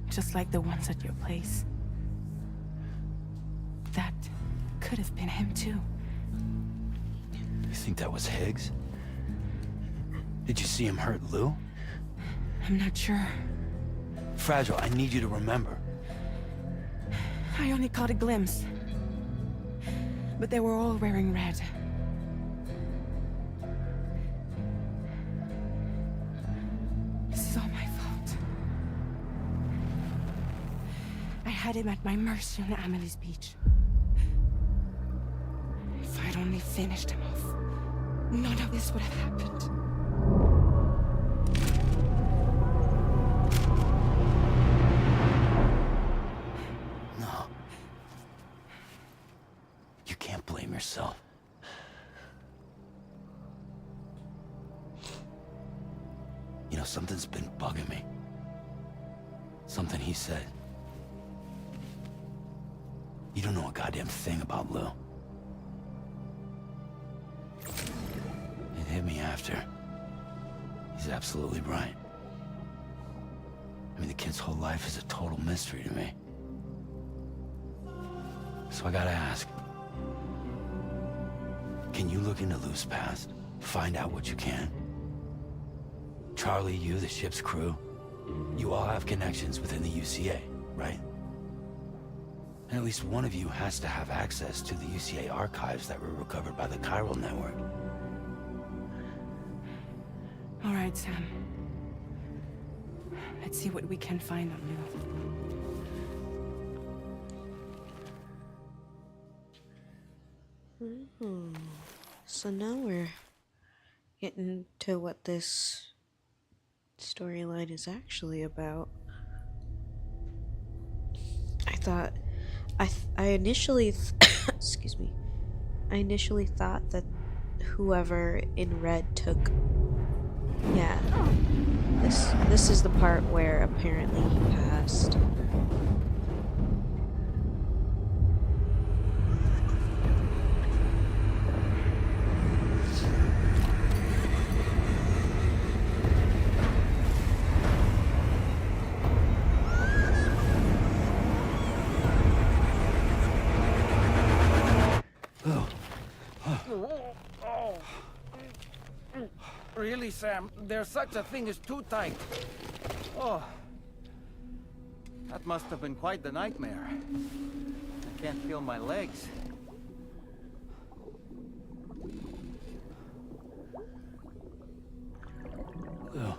Just like the ones at your place. That could have been him too. You think that was Higgs? Did you see him hurt Lou? I'm not sure. Fragile, I need you to remember. I only caught a glimpse. But they were all wearing red. This is all my fault. I had him at my mercy on Amelie's beach. If I'd only finished him off, none of this would have happened. No. You can't blame yourself. You know, something's been bugging me. Something he said. You don't know a goddamn thing about Lou. It hit me after. He's absolutely right. I mean, the kid's whole life is a total mystery to me. So I gotta ask. Can you look into Lou's past? Find out what you can? Charlie, you, the ship's crew, you all have connections within the UCA, right? And at least one of you has to have access to the UCA archives that were recovered by the Chiral Network. All right, Sam. Let's see what we can find on Lou. So now we're getting to what this storyline is actually about. I thought, I initially, excuse me, I initially thought that whoever in red took, yeah, this is the part where apparently he passed. Really, Sam? There's such a thing as too tight. Oh. That must have been quite the nightmare. I can't feel my legs. Lou.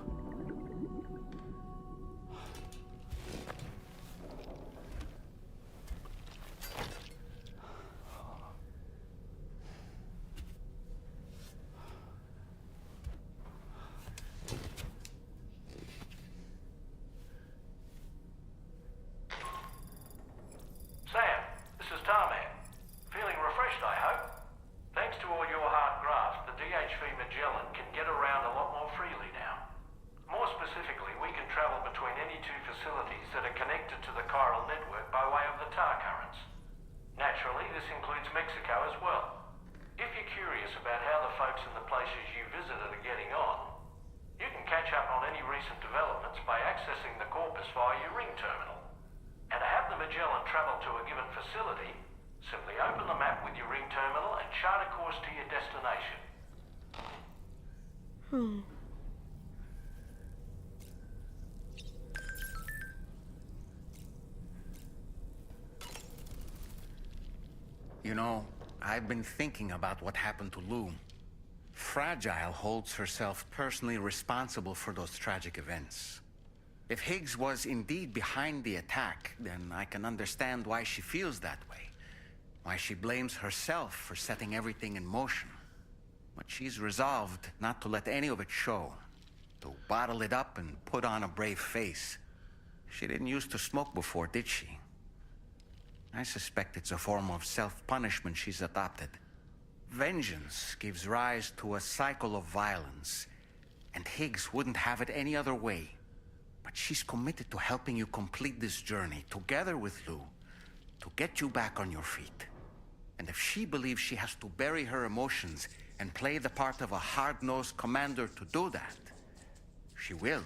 Sam, this is Tarman. Feeling refreshed, I hope? Thanks to all your hard graft, the DHV Magellan can get around a lot more freely now. More specifically, we can travel between any two facilities that are connected to the chiral network by way of the tar currents. Naturally, this includes Mexico as well. If you're curious about how the folks folks in the places you visited are getting on. You can catch up on any recent developments by accessing the corpus via your ring terminal. And to have the Magellan travel to a given facility, simply open the map with your ring terminal and chart a course to your destination. You know, I've been thinking about what happened to Lou. Fragile holds herself personally responsible for those tragic events. If Higgs was indeed behind the attack, then I can understand why she feels that way. Why she blames herself for setting everything in motion. But she's resolved not to let any of it show. To bottle it up and put on a brave face. She didn't used to smoke before, did she? I suspect it's a form of self-punishment she's adopted. Vengeance gives rise to a cycle of violence, and Higgs wouldn't have it any other way. But she's committed to helping you complete this journey, together with Lou, to get you back on your feet. And if she believes she has to bury her emotions and play the part of a hard-nosed commander to do that, she will.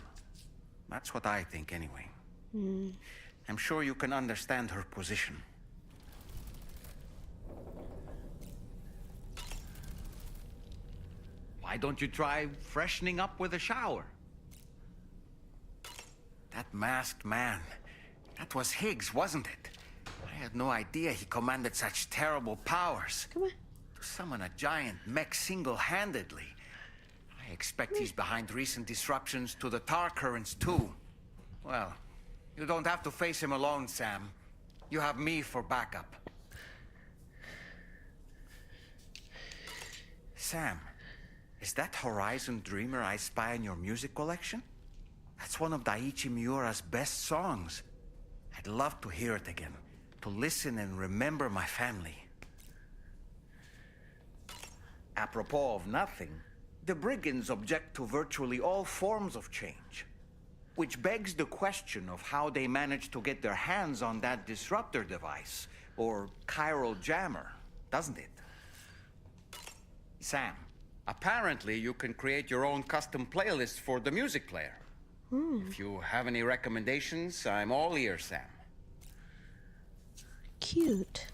That's what I think, anyway. I'm sure you can understand her position. Why don't you try freshening up with a shower? That masked man, that was Higgs, wasn't it? I had no idea he commanded such terrible powers. Come on. To summon a giant mech single-handedly. I expect he's behind recent disruptions to the tar currents, too. Well, you don't have to face him alone, Sam. You have me for backup. Sam, is that Horizon Dreamer I spy in your music collection? That's one of Daiichi Miura's best songs. I'd love to hear it again, to listen and remember my family. Apropos of nothing, the brigands object to virtually all forms of change. Which begs the question of how they managed to get their hands on that disruptor device, or chiral jammer, doesn't it? Sam, apparently you can create your own custom playlist for the music player. If you have any recommendations, I'm all ears, Sam. Cute.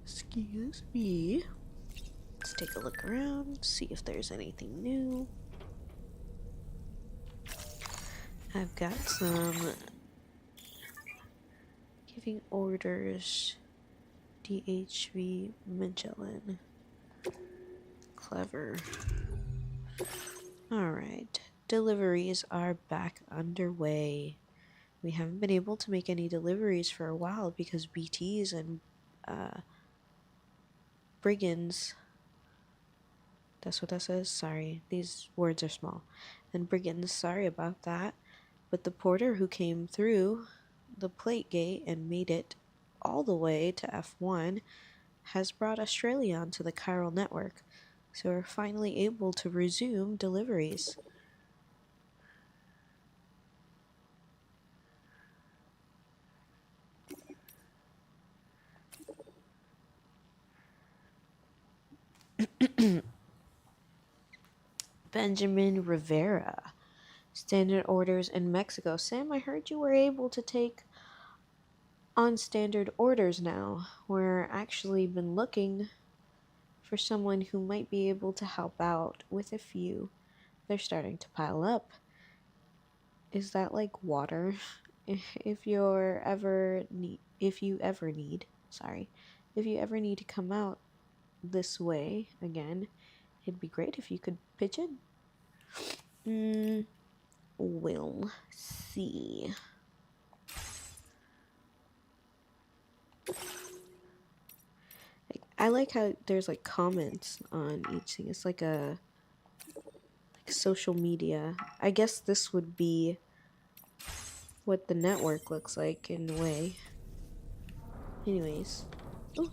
Excuse me. Let's take a look around, see if there's anything new. I've got some giving orders. DHV Magellan. Clever. Alright. Deliveries are back underway. We haven't been able to make any deliveries for a while because BTs and brigands, that's what that says, sorry, these words are small, and brigands, sorry about that, but the porter who came through the plate gate and made it all the way to F1 has brought Australia onto the chiral network, so we're finally able to resume deliveries. Benjamin Rivera. Standard orders in Mexico. Sam, I heard you were able to take on standard orders now. We're actually been looking for someone who might be able to help out with a few. They're starting to pile up. Is that like water? If you ever need to come out this way again, it'd be great if you could pitch in. We'll see. I like how there's like comments on each thing. It's like a social media. I guess this would be what the network looks like in a way. Anyways. Ooh.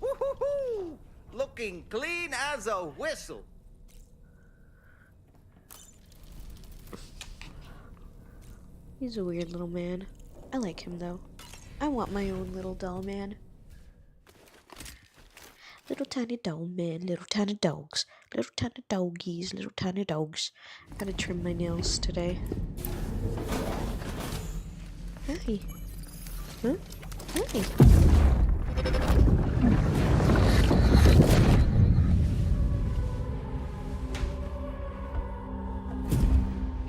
Woohoo! Looking clean as a whistle. He's a weird little man. I like him though. I want my own little doll man. Little tiny doll man, little tiny dogs, little tiny doggies, little tiny dogs. Gotta trim my nails today. Hi. Huh? Hi.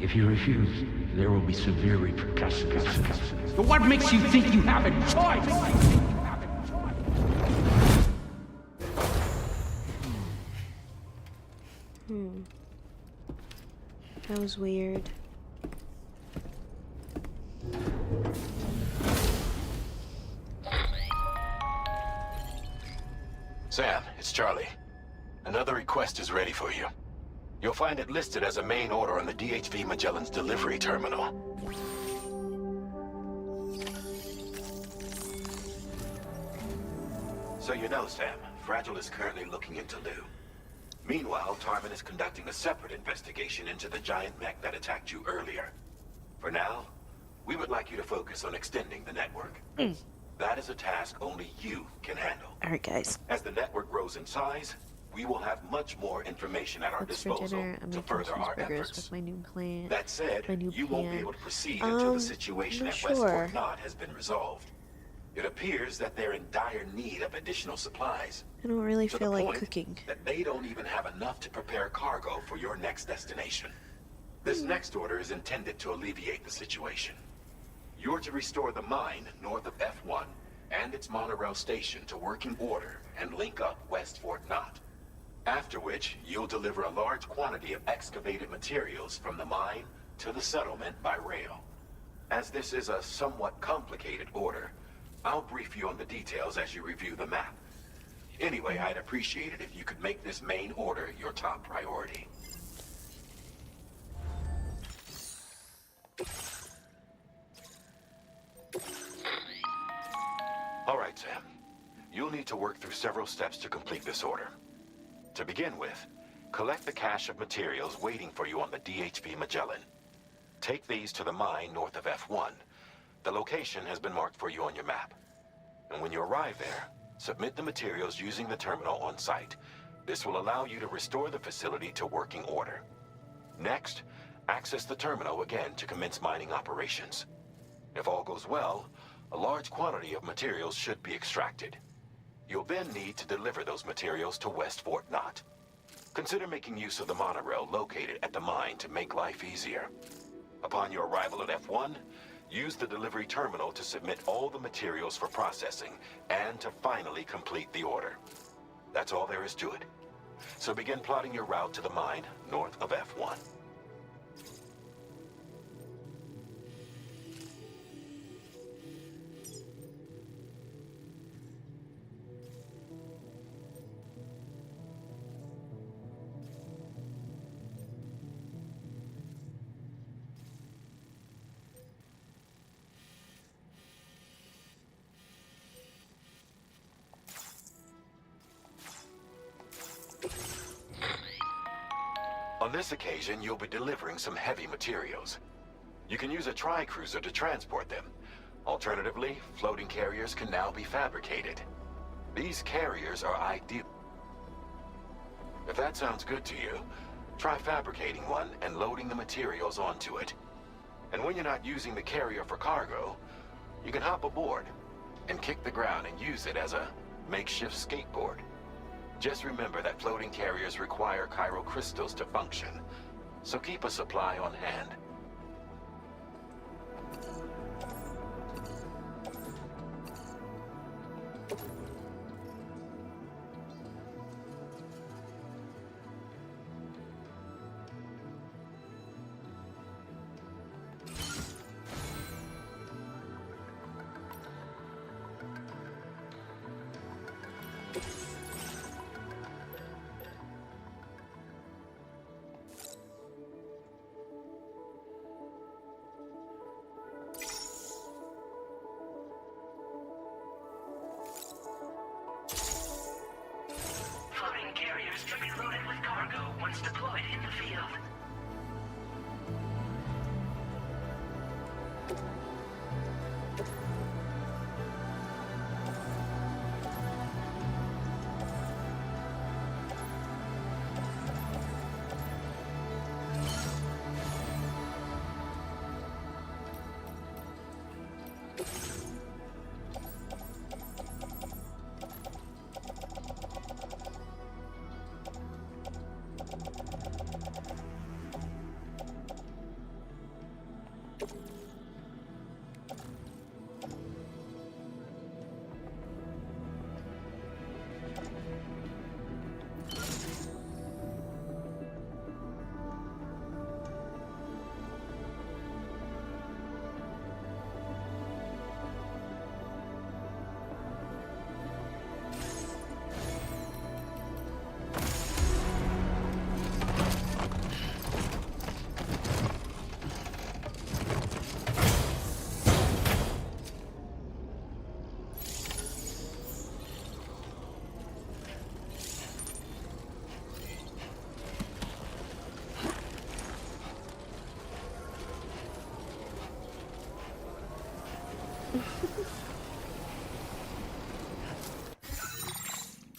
If you refuse, there will be severe repercussions. But what makes you think you have a choice? That was weird. Sam, it's Charlie. Another request is ready for you. You'll find it listed as a main order on the DHV Magellan's delivery terminal. So you know, Sam, Fragile is currently looking into Lou. Meanwhile, Tarman is conducting a separate investigation into the giant mech that attacked you earlier. For now, we would like you to focus on extending the network. That is a task only you can handle. Alright, guys. As the network grows in size, we will have much more information at our disposal to further our efforts. With my new plant. That said, you won't be able to proceed until the situation at West Fort Knott has been resolved. It appears that they're in dire need of additional supplies. I don't really feel like cooking. That they don't even have enough to prepare cargo for your next destination. This next order is intended to alleviate the situation. You're to restore the mine north of F1 and its monorail station to working order and link up West Fort Knott. After which, you'll deliver a large quantity of excavated materials from the mine to the settlement by rail. As this is a somewhat complicated order, I'll brief you on the details as you review the map. Anyway, I'd appreciate it if you could make this main order your top priority. All right, Sam. You'll need to work through several steps to complete this order. To begin with, collect the cache of materials waiting for you on the DHV Magellan. Take these to the mine north of F1. The location has been marked for you on your map. And when you arrive there, submit the materials using the terminal on site. This will allow you to restore the facility to working order. Next, access the terminal again to commence mining operations. If all goes well, a large quantity of materials should be extracted. You'll then need to deliver those materials to West Fort Knott. Consider making use of the monorail located at the mine to make life easier. Upon your arrival at F1, use the delivery terminal to submit all the materials for processing and to finally complete the order. That's all there is to it. So begin plotting your route to the mine north of F1. On this occasion, you'll be delivering some heavy materials. You can use a tri-cruiser to transport them. Alternatively, floating carriers can now be fabricated. These carriers are ideal. If that sounds good to you, try fabricating one and loading the materials onto it. And when you're not using the carrier for cargo, you can hop aboard and kick the ground and use it as a makeshift skateboard. Just remember that floating carriers require chiral crystals to function, so keep a supply on hand. cargo once deployed in the field.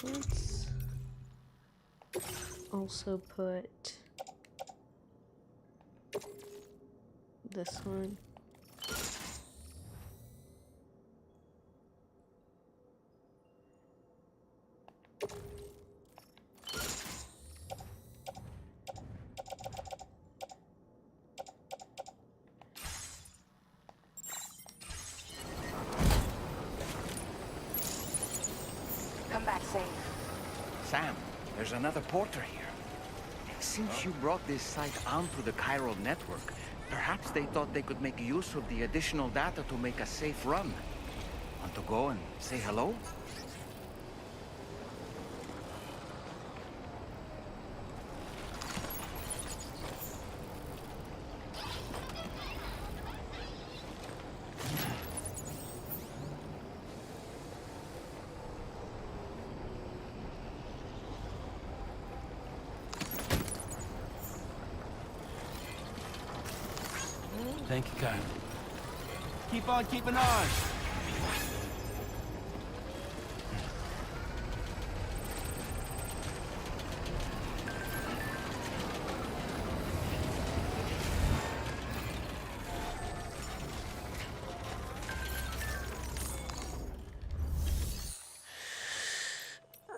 Let's also put this one. Come back safe. Sam, there's another porter here. Since you brought this site onto the chiral network, perhaps they thought they could make use of the additional data to make a safe run. Want to go and say hello? Thank you, Kyle. Keep on keeping on.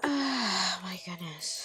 Ah, my goodness.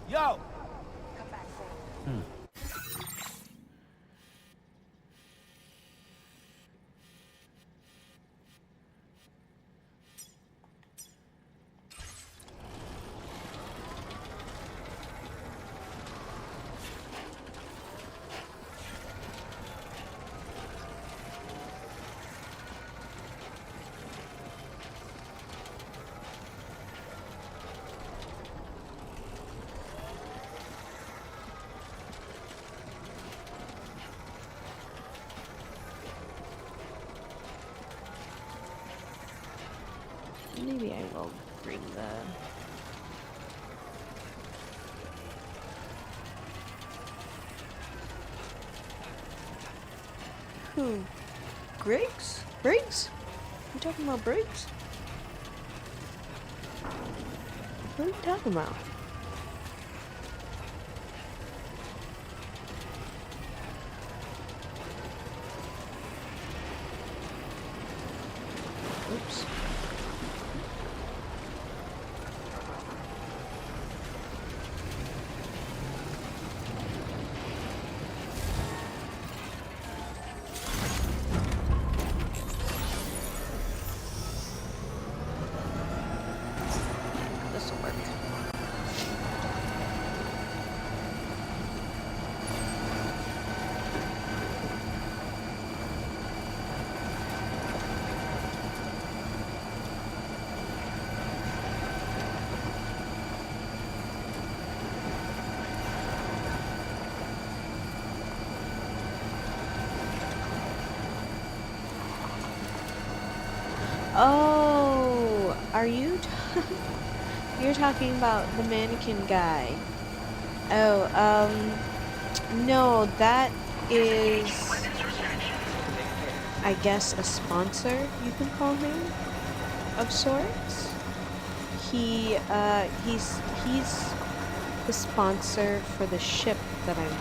Yo! Come back safe. Maybe I will bring the... Who? Briggs? Briggs? You talking about Briggs? What are you talking about? are you? You're talking about the mannequin guy. Oh, no, that is, I guess, a sponsor, you can call him, of sorts. He's the sponsor for the ship that I'm on.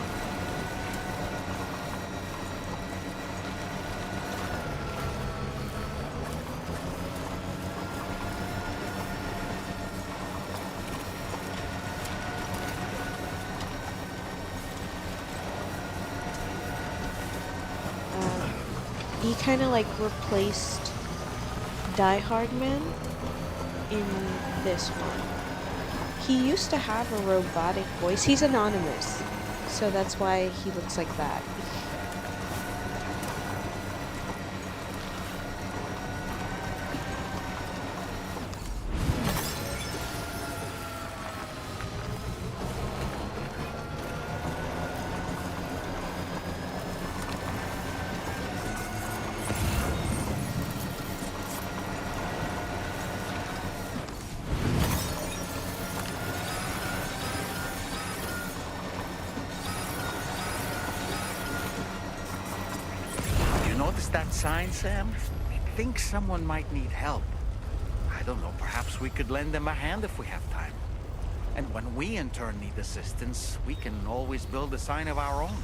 He kind of like replaced Die Hard Man in this one. He used to have a robotic voice. He's anonymous, so that's why he looks like that. That sign, Sam? I think someone might need help. I don't know, perhaps we could lend them a hand if we have time. And when we in turn need assistance, we can always build a sign of our own.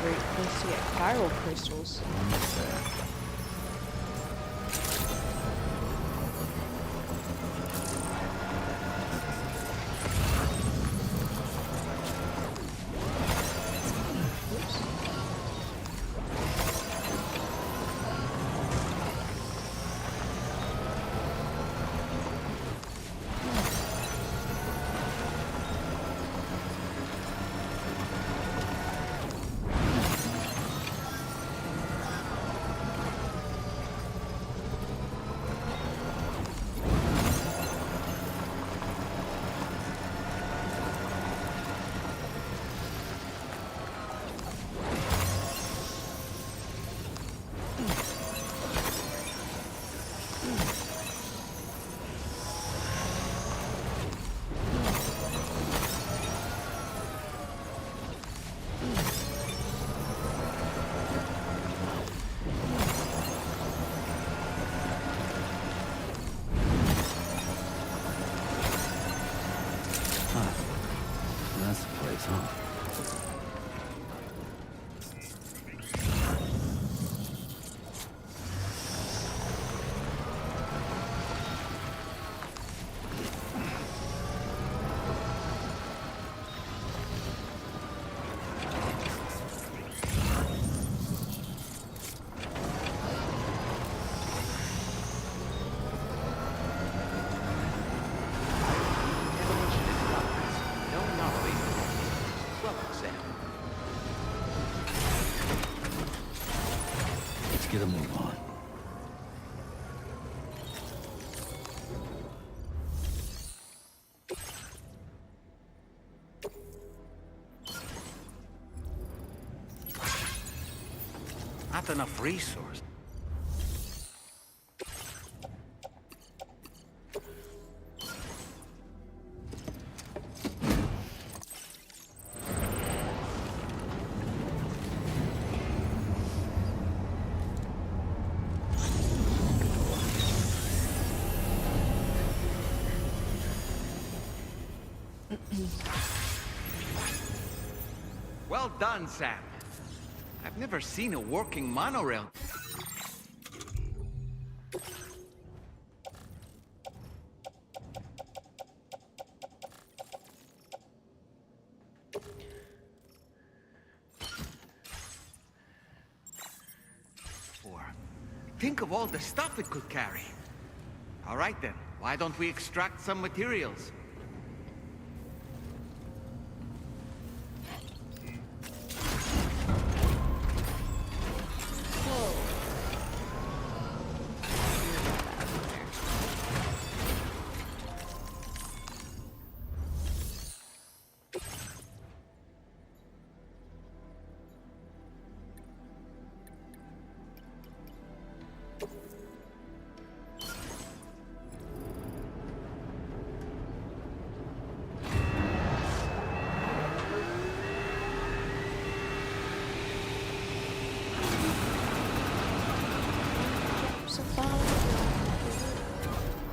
Great place to get chiral crystals. get a move on. Not enough resource. Well done, Sam. I've never seen a working monorail. Think of all the stuff it could carry. All right then, why don't we extract some materials?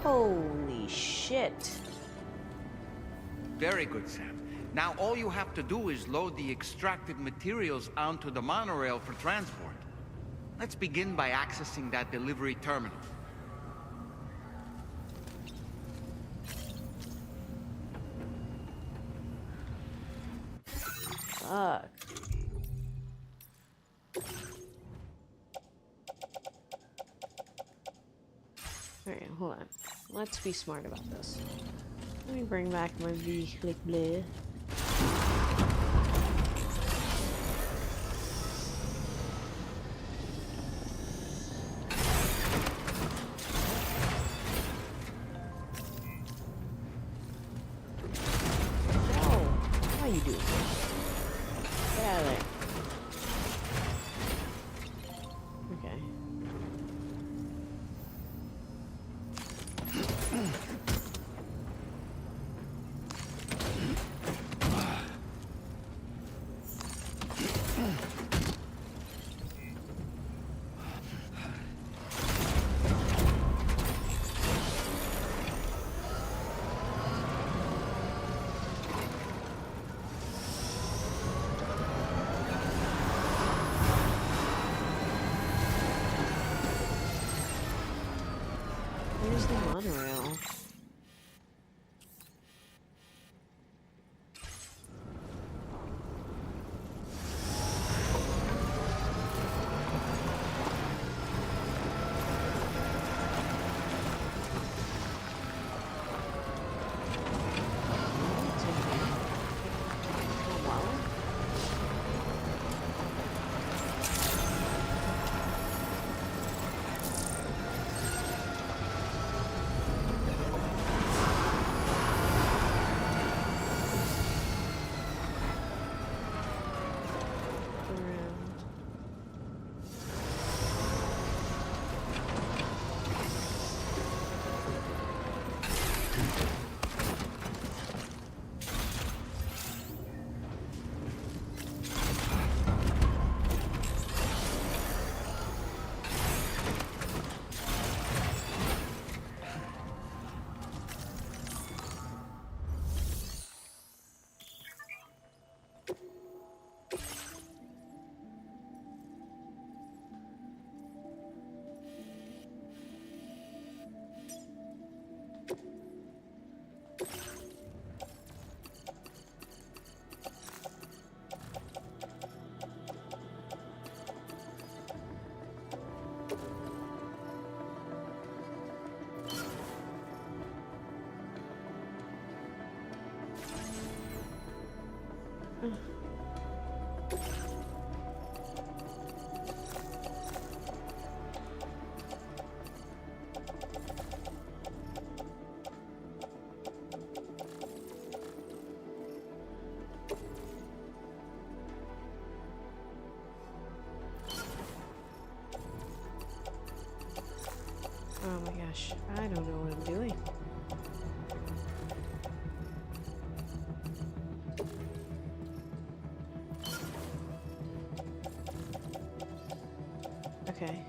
Holy shit. Very good, Sam. Now all you have to do is load the extracted materials onto the monorail for transport. Let's begin by accessing that delivery terminal. Fuck. Alright, hold on. Let's be smart about this. Let me bring back my vehicle. How you doing? Get out of there. Okay. Where's the monorail? gosh, I don't know what I'm doing. Okay.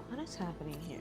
What is happening here?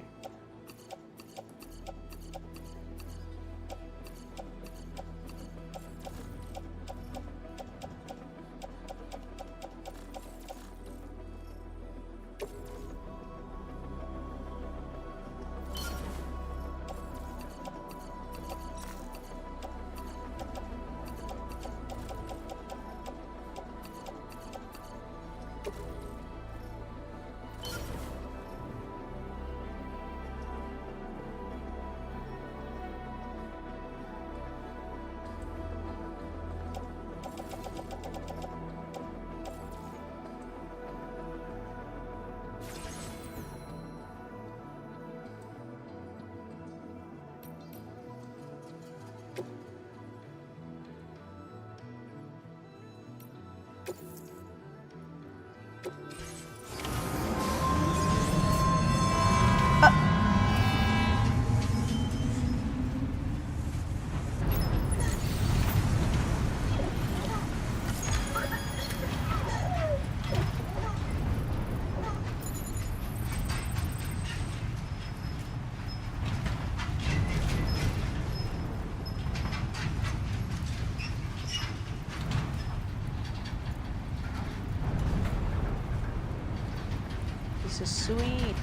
This is sweet.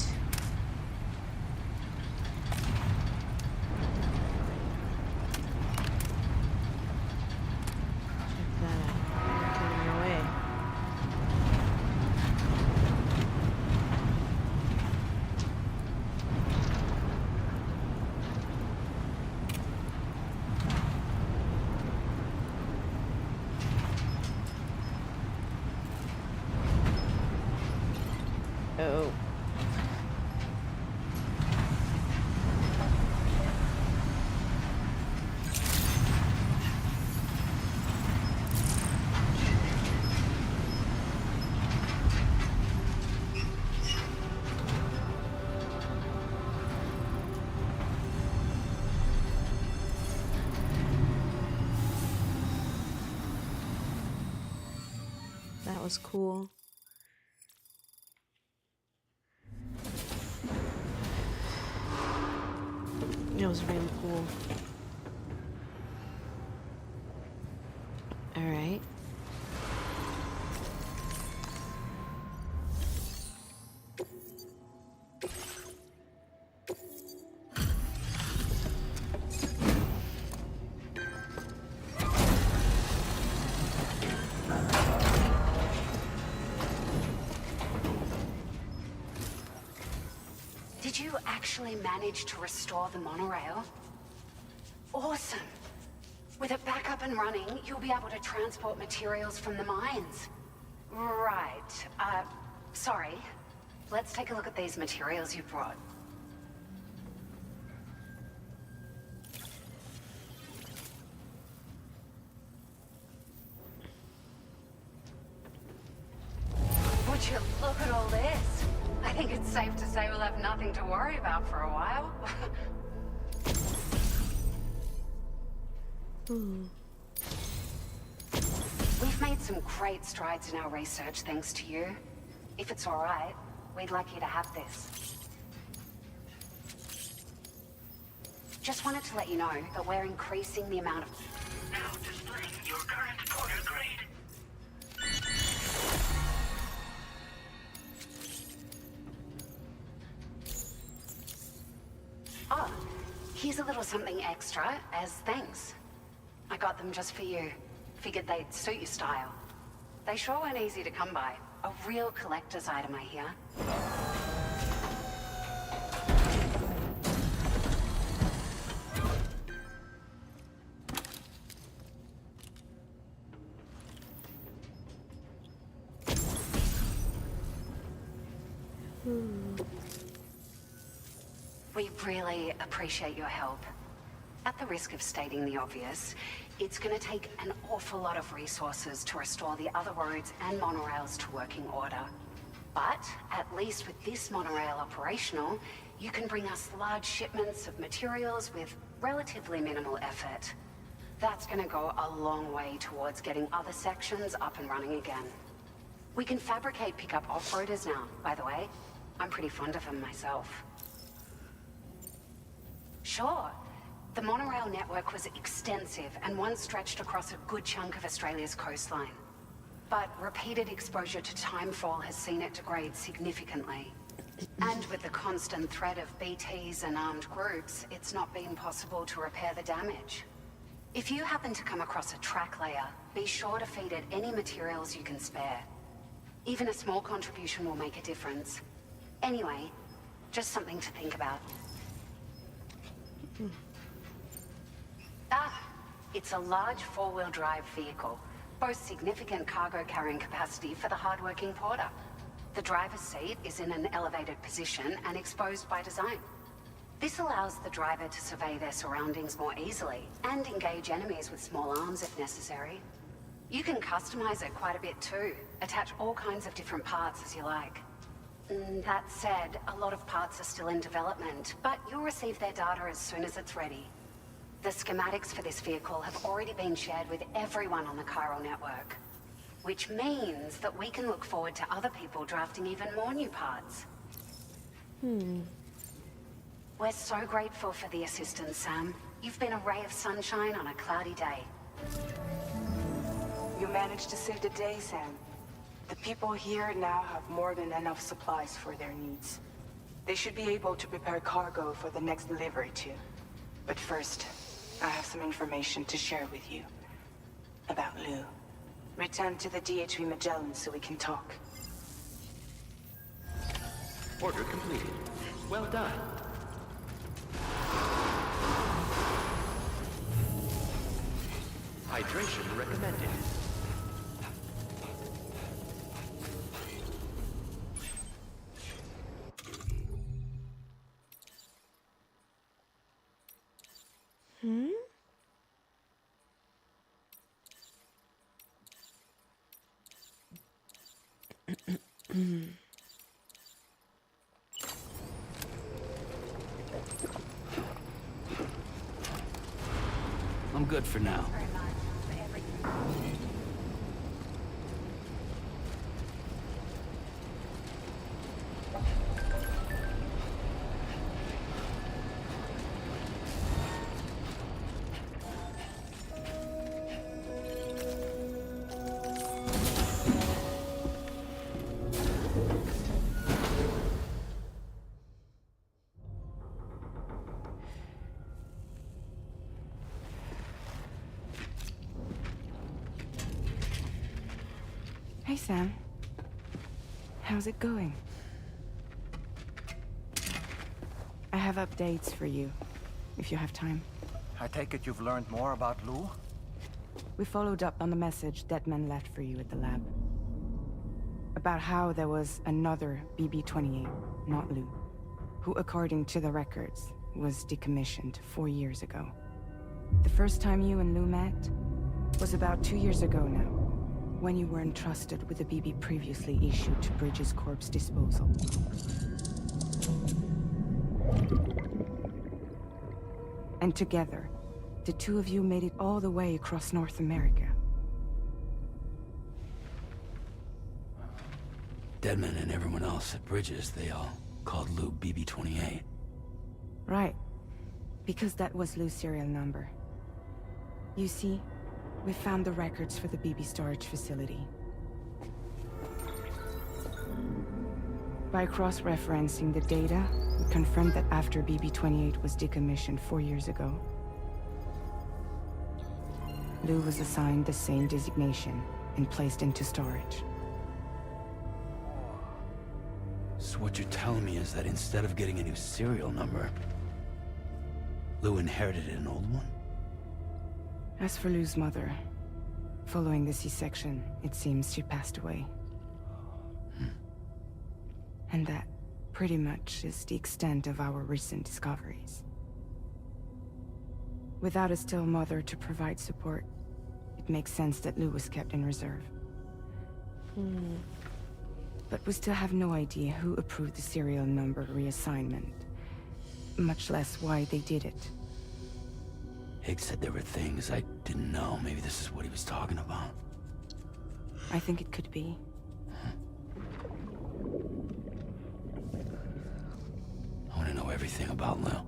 Check that out. Getting away. Oh. That was cool. It was really cool. All right. Did you actually manage to restore the monorail? Awesome. With it back up and running, you'll be able to transport materials from the mines. Right. Sorry. Let's take a look at these materials you brought. Would you look at all this? I think it's safe to say we'll have nothing to worry about for a while. We've made some great strides in our research thanks to you. If it's all right, we'd like you to have this. Just wanted to let you know that we're increasing the amount of... Now displaying your current porter grade. Oh, here's a little something extra as thanks. I got them just for you. Figured they'd suit your style. They sure weren't easy to come by. A real collector's item, I hear. We really appreciate your help. at the risk of stating the obvious, it's going to take an awful lot of resources to restore the other roads and monorails to working order. But at least with this monorail operational, you can bring us large shipments of materials with relatively minimal effort. That's going to go a long way towards getting other sections up and running again. We can fabricate pickup off-roaders now, by the way. I'm pretty fond of them myself. Sure. The monorail network was extensive and once stretched across a good chunk of Australia's coastline. But repeated exposure to timefall has seen it degrade significantly. And with the constant threat of BTs and armed groups, it's not been possible to repair the damage. If you happen to come across a track layer, be sure to feed it any materials you can spare. Even a small contribution will make a difference. Anyway, just something to think about. It's a large four-wheel drive vehicle. Boasts significant cargo carrying capacity for the hard-working porter. The driver's seat is in an elevated position and exposed by design. This allows the driver to survey their surroundings more easily and engage enemies with small arms if necessary. You can customize it quite a bit too. Attach all kinds of different parts as you like. That said, a lot of parts are still in development, but you'll receive their data as soon as it's ready. The schematics for this vehicle have already been shared with everyone on the Chiral network, which means that we can look forward to other people drafting even more new parts. We're so grateful for the assistance, Sam. You've been a ray of sunshine on a cloudy day. You managed to save the day, Sam. The people here now have more than enough supplies for their needs. They should be able to prepare cargo for the next delivery too. But first, I have some information to share with you. About Lou. Return to the DHV Magellan so we can talk. Order completed. Well done. Hydration recommended. I'm good for now. Hey, Sam. How's it going? I have updates for you, if you have time. I take it you've learned more about Lou? We followed up on the message Deadman left for you at the lab. About how there was another BB-28, not Lou, who, according to the records, was decommissioned 4 years ago. The first time you and Lou met was about 2 years ago now, when you were entrusted with the BB previously issued to Bridges Corp's disposal. And together, the two of you made it all the way across North America. Deadman and everyone else at Bridges, they all called Lou BB-28. Right. Because that was Lou's serial number. You see, we found the records for the BB storage facility. By cross-referencing the data, we confirmed that after BB-28 was decommissioned 4 years ago, Lou was assigned the same designation and placed into storage. So what you're telling me is that instead of getting a new serial number, Lou inherited an old one? As for Lou's mother, following the C-section, it seems she passed away. And that pretty much is the extent of our recent discoveries. Without a still mother to provide support, it makes sense that Lou was kept in reserve. But we still have no idea who approved the serial number reassignment, much less why they did it. Higgs said there were things I didn't know. Maybe this is what he was talking about. I think it could be. I want to know everything about Lou.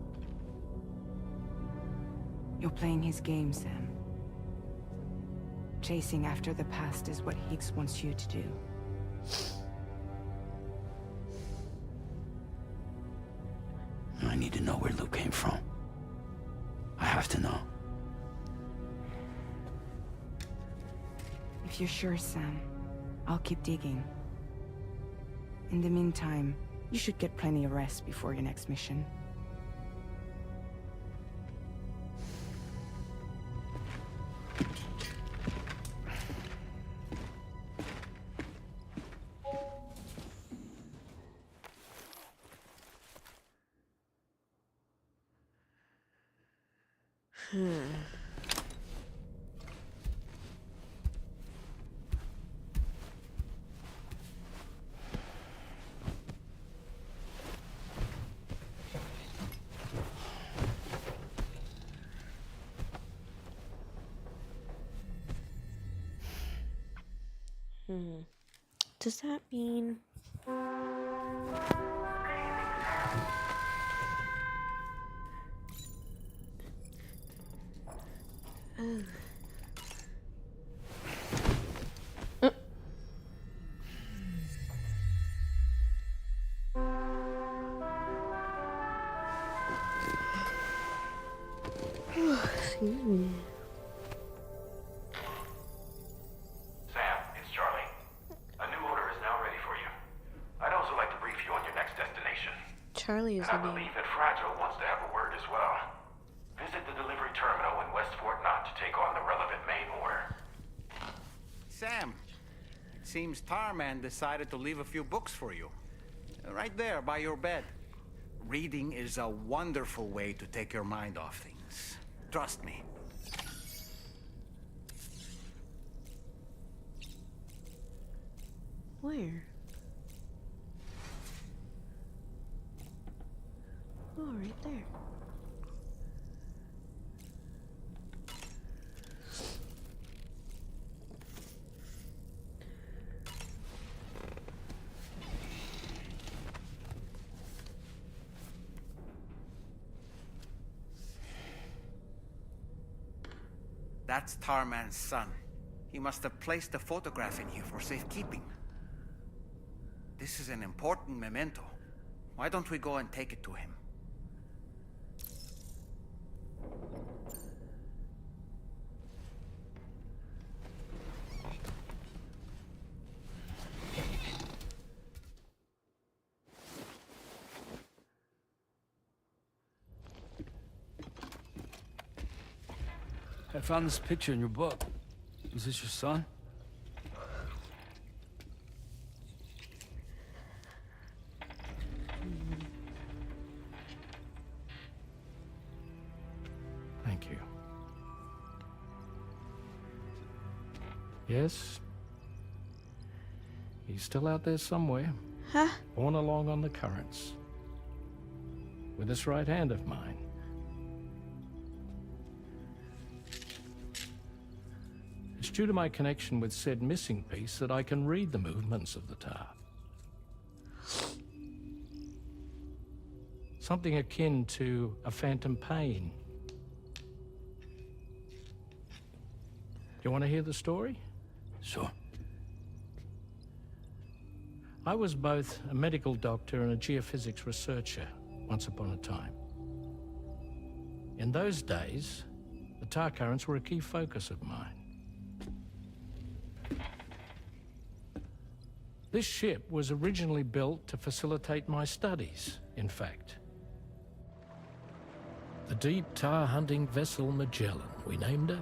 You're playing his game, Sam. Chasing after the past is what Higgs wants you to do. I need to know where Lou came from. I have to know. If you're sure, Sam, I'll keep digging. In the meantime, you should get plenty of rest before your next mission. Does that mean... Excuse me. Sam, it's Charlie. A new order is now ready for you. I'd also like to brief you on your next destination. Charlie is and the I name. believe that Fragile wants to have a word as well. Visit the delivery terminal in West Fort Knott to take on the relevant main order. Sam, it seems Tarman decided to leave a few books for you. Right there, by your bed. Reading is a wonderful way to take your mind off things. Trust me. Where? Oh, right there. That's Tarman's son. He must have placed a photograph in here for safekeeping. This is an important memento. Why don't we go and take it to him? I found this picture in your book. Is this your son? Thank you. Yes. He's still out there somewhere. Huh? Borne along on the currents. With this right hand of mine. It's due to my connection with said missing piece that I can read the movements of the tar. Something akin to a phantom pain. Do you want to hear the story? Sure. I was both a medical doctor and a geophysics researcher once upon a time. In those days, the tar currents were a key focus of mine. This ship was originally built to facilitate my studies, in fact. The deep tar hunting vessel Magellan, we named it.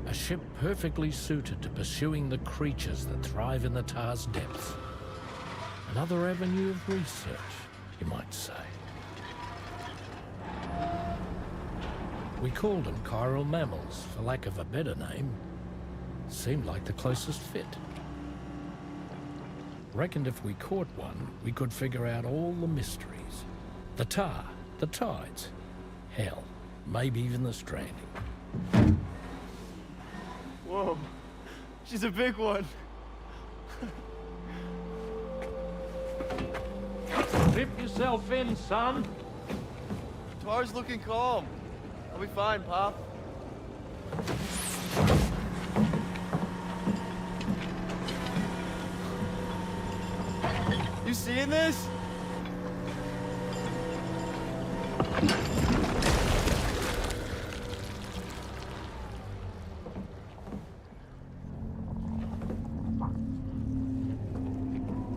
A ship perfectly suited to pursuing the creatures that thrive in the tar's depths. Another avenue of research, you might say. We called them chiral mammals, for lack of a better name. Seemed like the closest fit. Reckoned if we caught one, we could figure out all the mysteries. The tar, the tides, hell, maybe even the stranding. Whoa, she's a big one. Dip yourself in, son. Tar's looking calm. I'll be fine, Pop. You seeing this?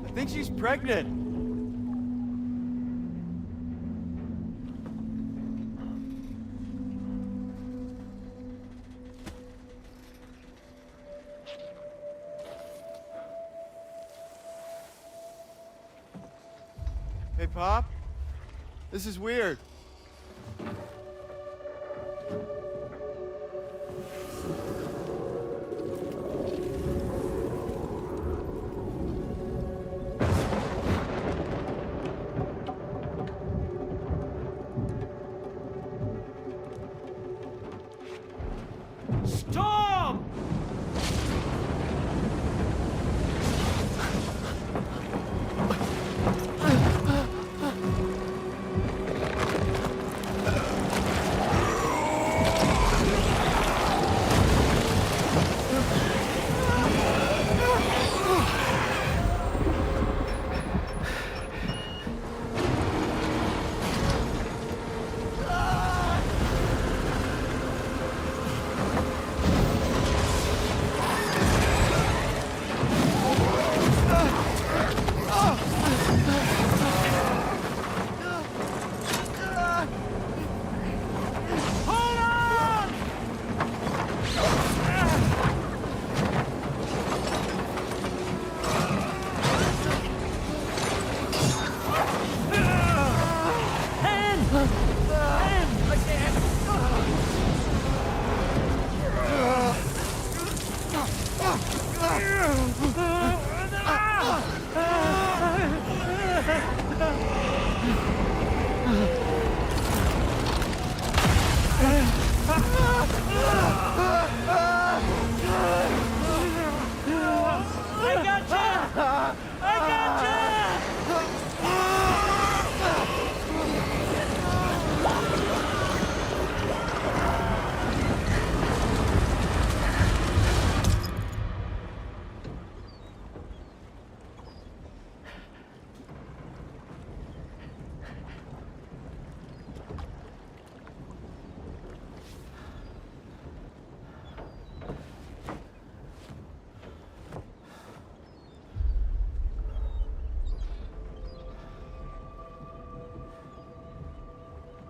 I think she's pregnant. Hey, Pop. This is weird. Storm!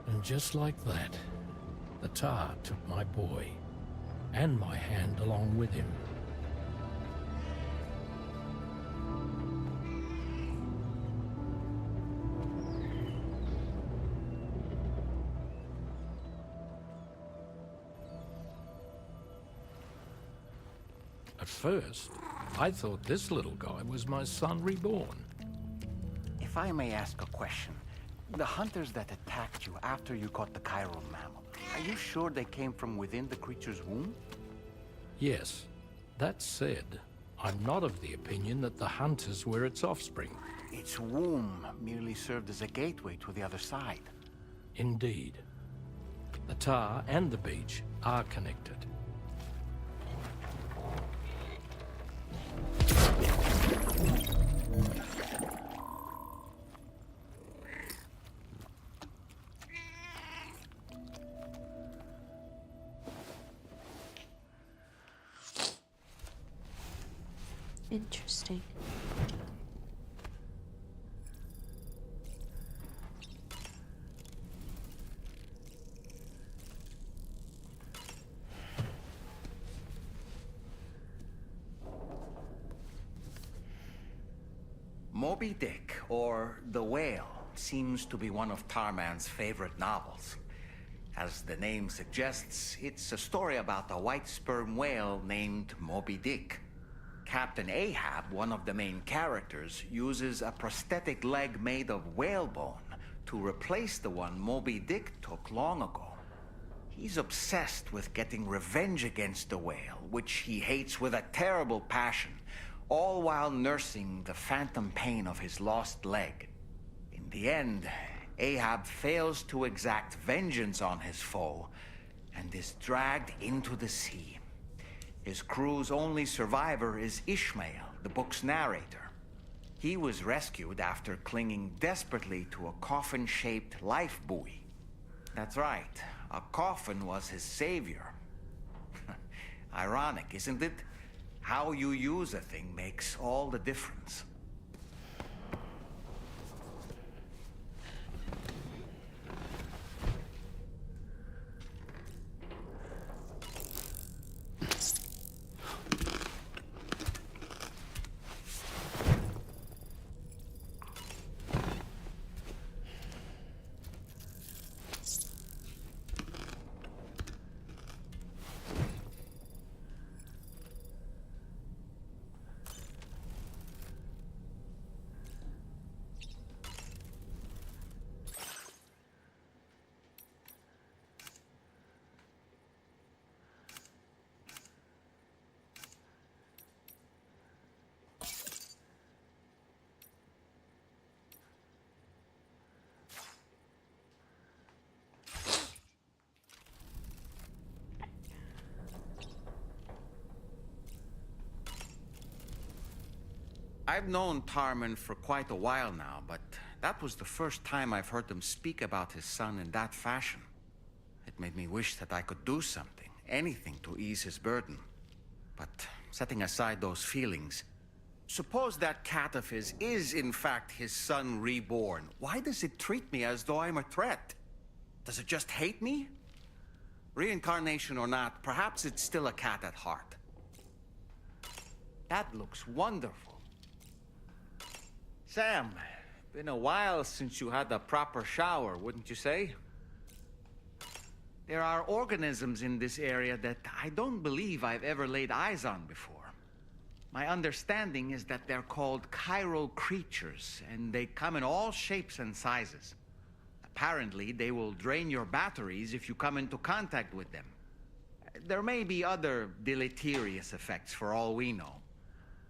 And just like that, the tar took my boy, and my hand along with him. At first, I thought this little guy was my son reborn. If I may ask a question, the hunters that attacked you after you caught the chiral mammal, are you sure they came from within the creature's womb? Yes. That said, I'm not of the opinion that the hunters were its offspring. Its womb merely served as a gateway to the other side. Indeed. The tar and the beach are connected. Interesting. Moby Dick, or The Whale, seems to be one of Tarman's favorite novels. As the name suggests, it's a story about a white sperm whale named Moby Dick. Captain Ahab, one of the main characters, uses a prosthetic leg made of whalebone to replace the one Moby Dick took long ago. He's obsessed with getting revenge against the whale, which he hates with a terrible passion, all while nursing the phantom pain of his lost leg. In the end, Ahab fails to exact vengeance on his foe and is dragged into the sea. His crew's only survivor is Ishmael, the book's narrator. He was rescued after clinging desperately to a coffin-shaped life buoy. That's right, a coffin was his savior. Ironic, isn't it? How you use a thing makes all the difference. I've known Tarman for quite a while now, but that was the first time I've heard him speak about his son in that fashion. It made me wish that I could do something, anything to ease his burden. But setting aside those feelings, suppose that cat of his is in fact his son reborn. Why does it treat me as though I'm a threat? Does it just hate me? Reincarnation or not, perhaps it's still a cat at heart. That looks wonderful. Sam, been a while since you had a proper shower, wouldn't you say? There are organisms in this area that I don't believe I've ever laid eyes on before. My understanding is that they're called chiral creatures, and they come in all shapes and sizes. Apparently, they will drain your batteries if you come into contact with them. There may be other deleterious effects for all we know.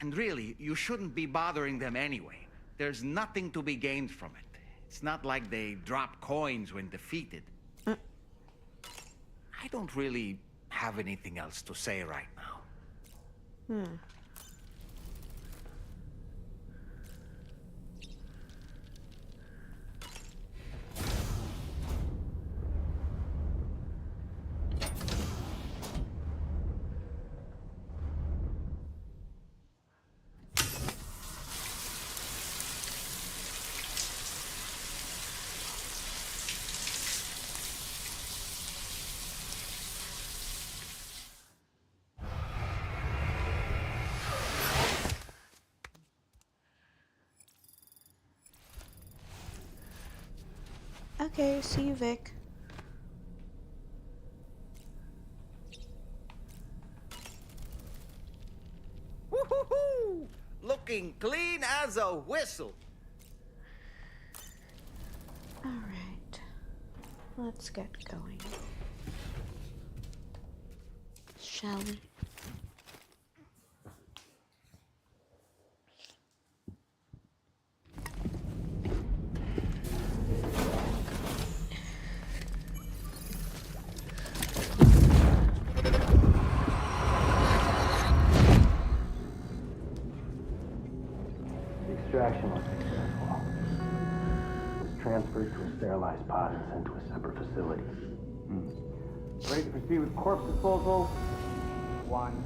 And really, you shouldn't be bothering them anyway. There's nothing to be gained from it. It's not like they drop coins when defeated. I don't really have anything else to say right now. Okay, see you, Vic. Woo-hoo-hoo! Looking clean as a whistle. Alright. Let's get going. Shall we? Extraction was successful. It was transferred to a sterilized pod and sent to a separate facility. Ready to proceed with corpse disposal? 1.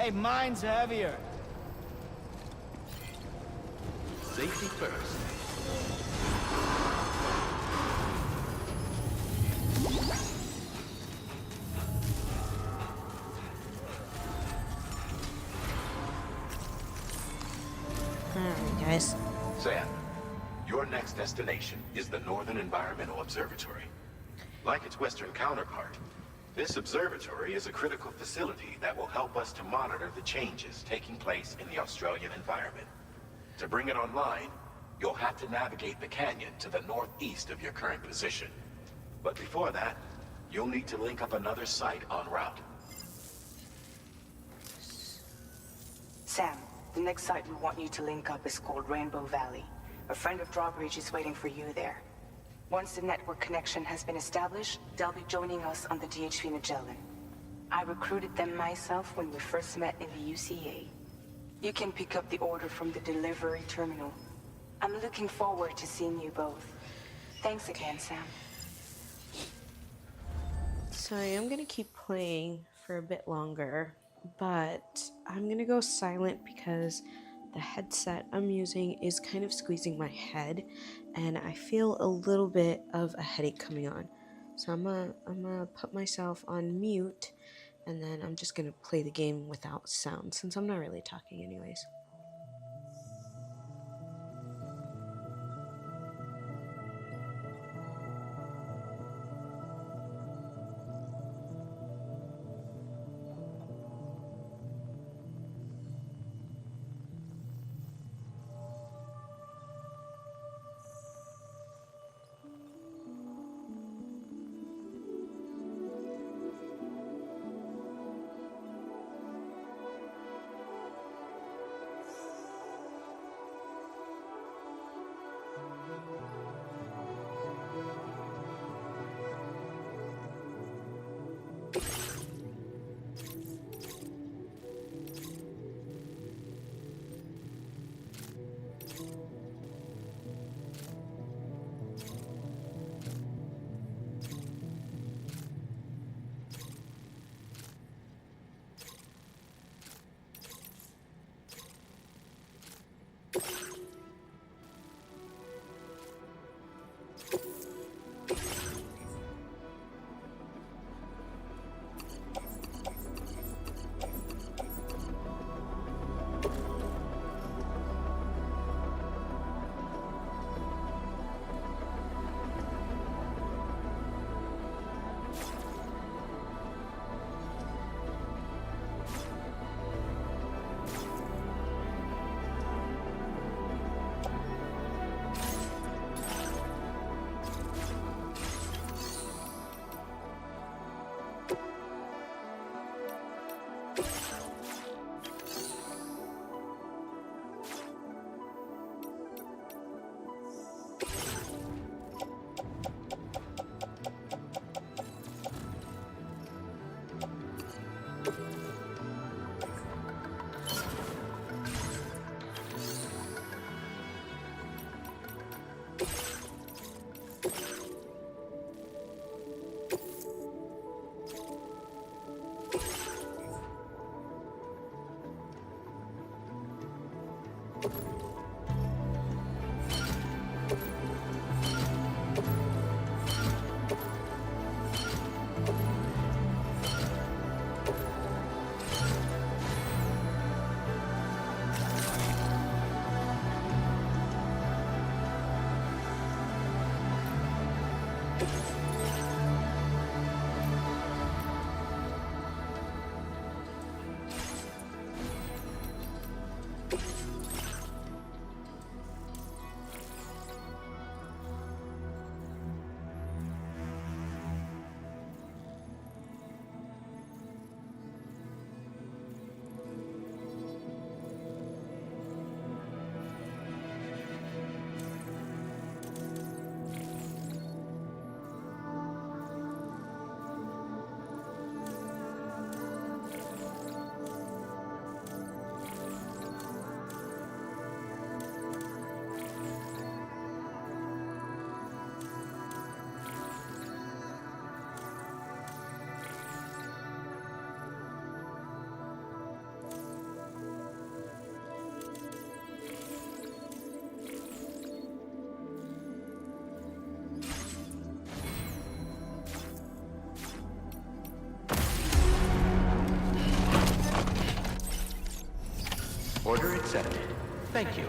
Hey, mine's heavier. Safety first. Alright, guys. Sam, your next destination is the Northern Environmental Observatory. Like its western counterpart, this observatory is a critical facility that will help us to monitor the changes taking place in the Australian environment. To bring it online, you'll have to navigate the canyon to the northeast of your current position. But before that, you'll need to link up another site en route. Sam, the next site we want you to link up is called Rainbow Valley. A friend of Drawbridge is waiting for you there. Once the network connection has been established, they'll be joining us on the DHV Magellan. I recruited them myself when we first met in the UCA. You can pick up the order from the delivery terminal. I'm looking forward to seeing you both. Thanks again, Sam. So I am gonna keep playing for a bit longer, but I'm gonna go silent because the headset I'm using is kind of squeezing my head and I feel a little bit of a headache coming on. So I'm gonna put myself on mute and then I'm just gonna play the game without sound since I'm not really talking anyways. accepted. Thank you.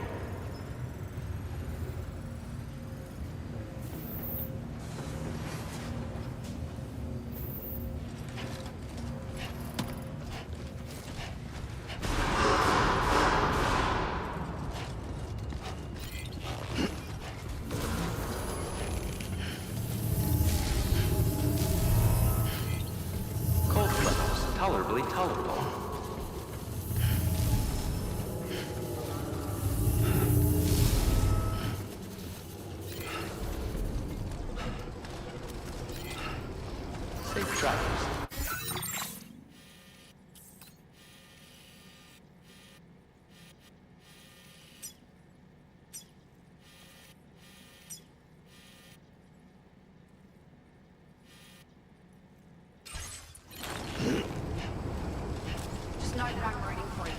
Cold levels tolerably tolerable. Safe travels. Just know that I'm rooting for you.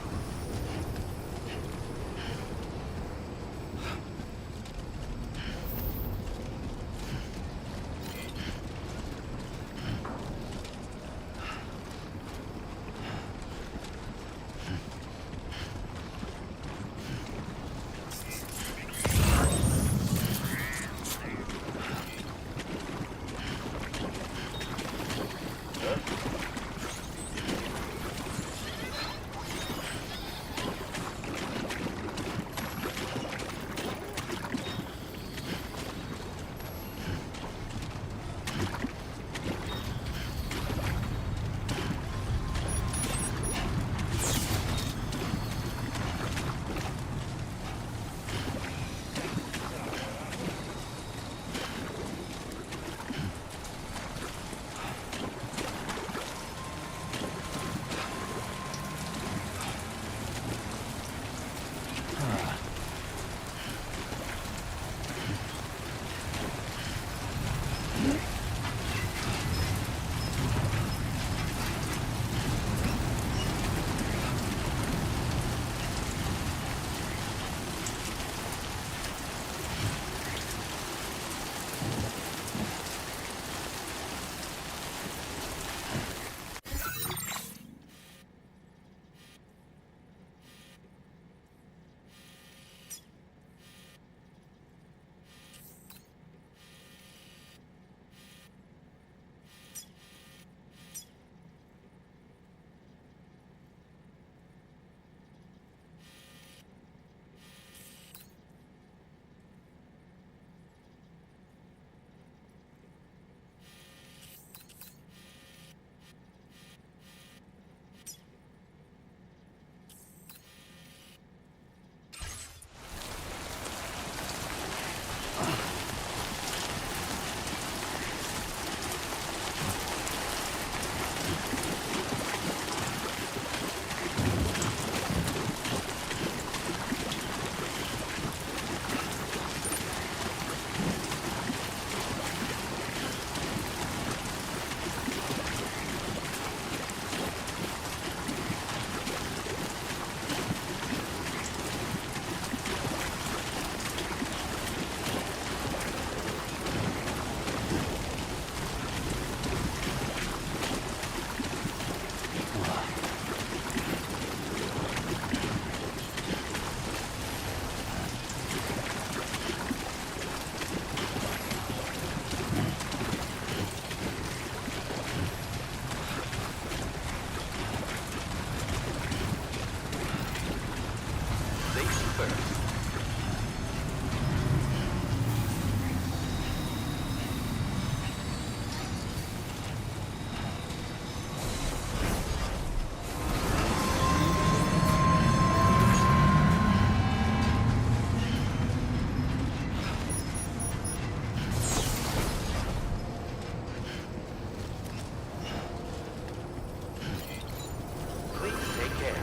Please take care.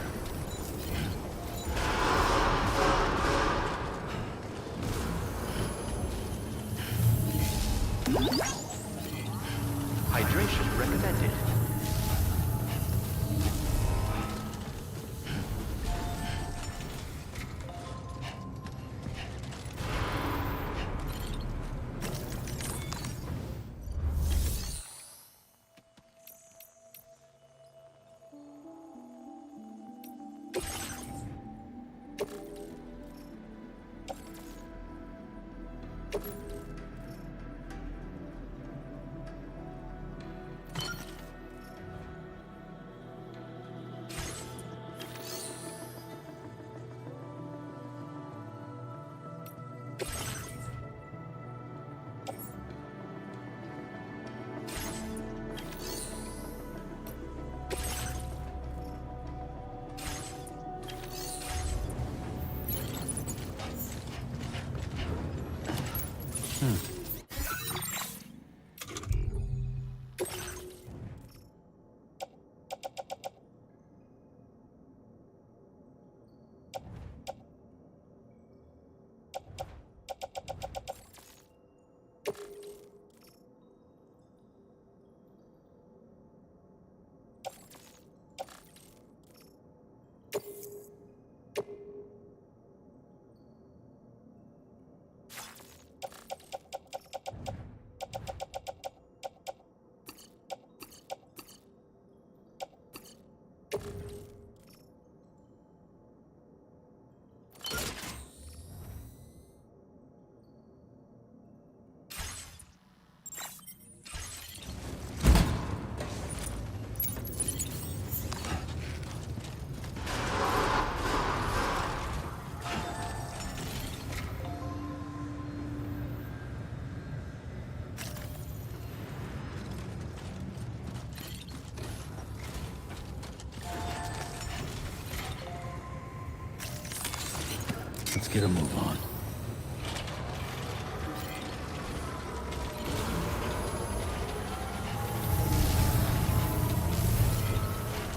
Let's get a move on.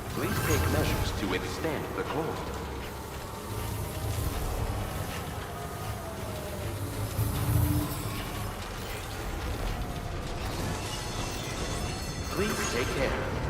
Please take measures to withstand the cold. Please take care.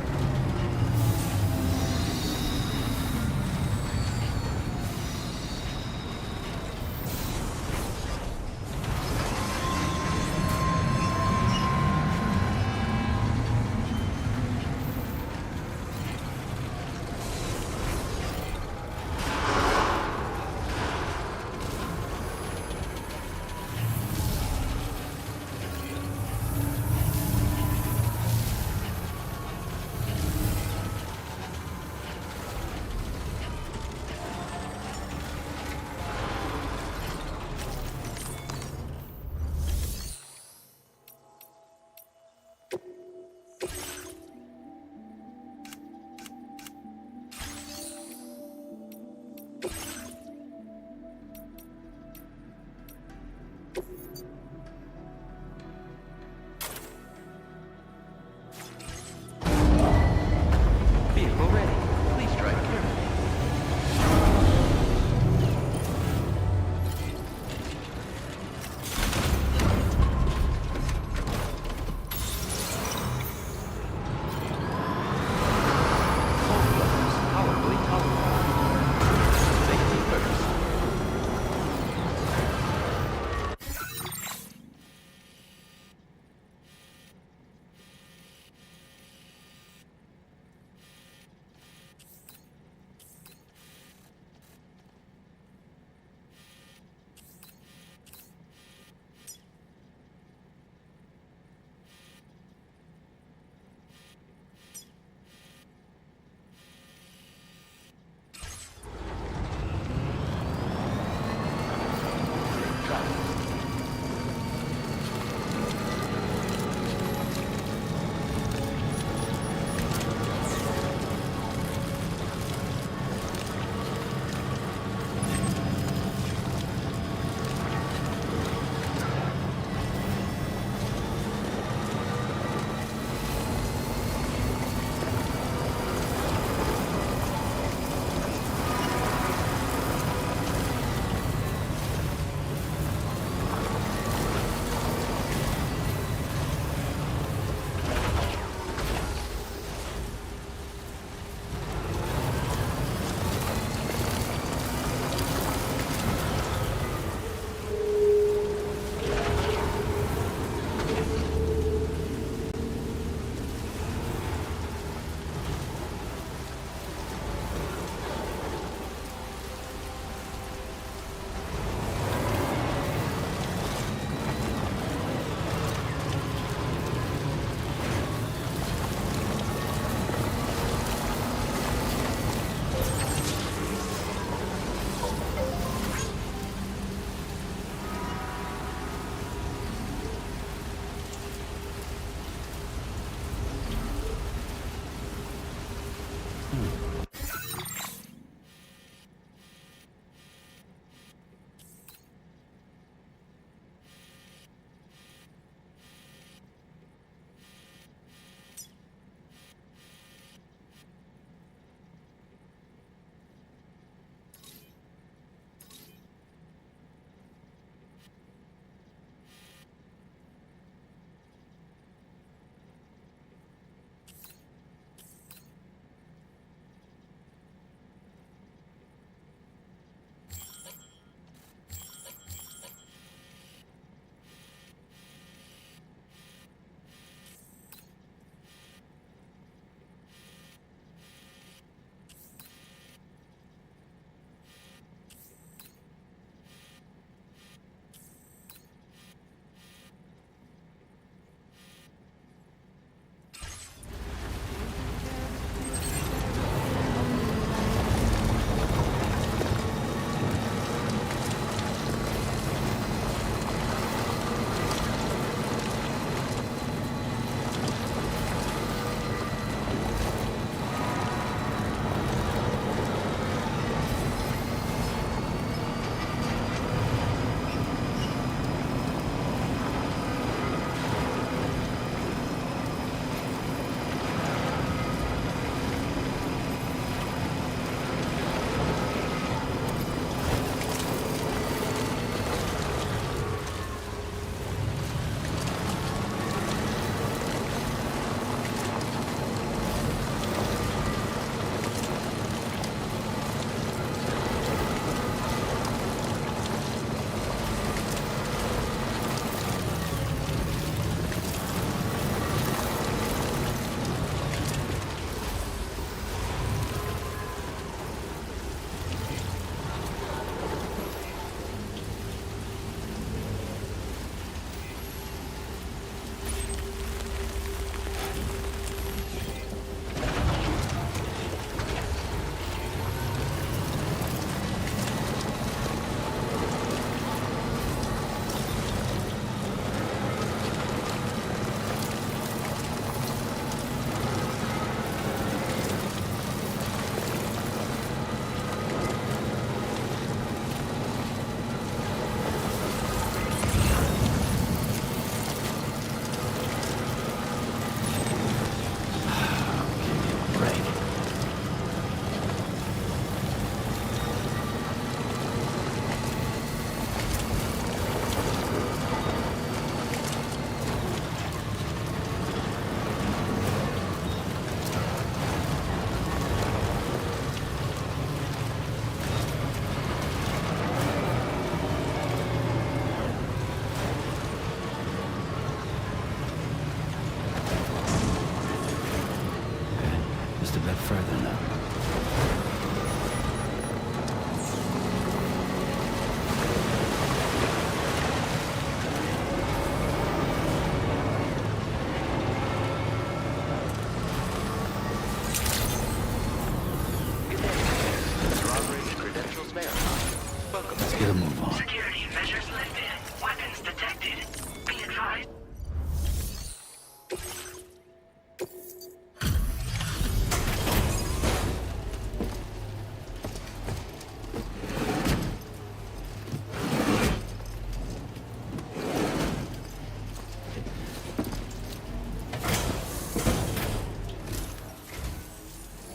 Let's get a move on. Security measures lifted. Weapons detected. Be advised.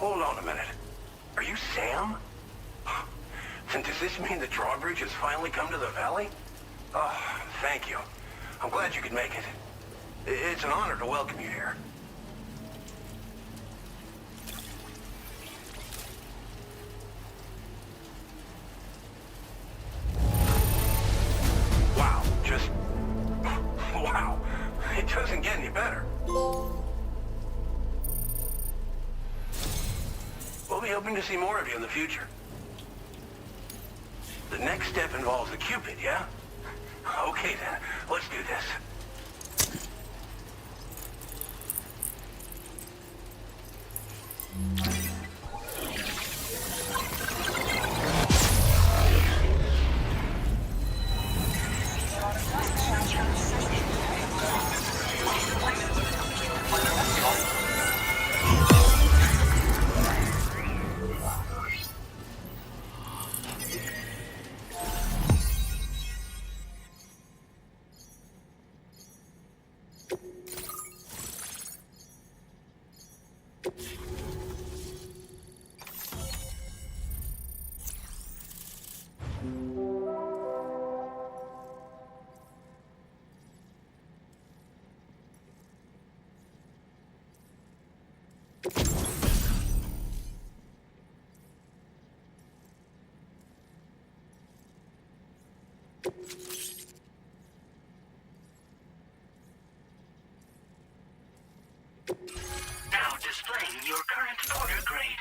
Hold on a minute. Are you Sam? And does this mean the drawbridge has finally come to the valley? Oh, thank you. I'm glad you could make it. It's an honor to welcome you here. Wow, just... wow. It doesn't get any better. We'll be hoping to see more of you in the future. The next step involves the Cupid, yeah? Okay then, let's do this. Now displaying your current order grade.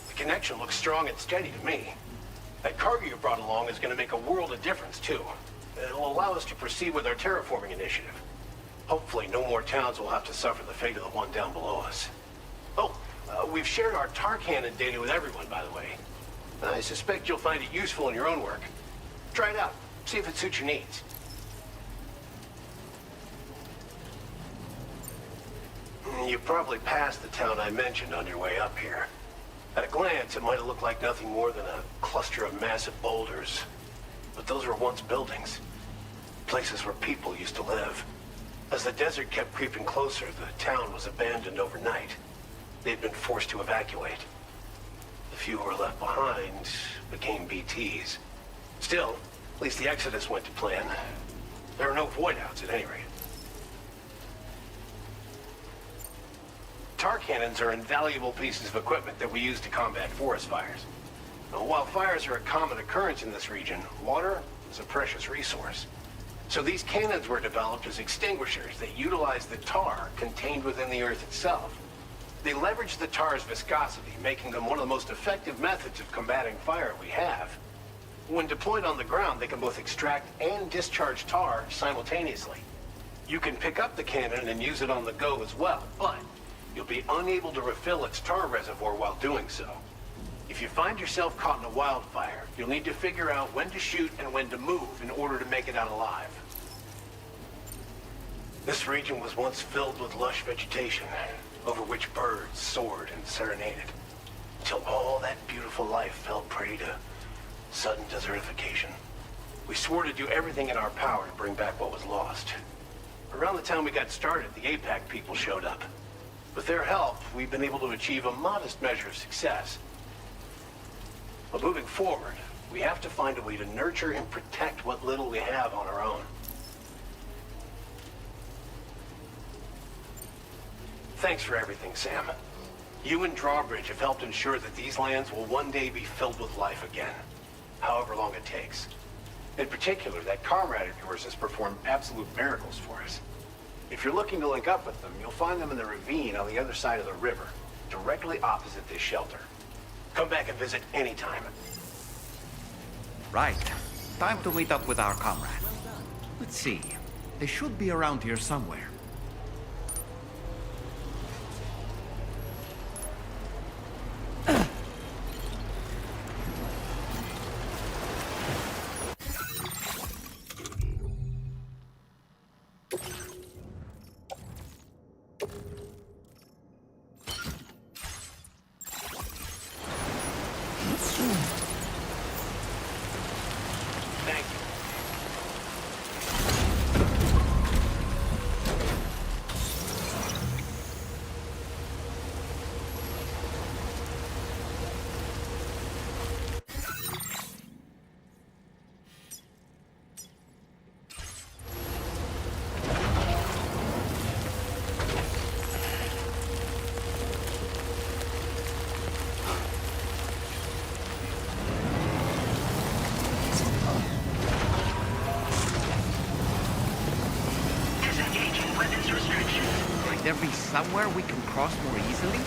The connection looks strong and steady to me. That cargo you brought along is going to make a world of difference, too. It'll allow us to proceed with our terraforming initiative. Hopefully, no more towns will have to suffer the fate of the one down below us. Oh, we've shared our tar cannon data with everyone, by the way. I suspect you'll find it useful in your own work. Try it out. See if it suits your needs. You probably passed the town I mentioned on your way up here. At a glance, it might have looked like nothing more than a cluster of massive boulders. But those were once buildings. Places where people used to live. As the desert kept creeping closer, the town was abandoned overnight. They'd been forced to evacuate. The few who were left behind became BTs. Still, at least the exodus went to plan. There are no void-outs at any rate. Tar cannons are invaluable pieces of equipment that we use to combat forest fires. Now, while fires are a common occurrence in this region, water is a precious resource. So these cannons were developed as extinguishers that utilize the tar contained within the earth itself. They leverage the tar's viscosity, making them one of the most effective methods of combating fire we have. When deployed on the ground, they can both extract and discharge tar simultaneously. You can pick up the cannon and use it on the go as well, but you'll be unable to refill its tar reservoir while doing so. If you find yourself caught in a wildfire, you'll need to figure out when to shoot and when to move in order to make it out alive. This region was once filled with lush vegetation, over which birds soared and serenaded, until all that beautiful life fell prey to sudden desertification. We swore to do everything in our power to bring back what was lost. Around the time we got started, the APAC people showed up. With their help, we've been able to achieve a modest measure of success. But moving forward, we have to find a way to nurture and protect what little we have on our own. Thanks for everything, Sam. You and Drawbridge have helped ensure that these lands will one day be filled with life again, however long it takes. In particular, that comrade of yours has performed absolute miracles for us. If you're looking to link up with them, you'll find them in the ravine on the other side of the river, directly opposite this shelter. Come back and visit anytime. Right. Time to meet up with our comrade. Let's see. They should be around here somewhere. somewhere we can cross more easily?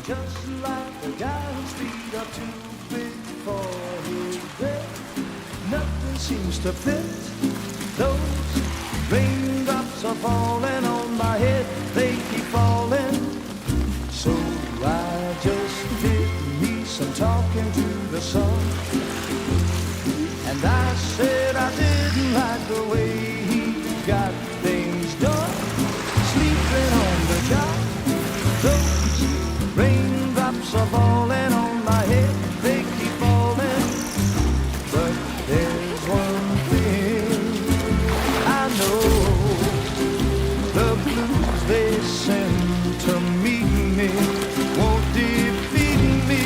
Just like the guy whose feet are too big for his bed, nothing seems to fit. Those raindrops are falling on my head, they keep falling. So I just did me some talking to the sun, and I said I didn't like the way he got things done, sleeping on the job. Those raindrops are falling on my head, they keep falling. But there's one thing I know, the blues they send to meet me won't defeat me.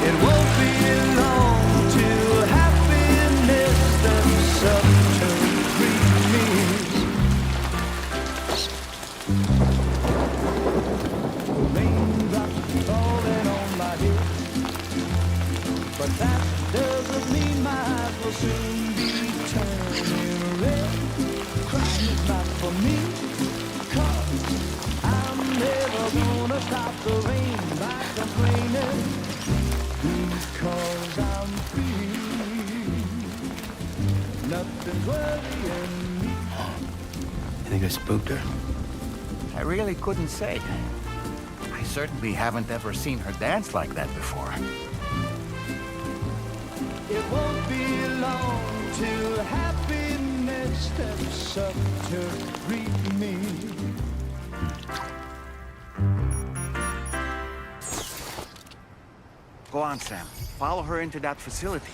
It won't be long till happiness steps up to greet me. Falling on my head, but that doesn't mean my eyes will soon be turning red. Crying is not for me, 'cause I'm never gonna stop the rain by complaining, because I'm free. Nothing's worrying me. You think I spooked her? I really couldn't say. I certainly haven't ever seen her dance like that before. It won't be long till happiness steps up to greet me. Go on, Sam. Follow her into that facility.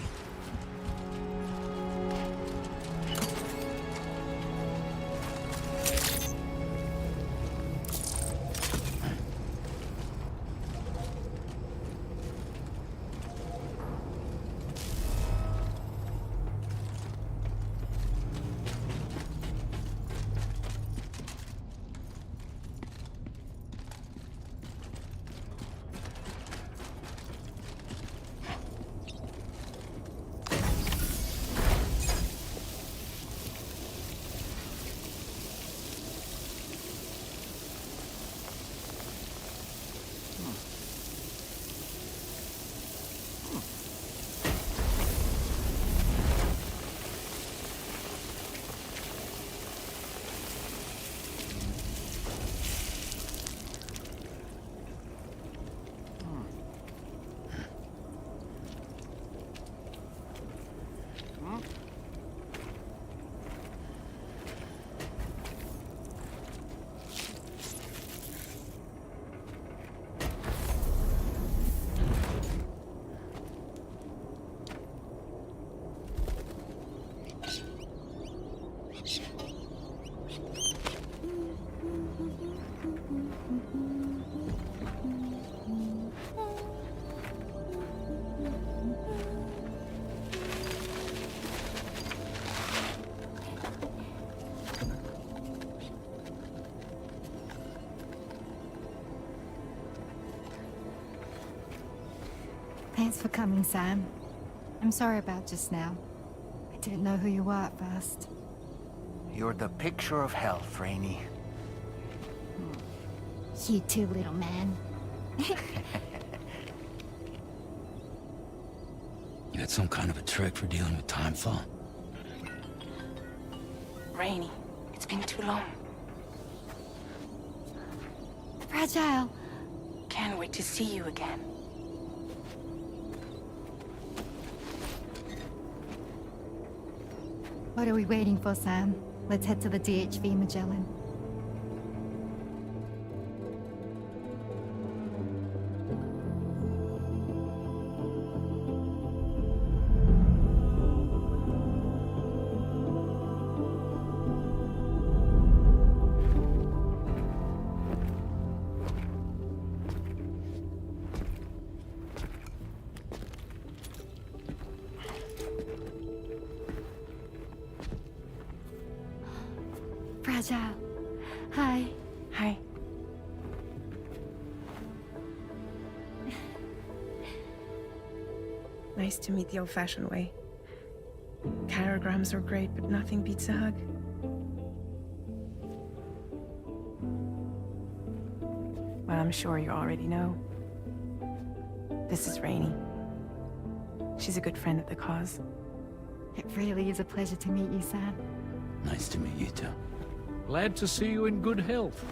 Thanks for coming, Sam. I'm sorry about just now. I didn't know who you were at first. You're the picture of health, Rainey. You too, little man. You got some kind of a trick for dealing with time fall? Rainey, it's been too long. Fragile. Can't wait to see you again. What are we waiting for, Sam? Let's head to the DHV Magellan. Fragile. Hi. Hi. Nice to meet the old-fashioned way. Carograms are great, but nothing beats a hug. Well, I'm sure you already know. This is Rainey. She's a good friend of the cause. It really is a pleasure to meet you, Sam. Nice to meet you too. Glad to see you in good health.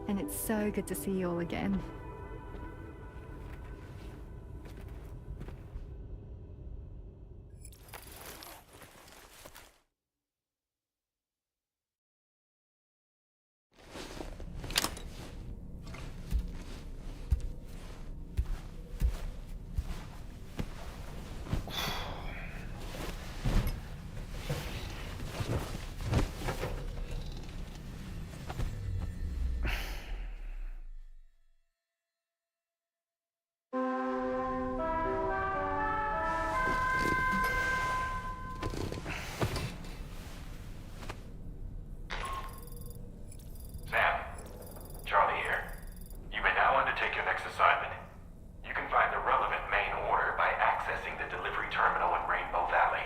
And it's so good to see you all again. Sam, Charlie here. You may now undertake your next assignment. You can find the relevant main order by accessing the delivery terminal in Rainbow Valley.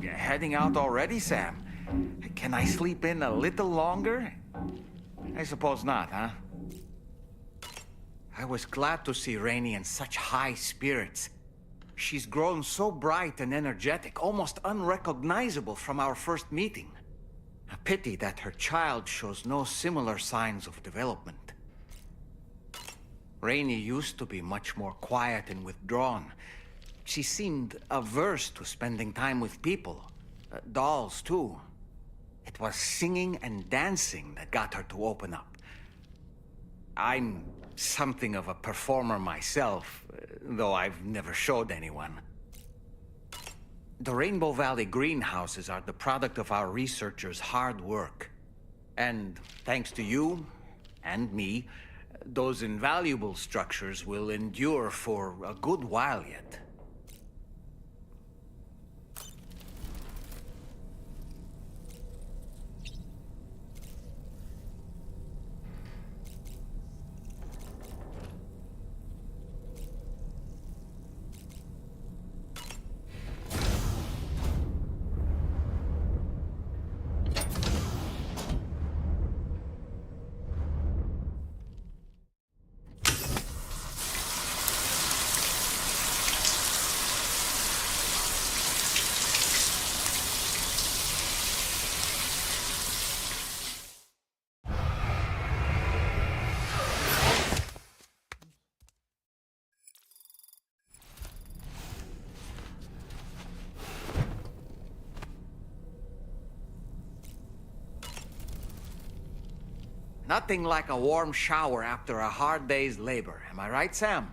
You're heading out already, Sam? Can I sleep in a little longer? I suppose not, huh? I was glad to see Rainey in such high spirits. She's grown so bright and energetic, almost unrecognizable from our first meeting. A pity that her child shows no similar signs of development. Rainey used to be much more quiet and withdrawn. She seemed averse to spending time with people. Dolls, too. It was singing and dancing that got her to open up. I'm something of a performer myself, though I've never showed anyone. The Rainbow Valley greenhouses are the product of our researchers' hard work. And thanks to you and me, those invaluable structures will endure for a good while yet. Nothing like a warm shower after a hard day's labor. Am I right, Sam?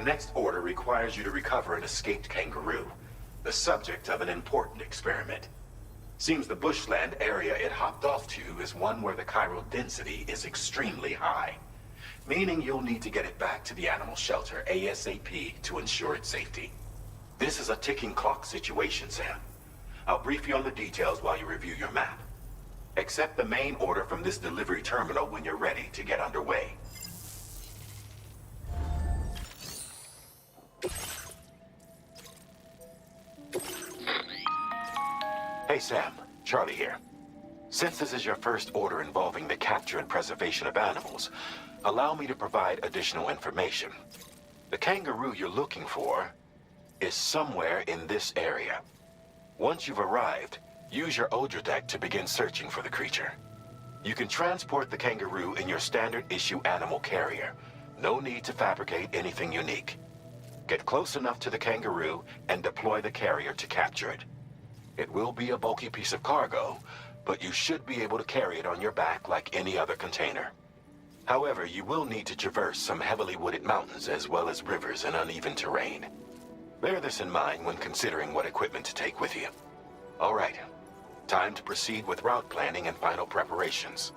Our next order requires you to recover an escaped kangaroo, the subject of an important experiment. Seems the bushland area it hopped off to is one where the chiral density is extremely high, meaning you'll need to get it back to the animal shelter ASAP to ensure its safety. This is a ticking clock situation, Sam. I'll brief you on the details while you review your map. Accept the main order from this delivery terminal when you're ready to get underway. Hey Sam, Charlie here. Since this is your first order involving the capture and preservation of animals, allow me to provide additional information. The kangaroo you're looking for is somewhere in this area. Once you've arrived, use your Odra deck to begin searching for the creature. You can transport the kangaroo in your standard issue animal carrier. No need to fabricate anything unique. Get close enough to the kangaroo and deploy the carrier to capture it. It will be a bulky piece of cargo, but you should be able to carry it on your back like any other container. However, you will need to traverse some heavily wooded mountains as well as rivers and uneven terrain. Bear this in mind when considering what equipment to take with you. All right, time to proceed with route planning and final preparations.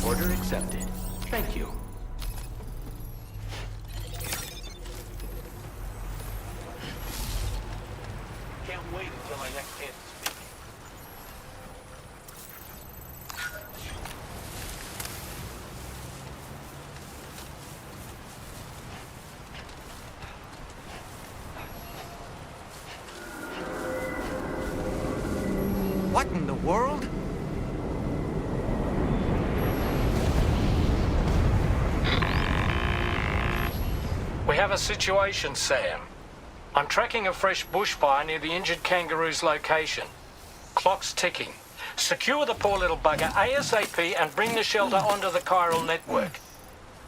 Order accepted. Thank you. Can't wait until I next hit. What in the world? We have a situation, Sam. I'm tracking a fresh bushfire near the injured kangaroo's location. Clock's ticking. Secure the poor little bugger ASAP and bring the shelter onto the chiral network.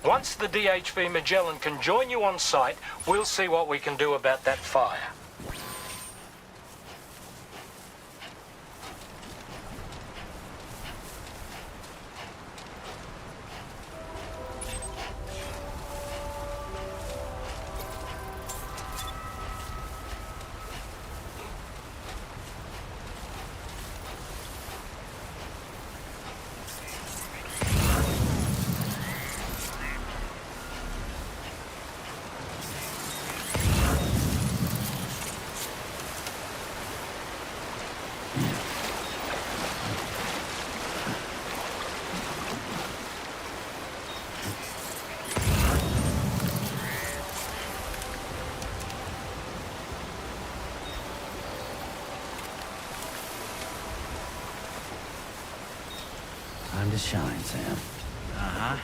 Once the DHV Magellan can join you on site, we'll see what we can do about that fire. Time to shine, Sam. Uh-huh.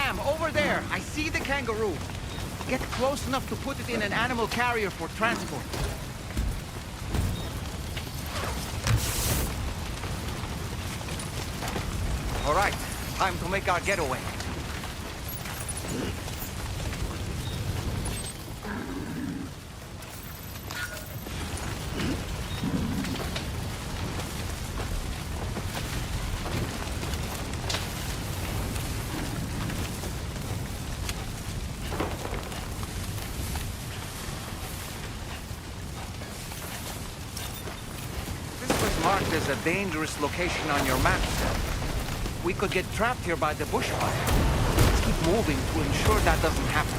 Sam, over there. I see the kangaroo. Get close enough to put it in an animal carrier for transport. All right, time to make our getaway. Marked as a dangerous location on your map, Sam. We could get trapped here by the bushfire. Let's keep moving to ensure that doesn't happen.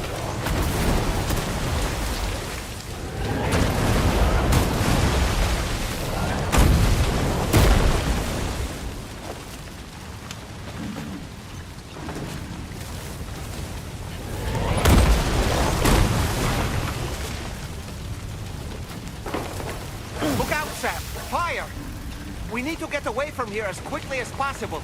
Look out, Sam! Fire! We need to get away from here as quickly as possible.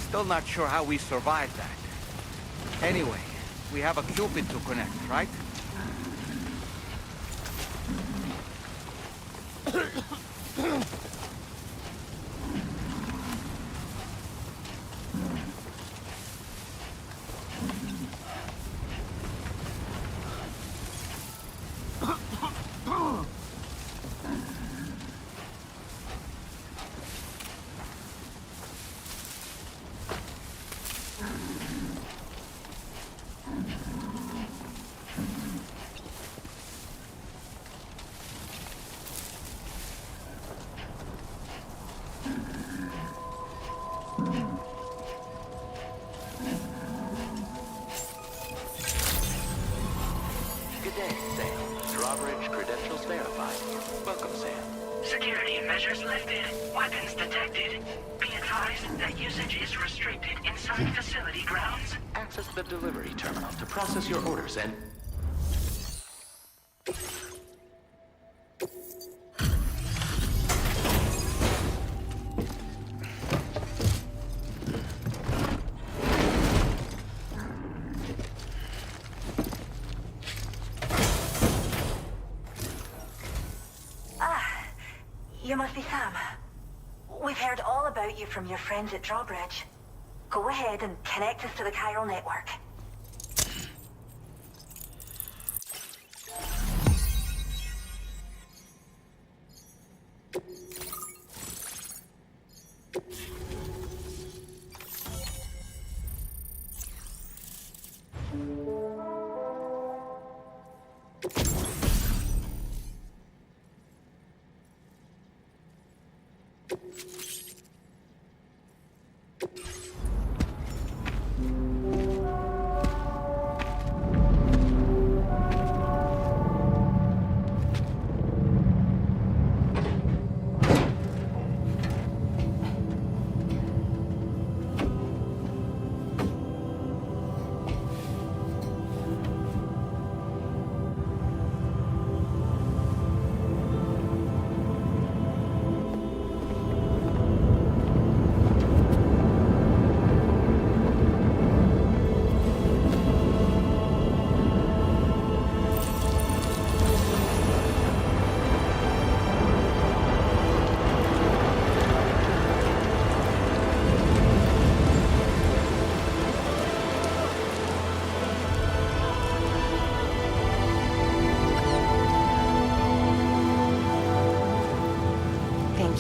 Still not sure how we survived that. Anyway, we have a Cupid to connect, right? Good day, Sam. Drawbridge credentials verified. Welcome, Sam. Security measures lifted. Weapons detected. Be advised that usage is restricted inside facility grounds. Access the delivery terminal to process your orders and... You must be Sam. We've heard all about you from your friends at Drawbridge. Go ahead and connect us to the chiral network.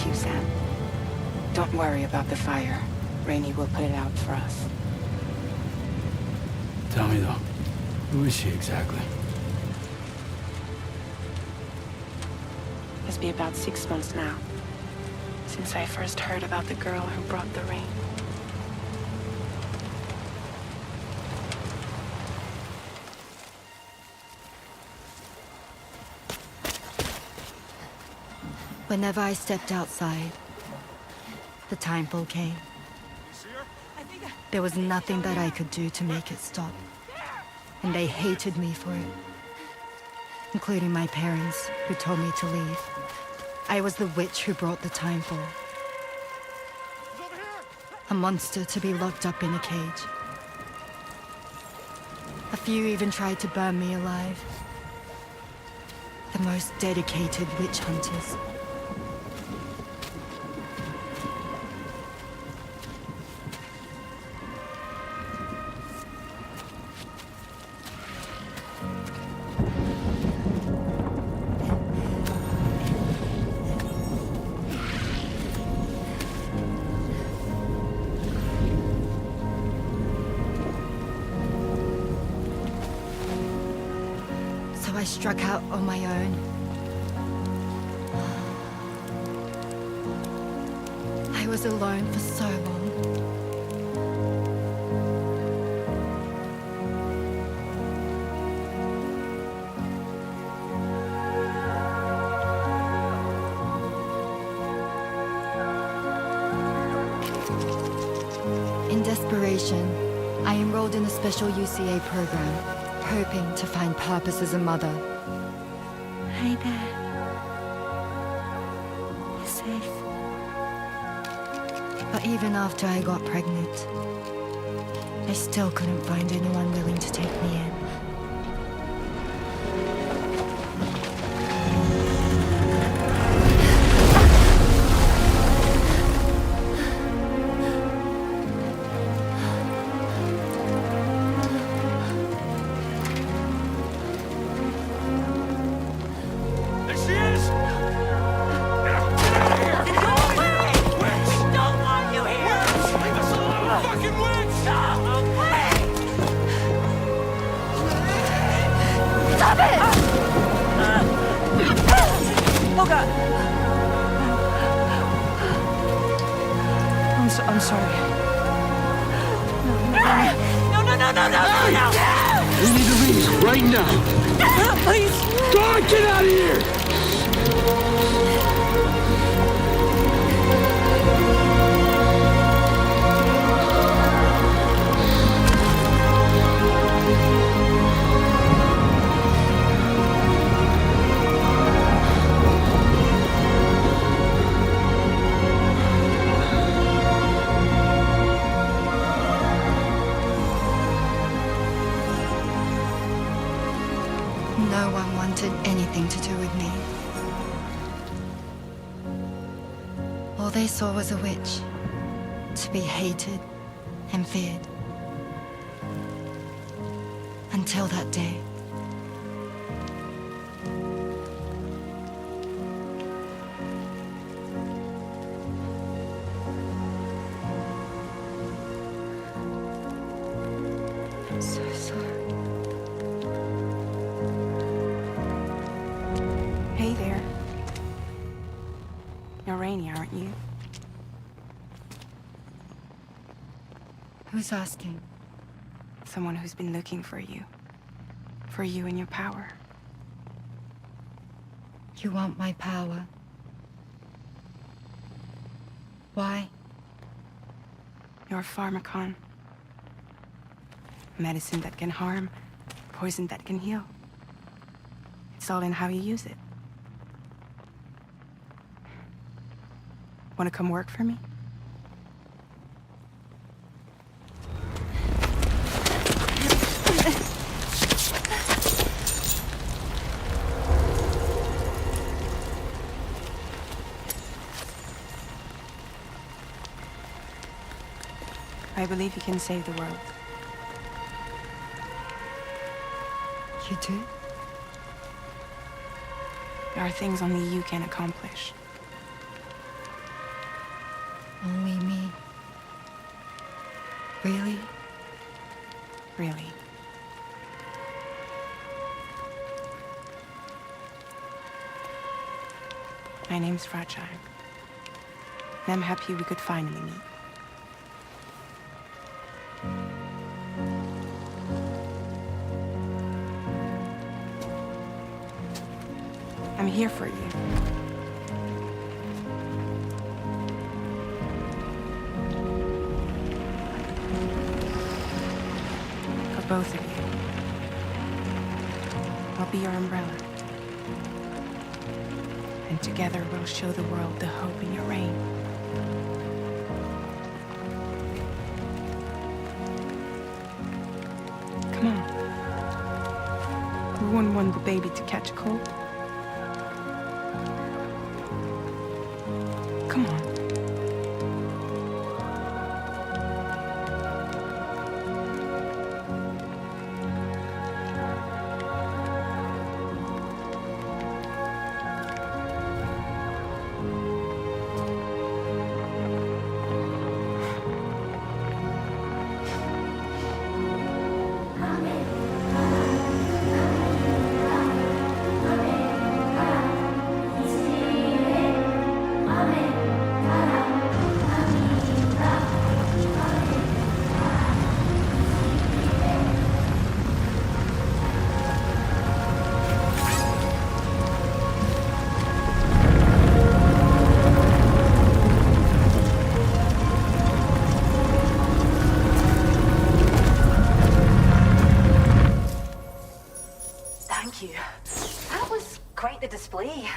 Thank you, Sam. Don't worry about the fire. Rainey will put it out for us. Tell me though, who is she exactly? It's been about 6 months now, since I first heard about the girl who brought the rain. Whenever I stepped outside, the timefall came. There was nothing that I could do to make it stop. And they hated me for it. Including my parents, who told me to leave. I was the witch who brought the timefall. A monster to be locked up in a cage. A few even tried to burn me alive. The most dedicated witch hunters. I struck out on my own. I was alone for so long. In desperation, I enrolled in a special UCA program, hoping to find purpose as a mother. Hi there. You're safe. But even after I got pregnant, I still couldn't find anyone willing to take me in. I'm sorry. No! We need to leave right now. Please. God, get out of here! No one wanted anything to do with me. All they saw was a witch, to be hated and feared. Until that day. I'm so sorry. Hey there. You're Rainey, aren't you? Who's asking? Someone who's been looking for you. For you and your power. You want my power? Why? You're a pharmacon. Medicine that can harm, poison that can heal. It's all in how you use it. Want to come work for me? I believe you can save the world. You do? There are things only you can accomplish. Only me. Really? Really. My name's Fragile. And I'm happy we could finally meet. I'm here for you. For both of you. I'll be your umbrella. And together we'll show the world the hope in your reign. Come on. We wouldn't want the baby to catch a cold. Come on. Thank you. That was quite the display.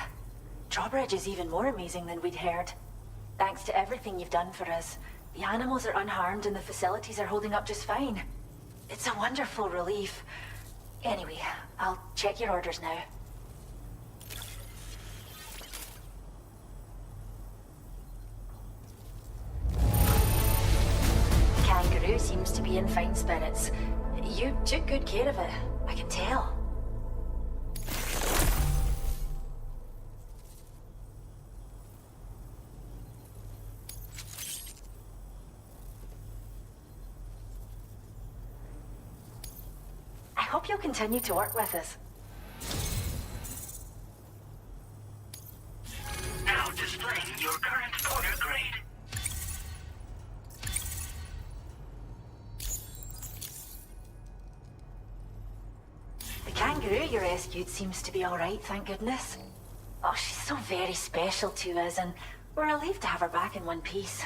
Drawbridge is even more amazing than we'd heard. Thanks to everything you've done for us, the animals are unharmed and the facilities are holding up just fine. It's a wonderful relief. Anyway, I'll check your orders now. Kangaroo seems to be in fine spirits. You took good care of it, I can tell. I hope you'll continue to work with us. Now displaying your current order grade. The kangaroo you rescued seems to be alright, thank goodness. Oh, she's so very special to us, and we're relieved to have her back in one piece.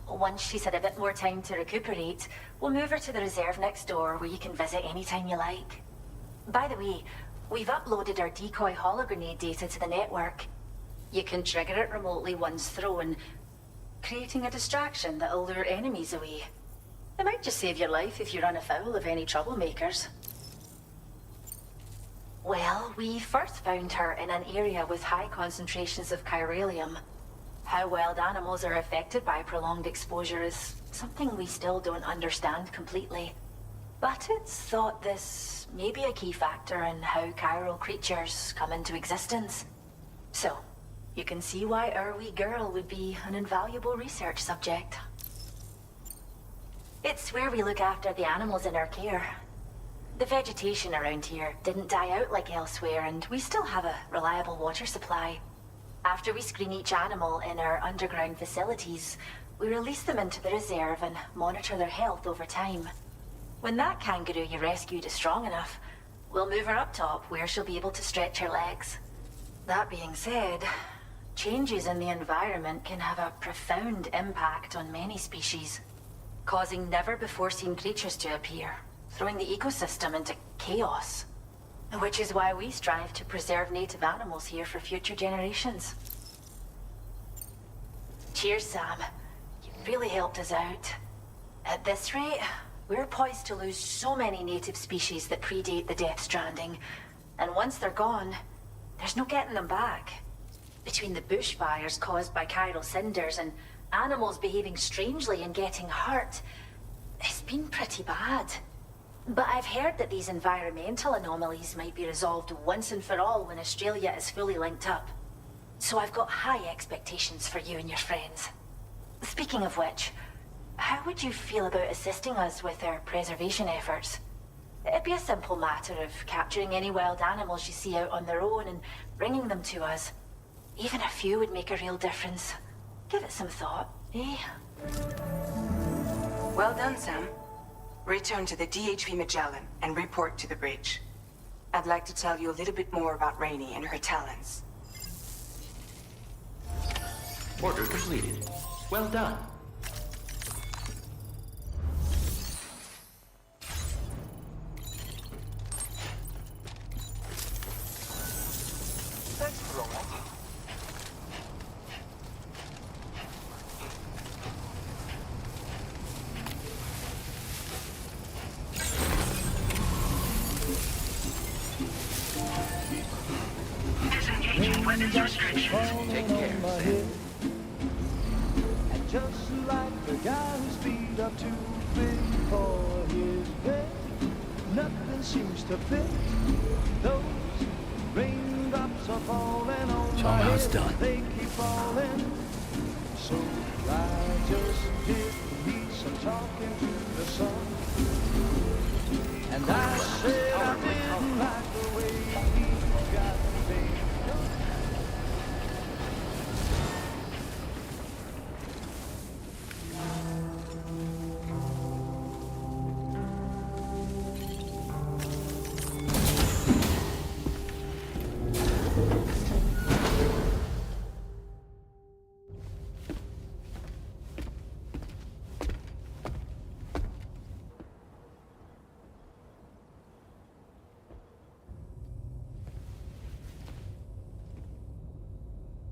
Once she's had a bit more time to recuperate, we'll move her to the reserve next door where you can visit anytime you like. By the way, we've uploaded our decoy hologrenade data to the network. You can trigger it remotely once thrown, creating a distraction that'll lure enemies away. It might just save your life if you run afoul of any troublemakers. Well, we first found her in an area with high concentrations of chiralium. How wild animals are affected by prolonged exposure is something we still don't understand completely. But it's thought this may be a key factor in how chiral creatures come into existence. So, you can see why our wee girl would be an invaluable research subject. It's where we look after the animals in our care. The vegetation around here didn't die out like elsewhere, and we still have a reliable water supply. After we screen each animal in our underground facilities, we release them into the reserve and monitor their health over time. When that kangaroo you rescued is strong enough, we'll move her up top where she'll be able to stretch her legs. That being said, changes in the environment can have a profound impact on many species, causing never-before-seen creatures to appear, throwing the ecosystem into chaos. Which is why we strive to preserve native animals here for future generations. Cheers, Sam. You really helped us out. At this rate, we're poised to lose so many native species that predate the Death Stranding. And once they're gone, there's no getting them back. Between the bushfires caused by chiral cinders and animals behaving strangely and getting hurt, it's been pretty bad. But I've heard that these environmental anomalies might be resolved once and for all when Australia is fully linked up. So I've got high expectations for you and your friends. Speaking of which, how would you feel about assisting us with our preservation efforts? It'd be a simple matter of capturing any wild animals you see out on their own and bringing them to us. Even a few would make a real difference. Give it some thought, eh? Well done, Sam. Return to the DHP Magellan and report to the bridge. I'd like to tell you a little bit more about Rainey and her talents. Order completed. Well done. Thanks for all that. Disengaging weapons restrictions. Take care, Sam. And just like the guy whose feet are too big for his bed, nothing seems to fit. Those raindrops are falling on my head. Done. They keep falling. So I just did me some talking to the sun. And I said I didn't like the way he got things done.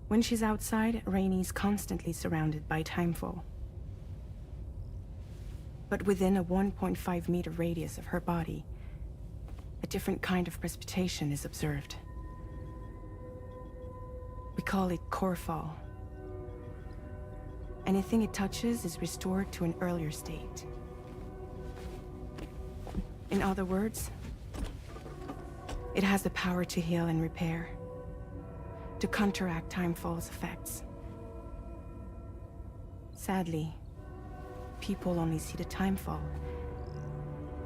When she's outside, Rainey's constantly surrounded by timefall. But within a 1.5-meter radius of her body, a different kind of precipitation is observed. We call it core fall. Anything it touches is restored to an earlier state. In other words, it has the power to heal and repair, to counteract timefall's effects. Sadly, people only see the timefall,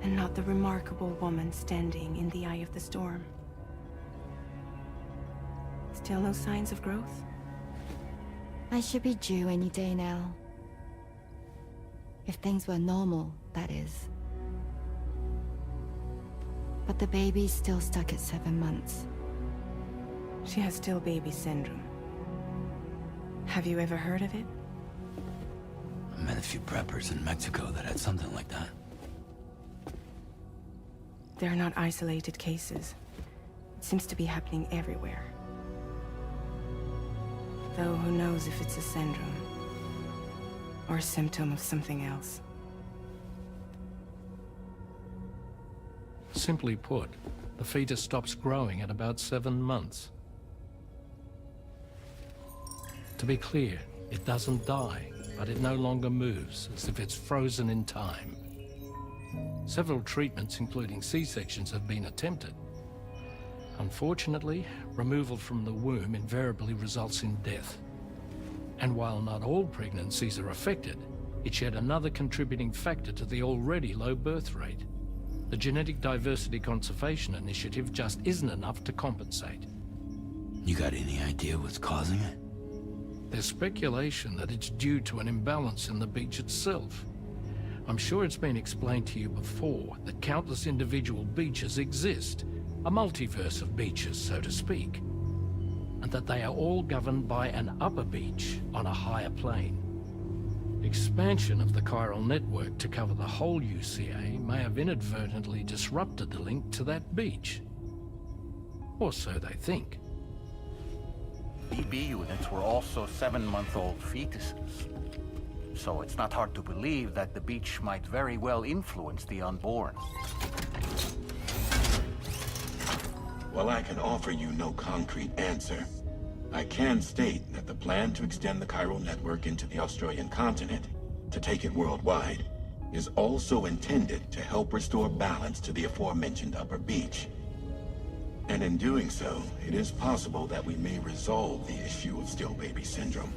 and not the remarkable woman standing in the eye of the storm. Still no signs of growth? I should be due any day now. If things were normal, that is. But the baby's still stuck at 7 months. She has still baby syndrome. Have you ever heard of it? I met a few preppers in Mexico that had something like that. They're not isolated cases. It seems to be happening everywhere. Though who knows if it's a syndrome or a symptom of something else. Simply put, the fetus stops growing at about 7 months. To be clear, it doesn't die, but it no longer moves, as if it's frozen in time. Several treatments, including C-sections, have been attempted. Unfortunately, removal from the womb invariably results in death. And while not all pregnancies are affected, it's yet another contributing factor to the already low birth rate. The Genetic Diversity Conservation Initiative just isn't enough to compensate. You got any idea what's causing it? There's speculation that it's due to an imbalance in the beach itself. I'm sure it's been explained to you before that countless individual beaches exist, a multiverse of beaches, so to speak, and that they are all governed by an upper beach on a higher plane. Expansion of the chiral network to cover the whole UCA may have inadvertently disrupted the link to that beach. Or so they think. BB units were also 7-month-old fetuses. So it's not hard to believe that the beach might very well influence the unborn. While I can offer you no concrete answer, I can state that the plan to extend the chiral network into the Australian continent, to take it worldwide, is also intended to help restore balance to the aforementioned upper beach. And in doing so, it is possible that we may resolve the issue of still baby syndrome.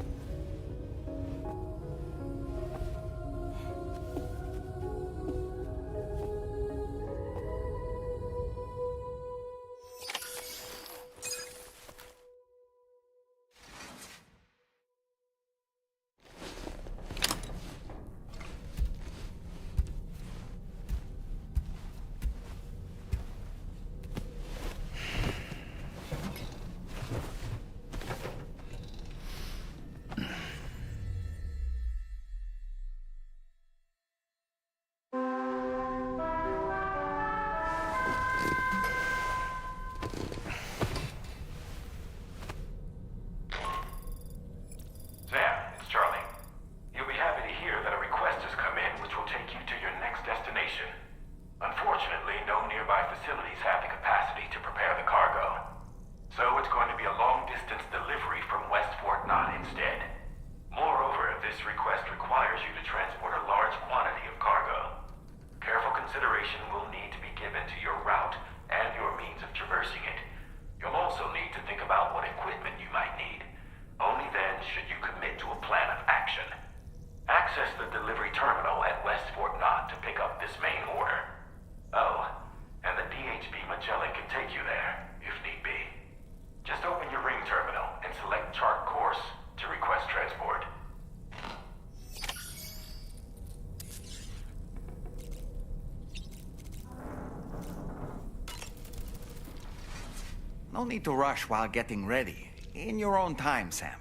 take you there, if need be. Just open your ring terminal and select chart course to request transport. No need to rush while getting ready. In your own time, Sam.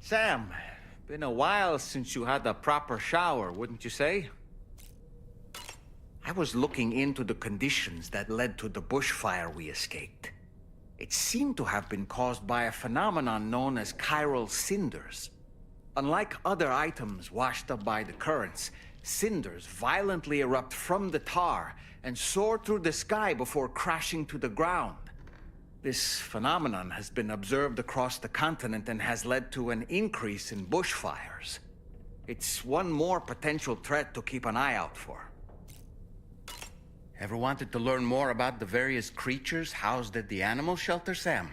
Sam, been a while since you had a proper shower, wouldn't you say? I was looking into the conditions that led to the bushfire we escaped. It seemed to have been caused by a phenomenon known as chiral cinders. Unlike other items washed up by the currents, cinders violently erupt from the tar and soar through the sky before crashing to the ground. This phenomenon has been observed across the continent and has led to an increase in bushfires. It's one more potential threat to keep an eye out for. Ever wanted to learn more about the various creatures housed at the animal shelter, Sam?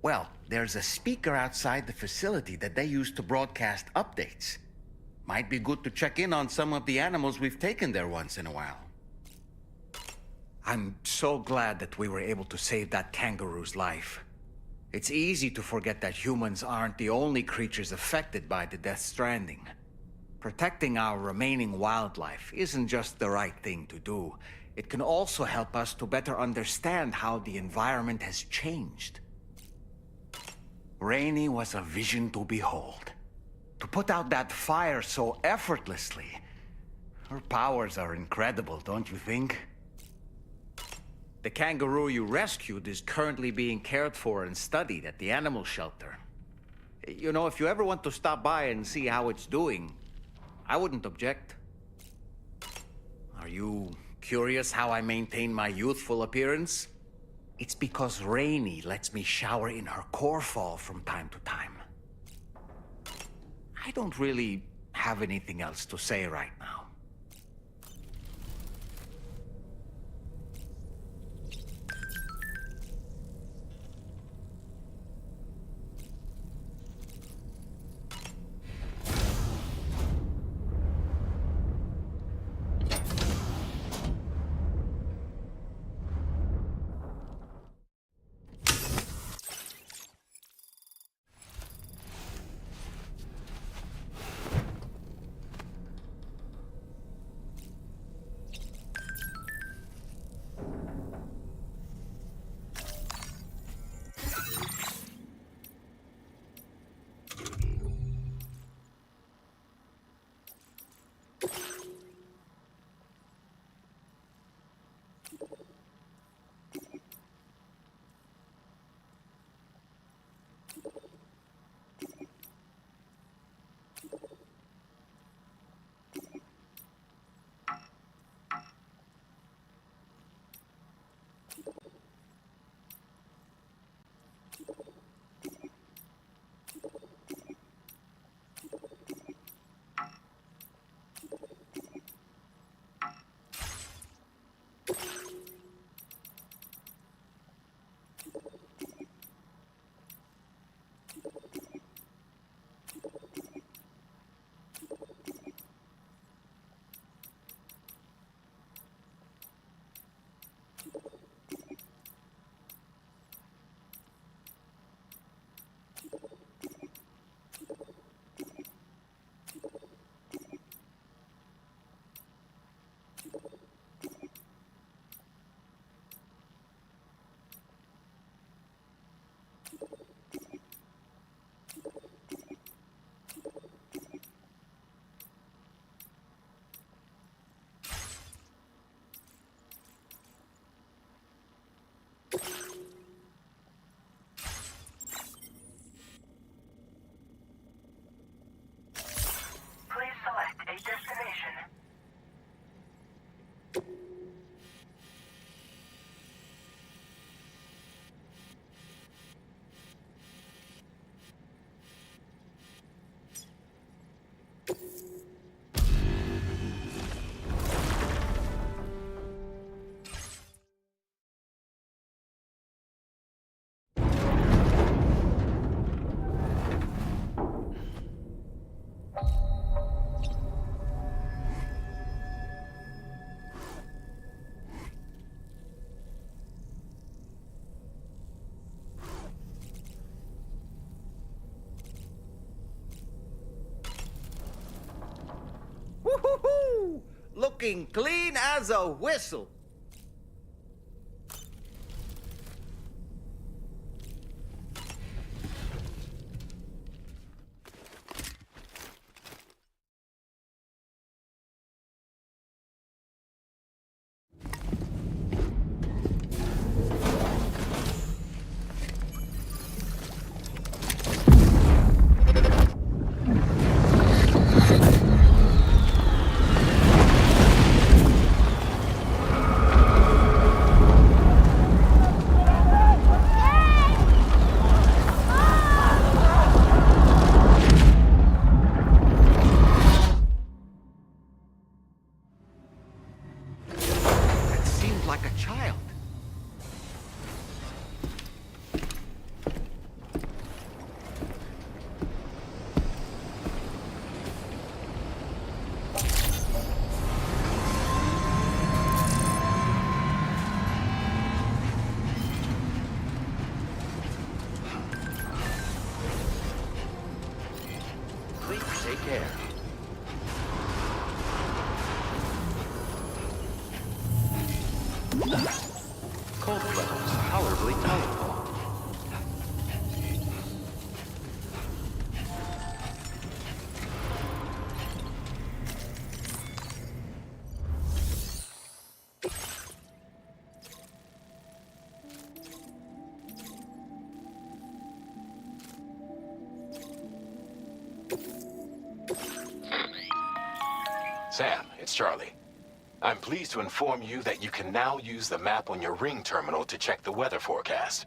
Well, there's a speaker outside the facility that they use to broadcast updates. Might be good to check in on some of the animals we've taken there once in a while. I'm so glad that we were able to save that kangaroo's life. It's easy to forget that humans aren't the only creatures affected by the Death Stranding. Protecting our remaining wildlife isn't just the right thing to do. It can also help us to better understand how the environment has changed. Rainey was a vision to behold. To put out that fire so effortlessly. Her powers are incredible, don't you think? The kangaroo you rescued is currently being cared for and studied at the animal shelter. You know, if you ever want to stop by and see how it's doing, I wouldn't object. Are you curious how I maintain my youthful appearance? It's because Rainey lets me shower in her core fall from time to time. I don't really have anything else to say right now. Working clean as a whistle. That seemed like a child. Please take care. Cold levels tolerably tolerable. Sam, it's Charlie. I'm pleased to inform you that you can now use the map on your Ring terminal to check the weather forecast.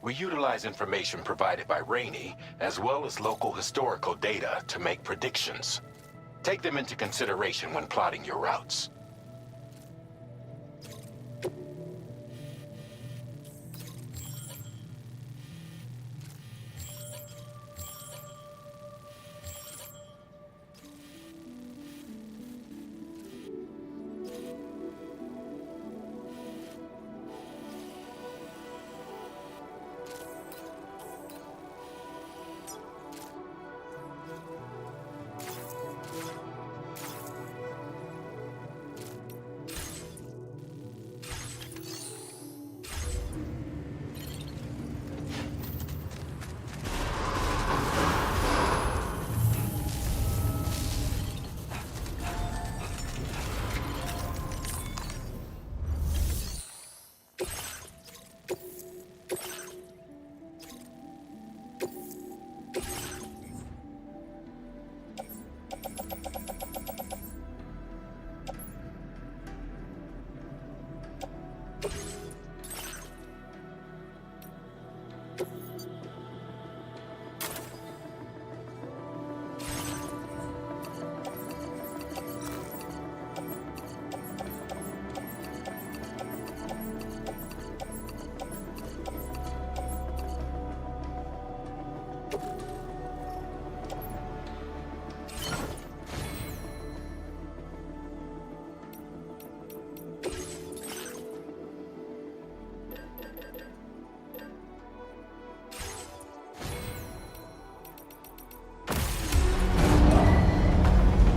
We utilize information provided by Rainey, as well as local historical data to make predictions. Take them into consideration when plotting your routes.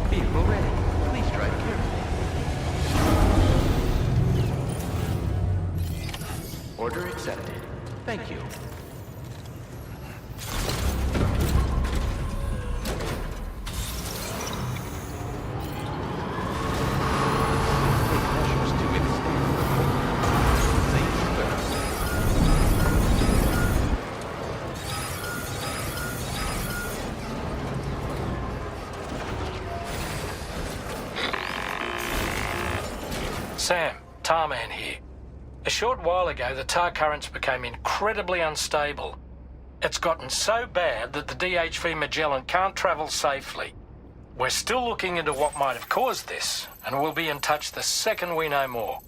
Vehicle ready. Please drive carefully. Order accepted. Thank you. Take measures to withstand the cold. Safety first. Sam, Tarman here. A short while ago, the tar currents became incredibly unstable. It's gotten so bad that the DHV Magellan can't travel safely. We're still looking into what might have caused this, and we'll be in touch the second we know more.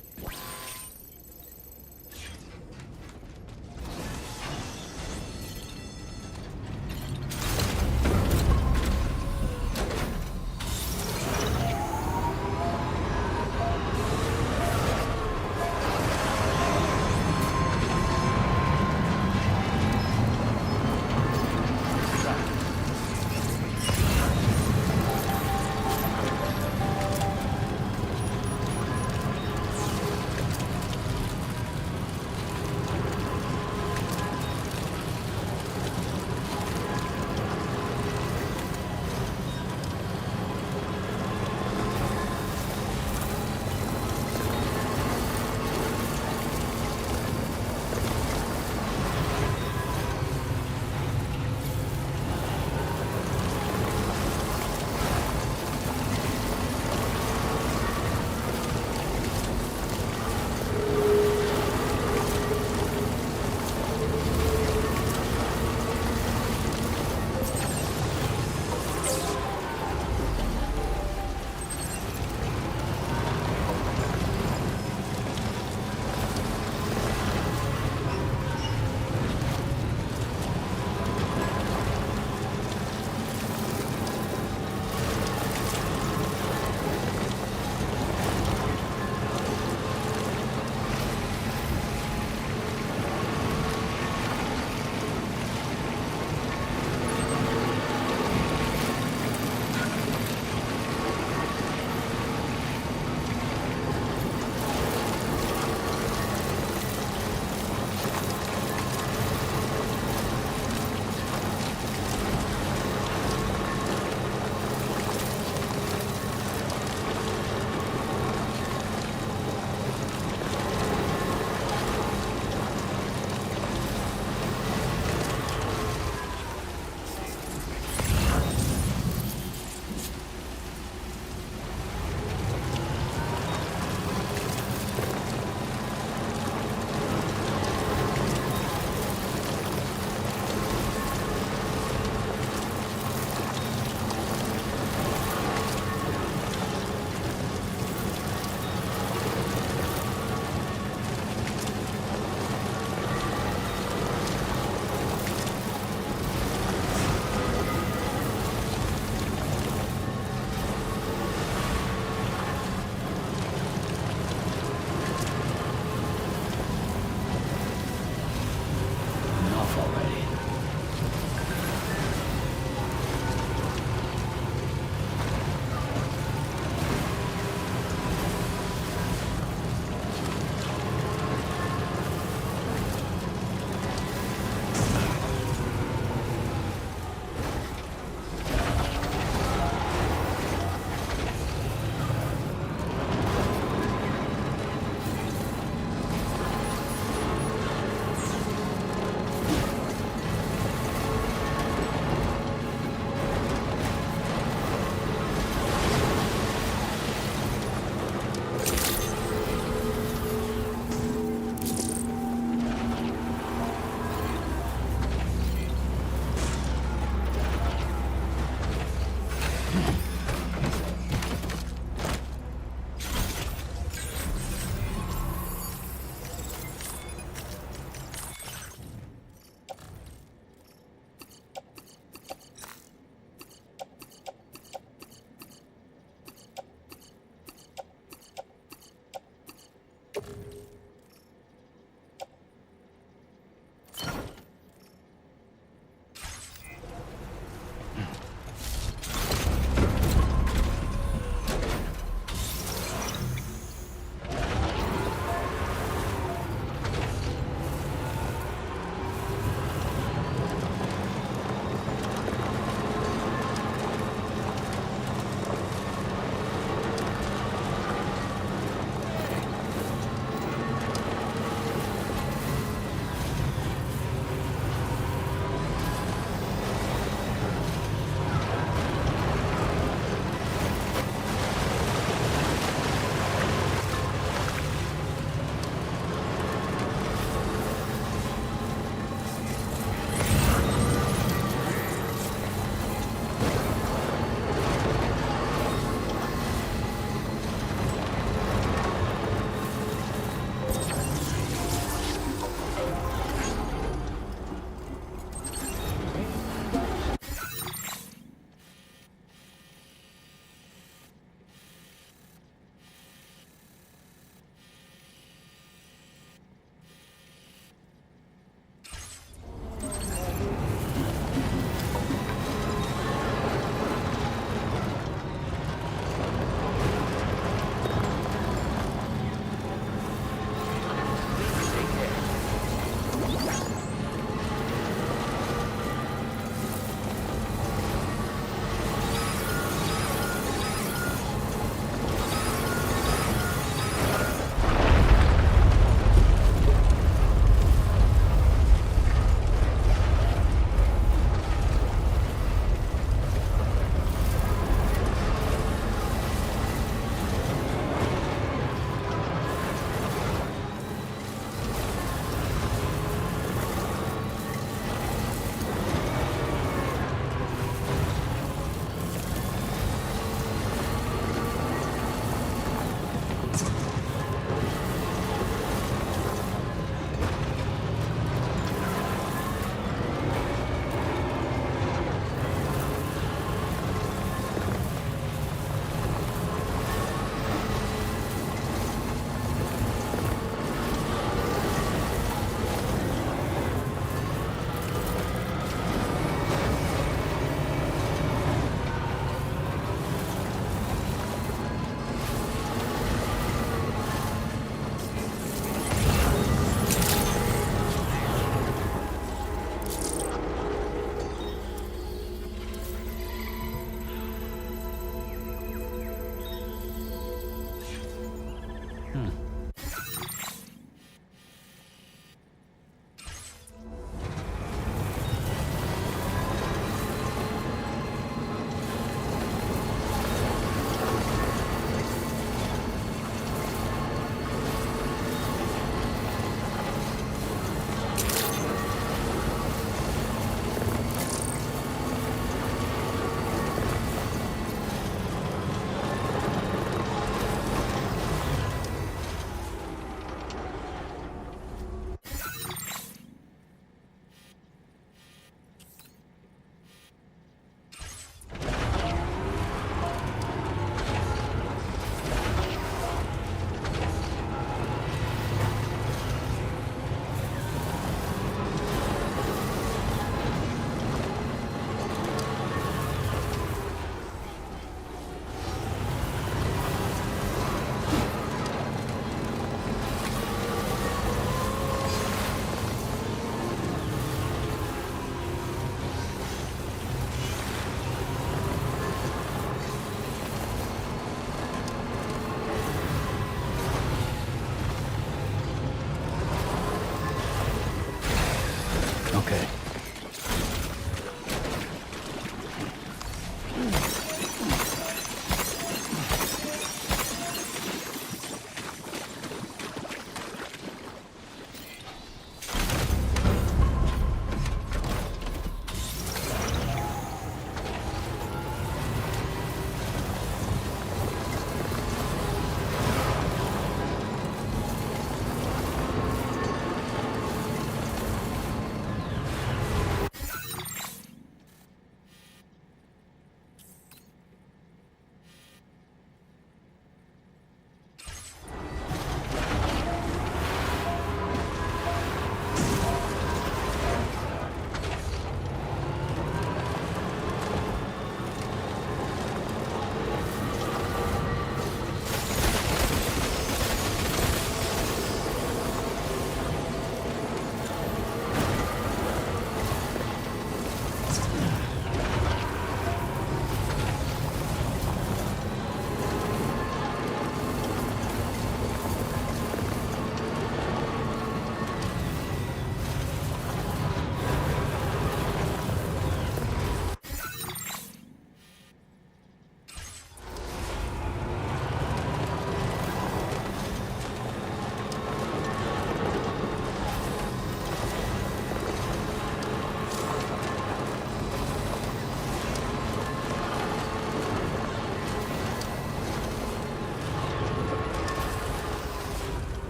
Okay.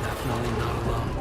Definitely not alone.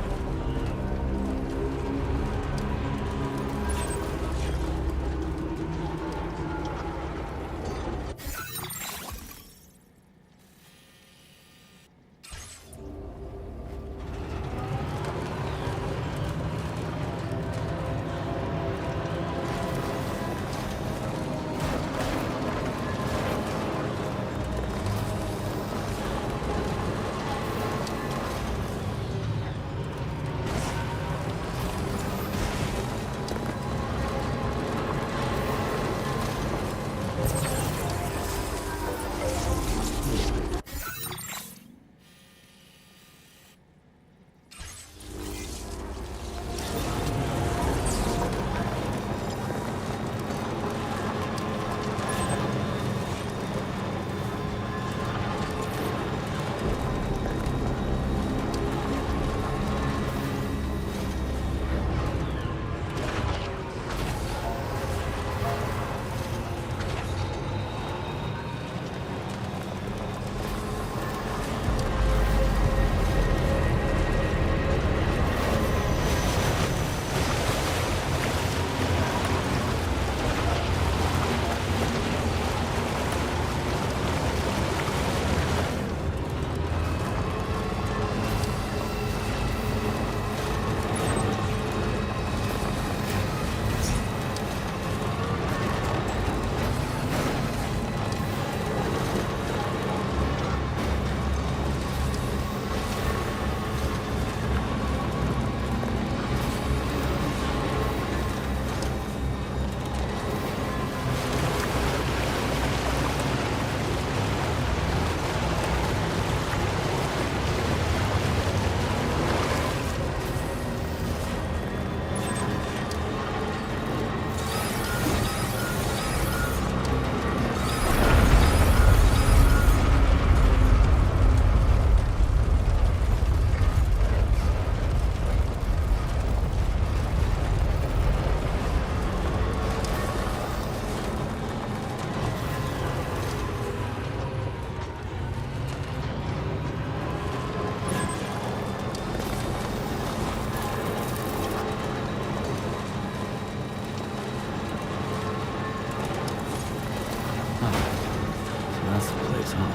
That's the place, huh?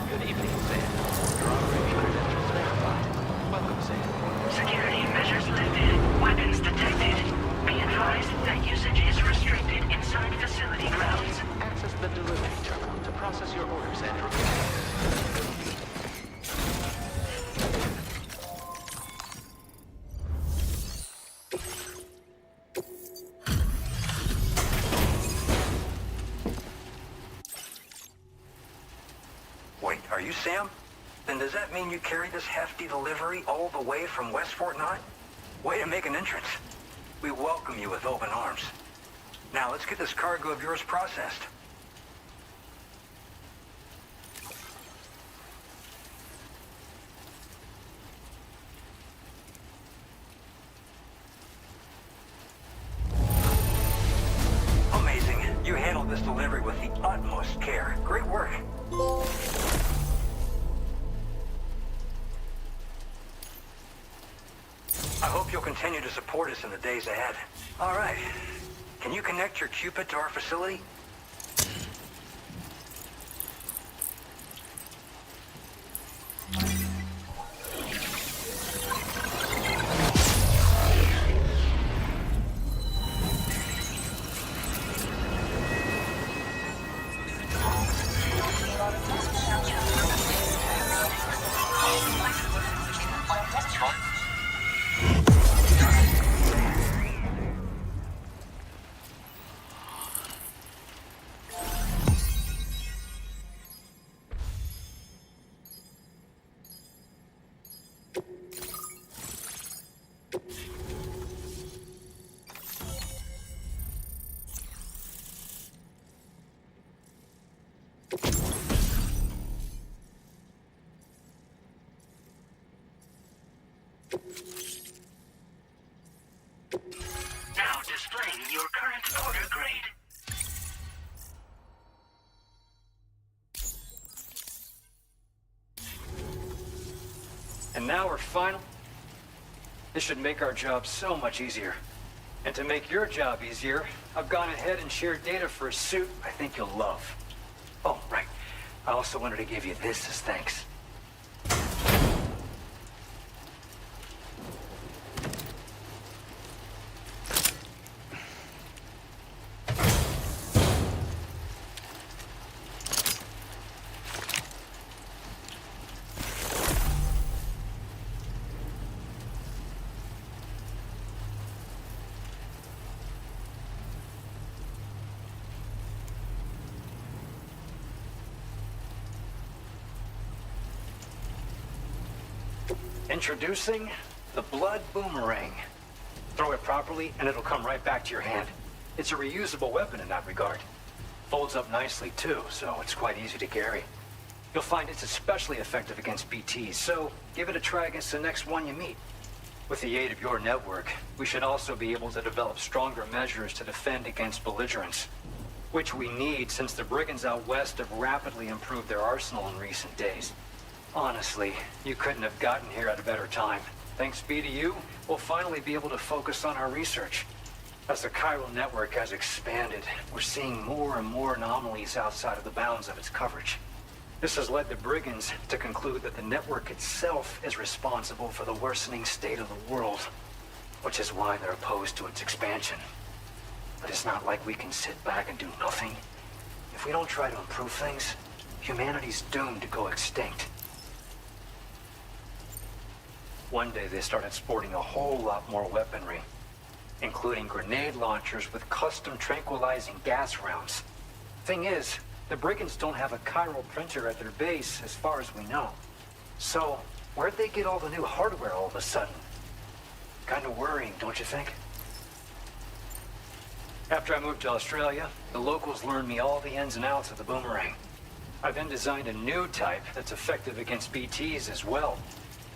Good evening, Sam. Your operation credentials verified. Welcome, Sam. Security measures lifted. Weapons detected. Be advised that usage is restricted inside facility grounds. Access the delivery terminal to process your orders and requests. Sam, then does that mean you carried this hefty delivery all the way from West Fort Knott? Way to make an entrance. We welcome you with open arms. Now let's get this cargo of yours processed. Amazing. You handled this delivery with the utmost care. Great work. I hope you'll continue to support us in the days ahead. All right. Can you connect your Cupid to our facility? Now displaying your current order grade. And now we're final. This should make our job so much easier. And to make your job easier, I've gone ahead and shared data for a suit I think you'll love. Oh, right. I also wanted to give you this as thanks. Introducing the Blood Boomerang. Throw it properly and it'll come right back to your hand. It's a reusable weapon in that regard. Folds up nicely too, so it's quite easy to carry. You'll find it's especially effective against BTs, so give it a try against the next one you meet. With the aid of your network, we should also be able to develop stronger measures to defend against belligerents. Which we need since the brigands out west have rapidly improved their arsenal in recent days. Honestly, you couldn't have gotten here at a better time. Thanks be to you, we'll finally be able to focus on our research. As the chiral network has expanded, we're seeing more and more anomalies outside of the bounds of its coverage. This has led the brigands to conclude that the network itself is responsible for the worsening state of the world, which is why they're opposed to its expansion. But it's not like we can sit back and do nothing. If we don't try to improve things, humanity's doomed to go extinct. One day they started sporting a whole lot more weaponry, including grenade launchers with custom tranquilizing gas rounds. Thing is, the brigands don't have a chiral printer at their base as far as we know. So, where'd they get all the new hardware all of a sudden? Kind of worrying, don't you think? After I moved to Australia, the locals learned me all the ins and outs of the boomerang. I then designed a new type that's effective against BTs as well.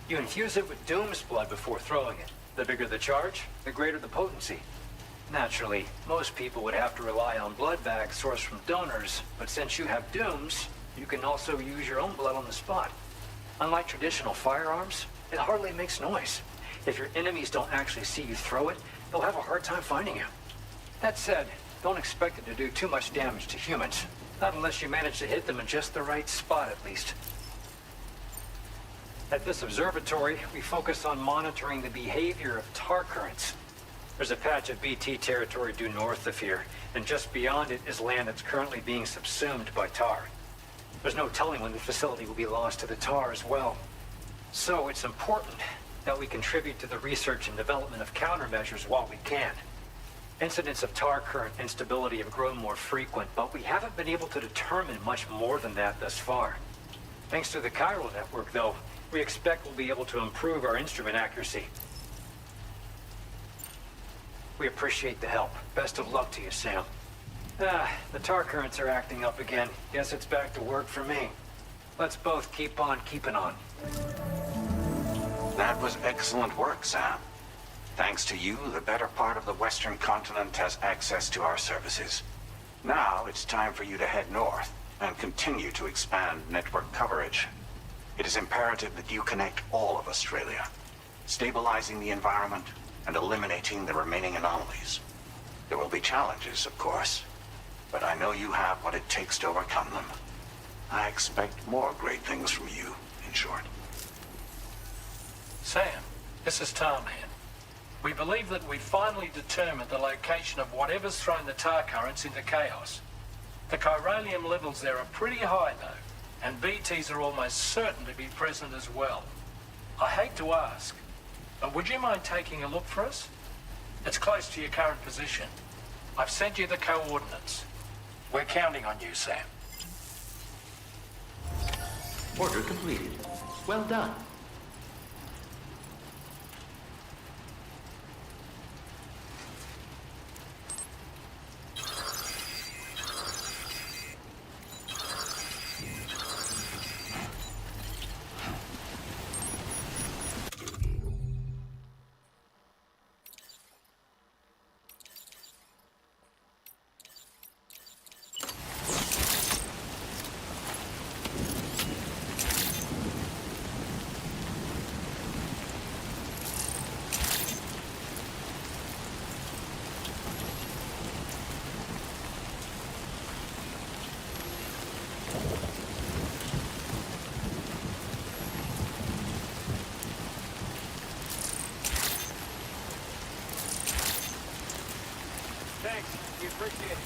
You infuse it with Doom's blood before throwing it. The bigger the charge, the greater the potency. Naturally, most people would have to rely on blood bags sourced from donors, but since you have Doom's, you can also use your own blood on the spot. Unlike traditional firearms, it hardly makes noise. If your enemies don't actually see you throw it, they'll have a hard time finding you. That said, don't expect it to do too much damage to humans. Not unless you manage to hit them in just the right spot, at least. At this observatory, we focus on monitoring the behavior of tar currents. There's a patch of BT territory due north of here, and just beyond it is land that's currently being subsumed by tar. There's no telling when the facility will be lost to the tar as well. So it's important that we contribute to the research and development of countermeasures while we can. Incidents of tar current instability have grown more frequent, but we haven't been able to determine much more than that thus far. Thanks to the chiral network, though, we expect we'll be able to improve our instrument accuracy. We appreciate the help. Best of luck to you, Sam. The tar currents are acting up again. Guess it's back to work for me. Let's both keep on keeping on. That was excellent work, Sam. Thanks to you, the better part of the Western continent has access to our services. Now it's time for you to head north and continue to expand network coverage. It is imperative that you connect all of Australia, stabilizing the environment and eliminating the remaining anomalies. There will be challenges, of course, but I know you have what it takes to overcome them. I expect more great things from you, in short. Sam, this is Tarman. We believe that we finally determined the location of whatever's thrown the tar currents into chaos. The chiralium levels there are pretty high, though, and BTs are almost certain to be present as well. I hate to ask, but would you mind taking a look for us? It's close to your current position. I've sent you the coordinates. We're counting on you, Sam. Order completed. Well done. Thanks. We appreciate it.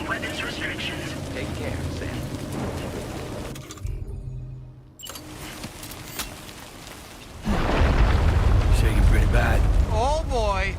Weapons restrictions. Take care, Sam. Shaking pretty bad. Oh boy!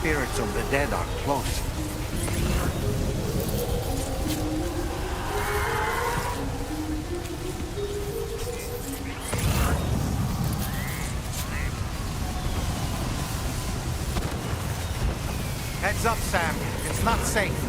spirits of the dead are close. Heads up, Sam. It's not safe.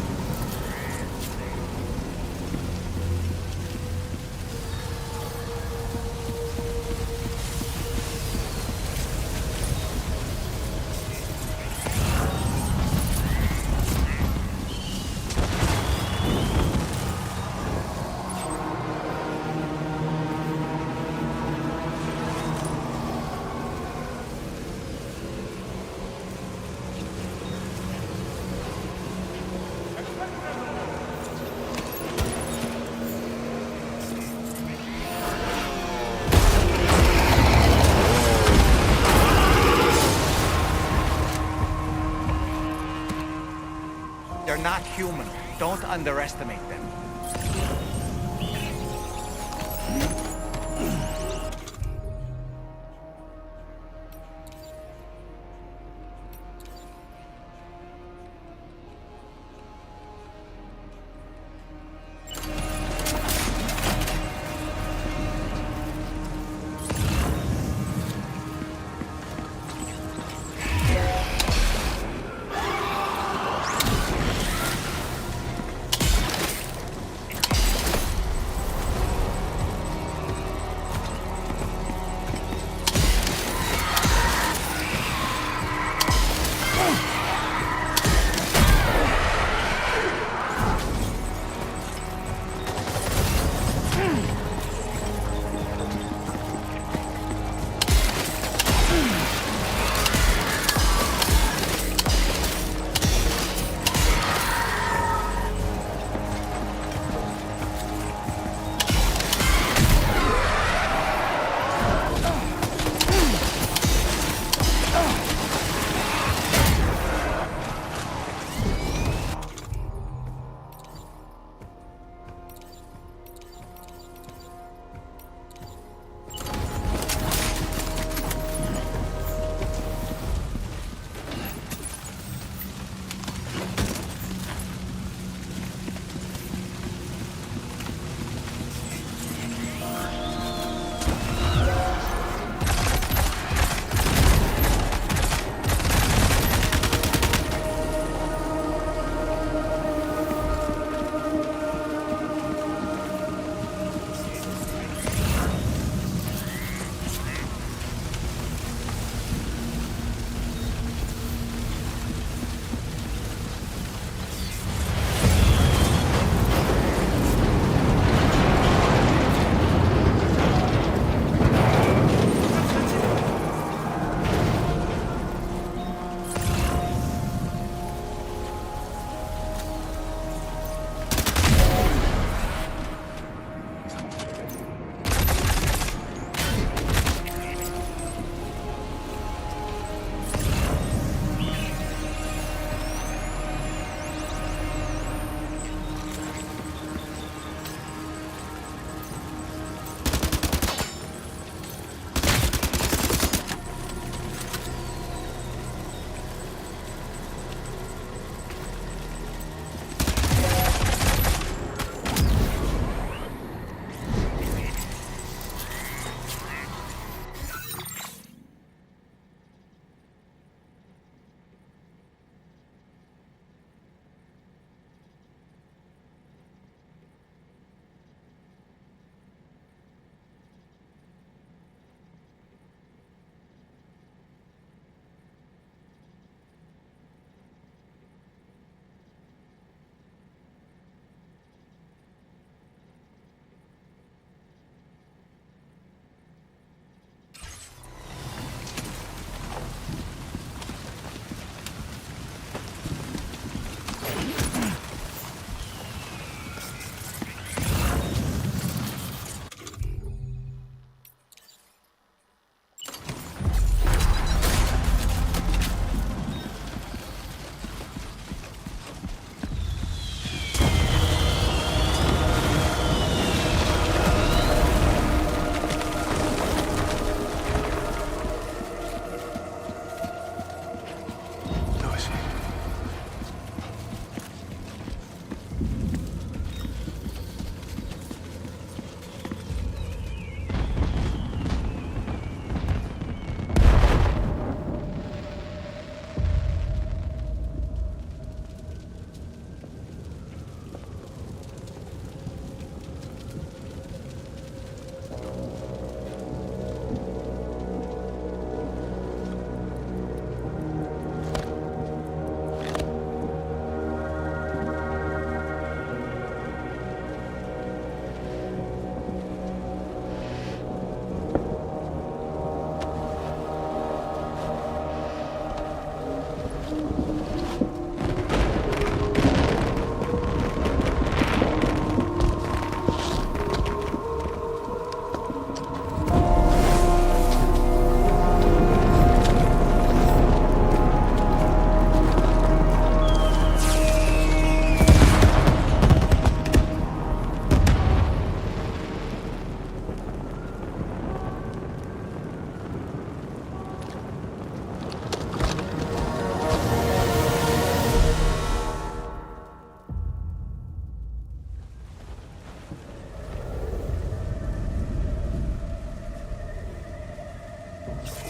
They're not human. Don't underestimate them.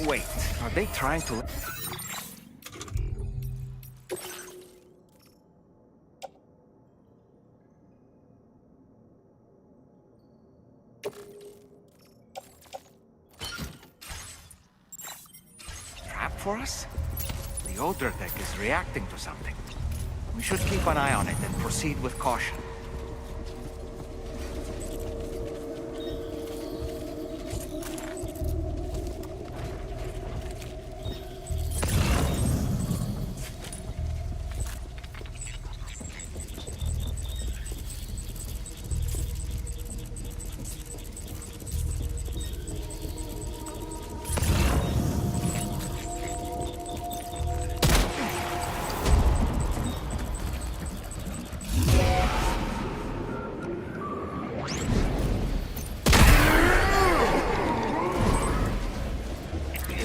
Wait, are they trying to... Trap for us? The odor deck is reacting to something. We should keep an eye on it and proceed with caution.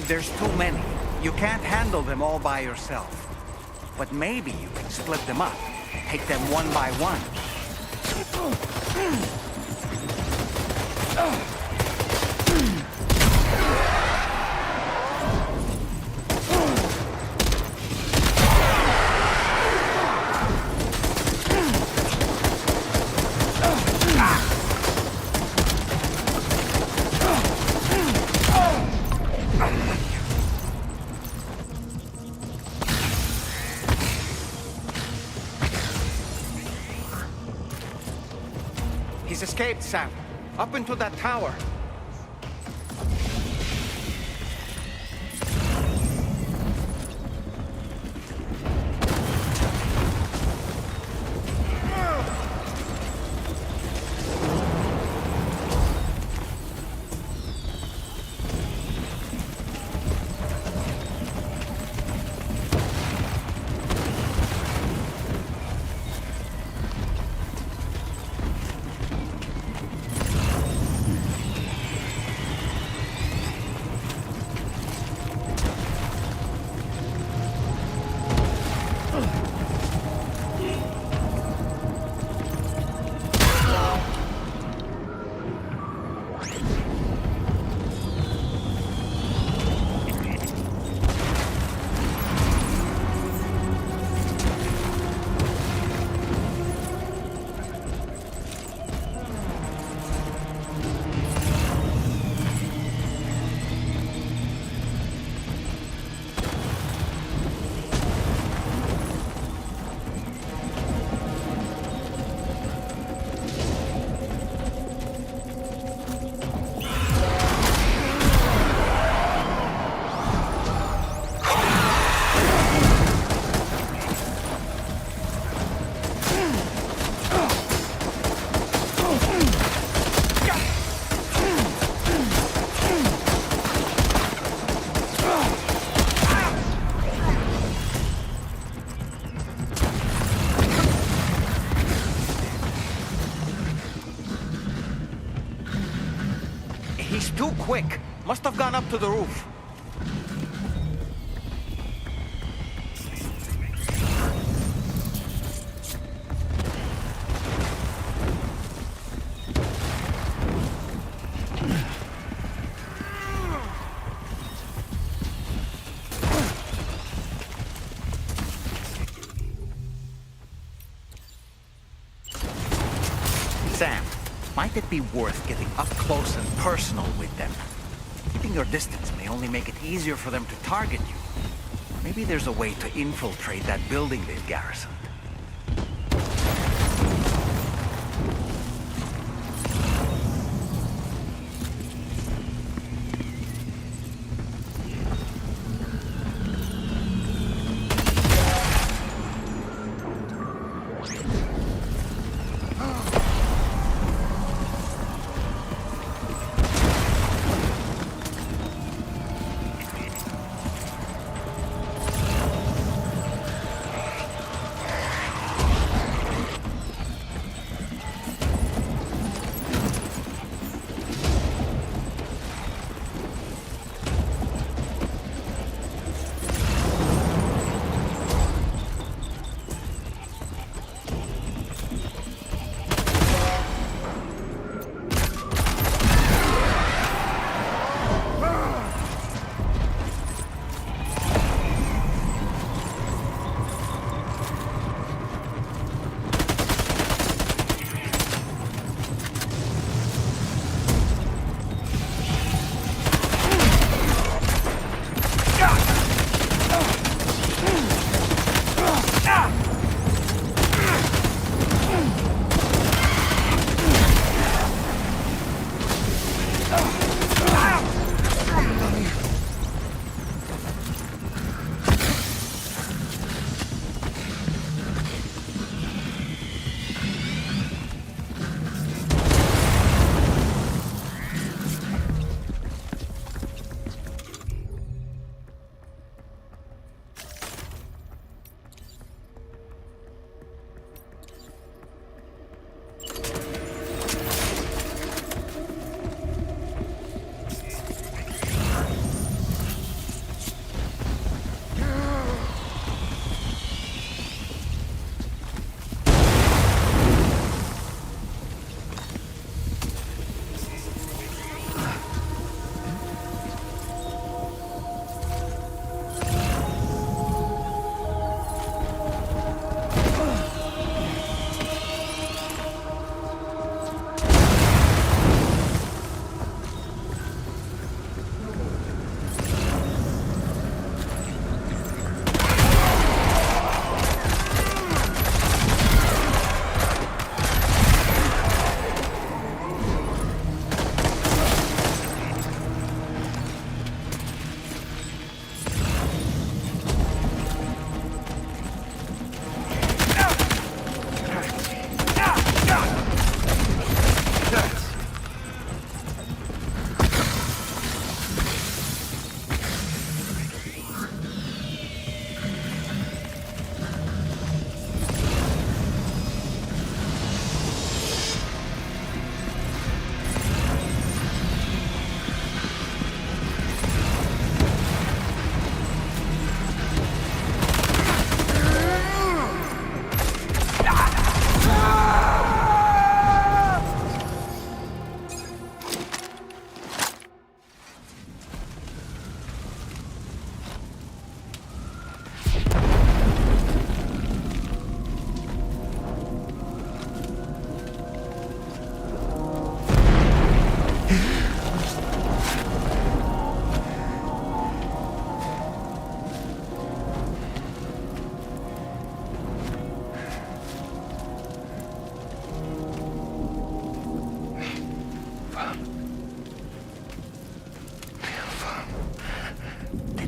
There's too many. You can't handle them all by yourself. But maybe you can split them up. Take them one by one. He's escaped, Sam. Up into that tower. He's too quick. Must have gone up to the roof. Sam, might it be worth getting up close and personal with them? Keeping your distance may only make it easier for them to target you. Maybe there's a way to infiltrate that building they've garrisoned.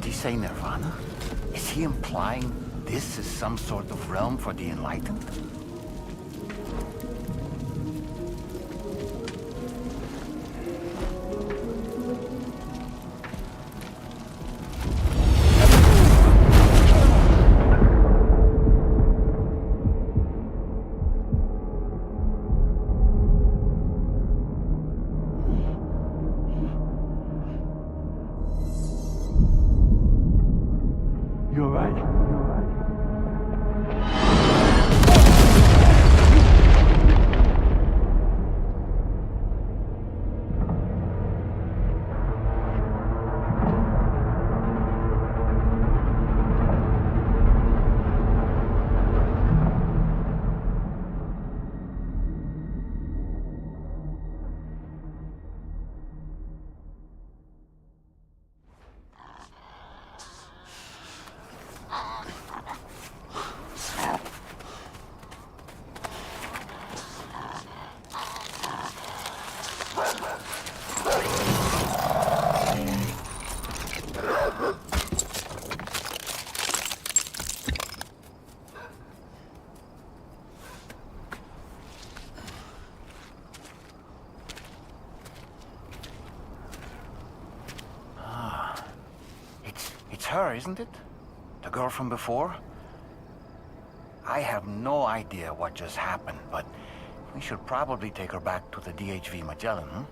he say Nirvana? Is he implying this is some sort of realm for the enlightened? You all right? It's her, isn't it? The girl from before? I have no idea what just happened, but we should probably take her back to the DHV Magellan, huh?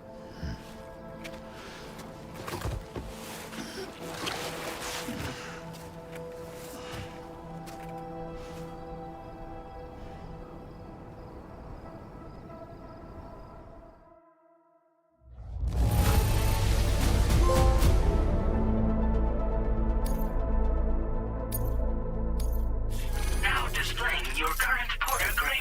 Now displaying your current porter grade.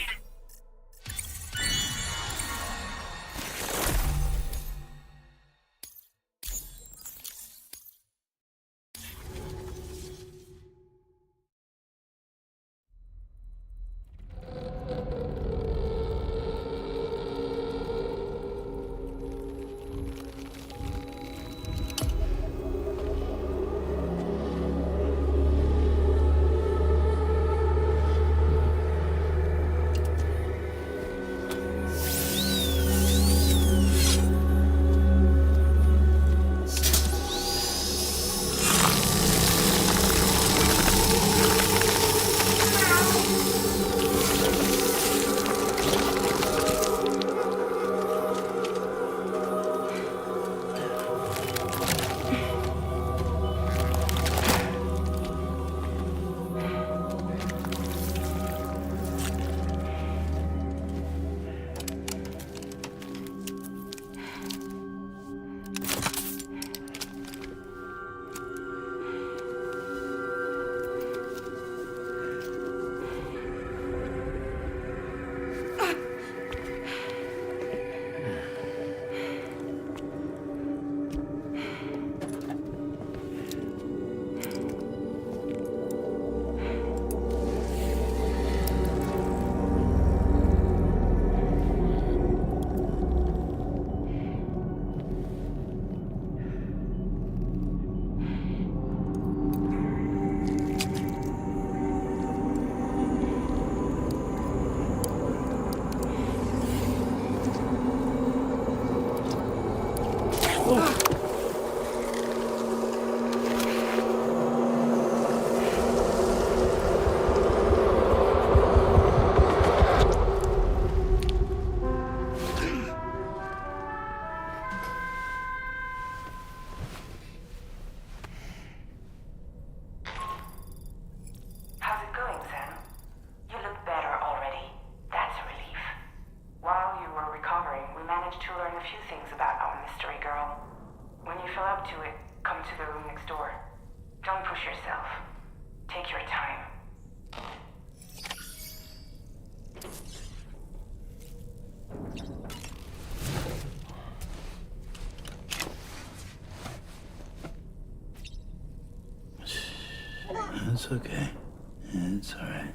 How's it going, Sam? You look better already. That's a relief. While you were recovering, we managed to learn a few things about our mystery girl. When you feel up to it, come to the room next door. Don't push yourself. Take your time. It's okay. It's alright.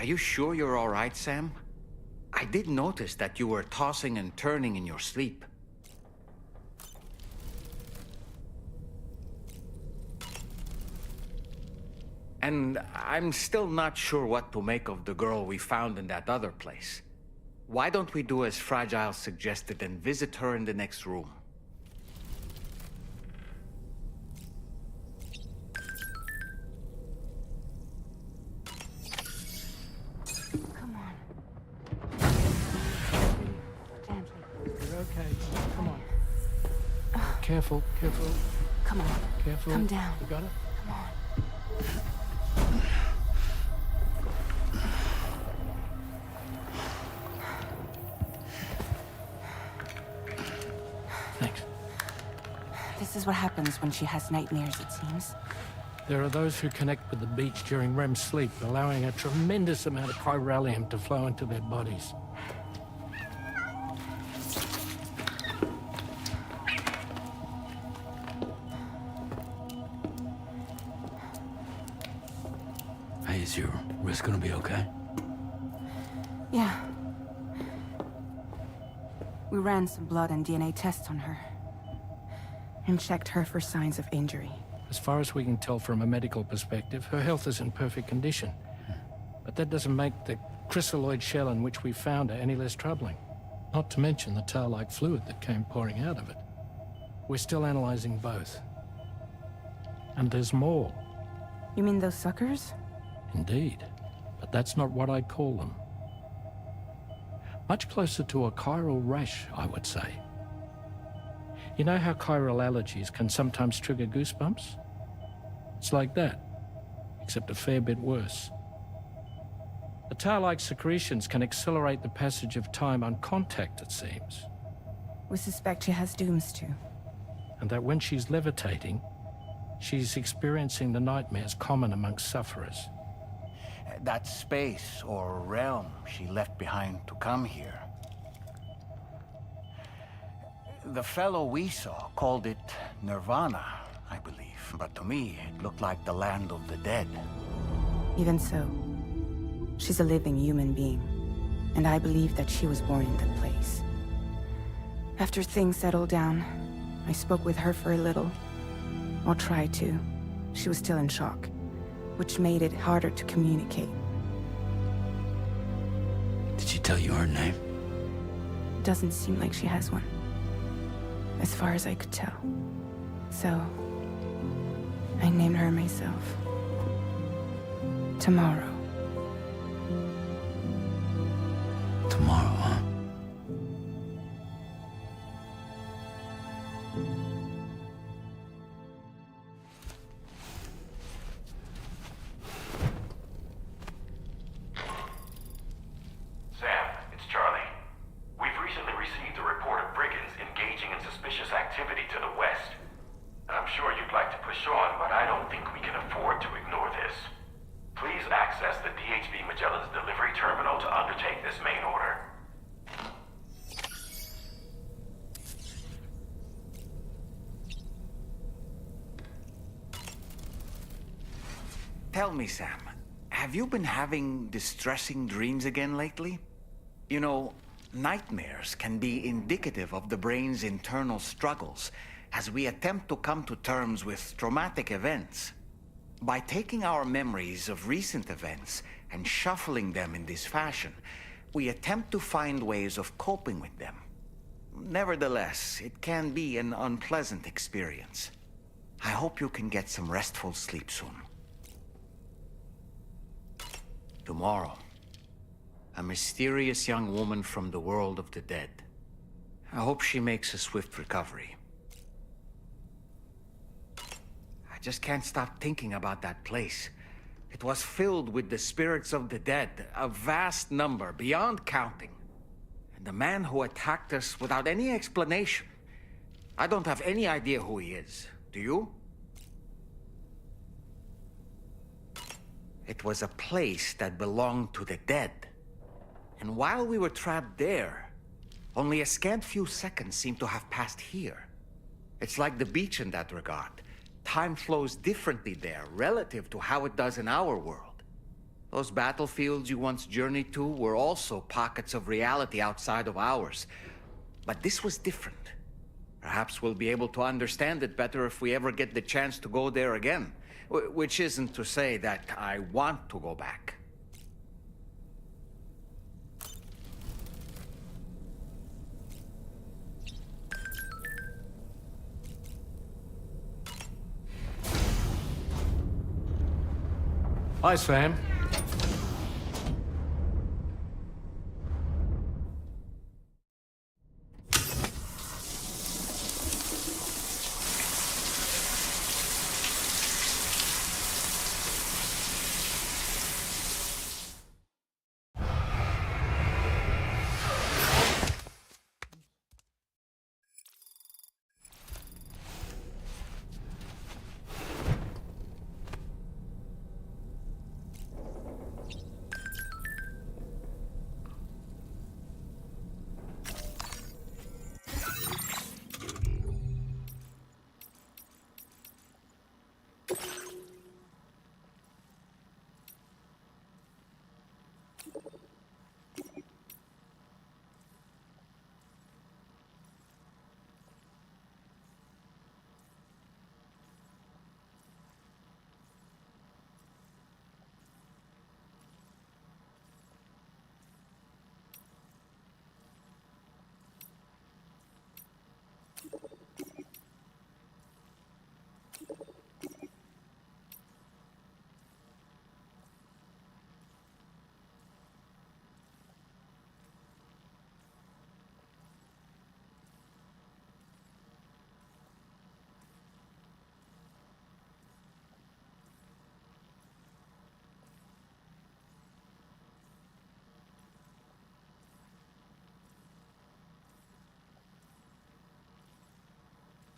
Are you sure you're all right, Sam? I did notice that you were tossing and turning in your sleep. And I'm still not sure what to make of the girl we found in that other place. Why don't we do as Fragile suggested and visit her in the next room? Come on. Gently. You're okay. Come on. Careful, careful. Come on. Careful. Come down. You got it? Come on. Thanks. This is what happens when she has nightmares, it seems. There are those who connect with the beach during REM sleep, allowing a tremendous amount of chiralium to flow into their bodies. Hey, is your wrist gonna be okay? Yeah. We ran some blood and DNA tests on her. And checked her for signs of injury. As far as we can tell from a medical perspective, her health is in perfect condition. But that doesn't make the chrysaloid shell in which we found her any less troubling. Not to mention the tail-like fluid that came pouring out of it. We're still analyzing both. And there's more. You mean those suckers? Indeed. But that's not what I'd call them. Much closer to a chiral rash, I would say. You know how chiral allergies can sometimes trigger goosebumps? It's like that, except a fair bit worse. The tail-like secretions can accelerate the passage of time on contact, it seems. We suspect she has dooms too. And that when she's levitating, she's experiencing the nightmares common amongst sufferers. That space or realm she left behind to come here. The fellow we saw called it Nirvana, I believe. But to me, it looked like the land of the dead. Even so, she's a living human being. And I believe that she was born in that place. After things settled down, I spoke with her for a little. Or tried to. She was still in shock, which made it harder to communicate. Did she tell you her name? Doesn't seem like she has one. As far as I could tell. So, I named her myself. Tomorrow. Tomorrow, huh? Sam, it's Charlie. We've recently received a report of brigands engaging in suspicious activity to the west. I'm sure you'd like to push on, but I don't think we can afford to ignore this. Please access the DHB Magellan's delivery terminal to undertake this main order. Tell me, Sam, have you been having distressing dreams again lately? You know, nightmares can be indicative of the brain's internal struggles as we attempt to come to terms with traumatic events. By taking our memories of recent events and shuffling them in this fashion, we attempt to find ways of coping with them. Nevertheless, it can be an unpleasant experience. I hope you can get some restful sleep soon. Tomorrow, a mysterious young woman from the world of the dead. I hope she makes a swift recovery. I just can't stop thinking about that place. It was filled with the spirits of the dead, a vast number, beyond counting. And the man who attacked us without any explanation. I don't have any idea who he is. Do you? It was a place that belonged to the dead. And while we were trapped there, only a scant few seconds seem to have passed here. It's like the beach in that regard. Time flows differently there, relative to how it does in our world. Those battlefields you once journeyed to were also pockets of reality outside of ours. But this was different. Perhaps we'll be able to understand it better if we ever get the chance to go there again. Which isn't to say that I want to go back. Hi, Sam.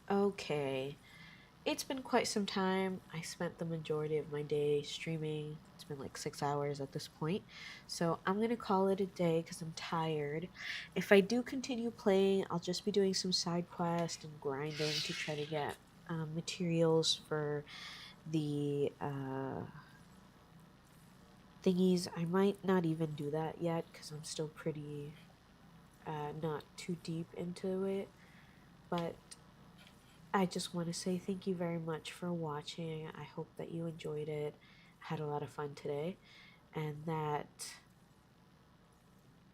Okay. It's been quite some time. I spent the majority of my day streaming. It's been like 6 hours at this point. So I'm going to call it a day because I'm tired. If I do continue playing, I'll just be doing some side quests and grinding to try to get materials for the thingies. I might not even do that yet because I'm still pretty not too deep into it. But I just want to say thank you very much for watching. I hope that you enjoyed it. I had a lot of fun today. And that,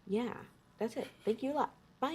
yeah, that's it. Thank you a lot. Bye.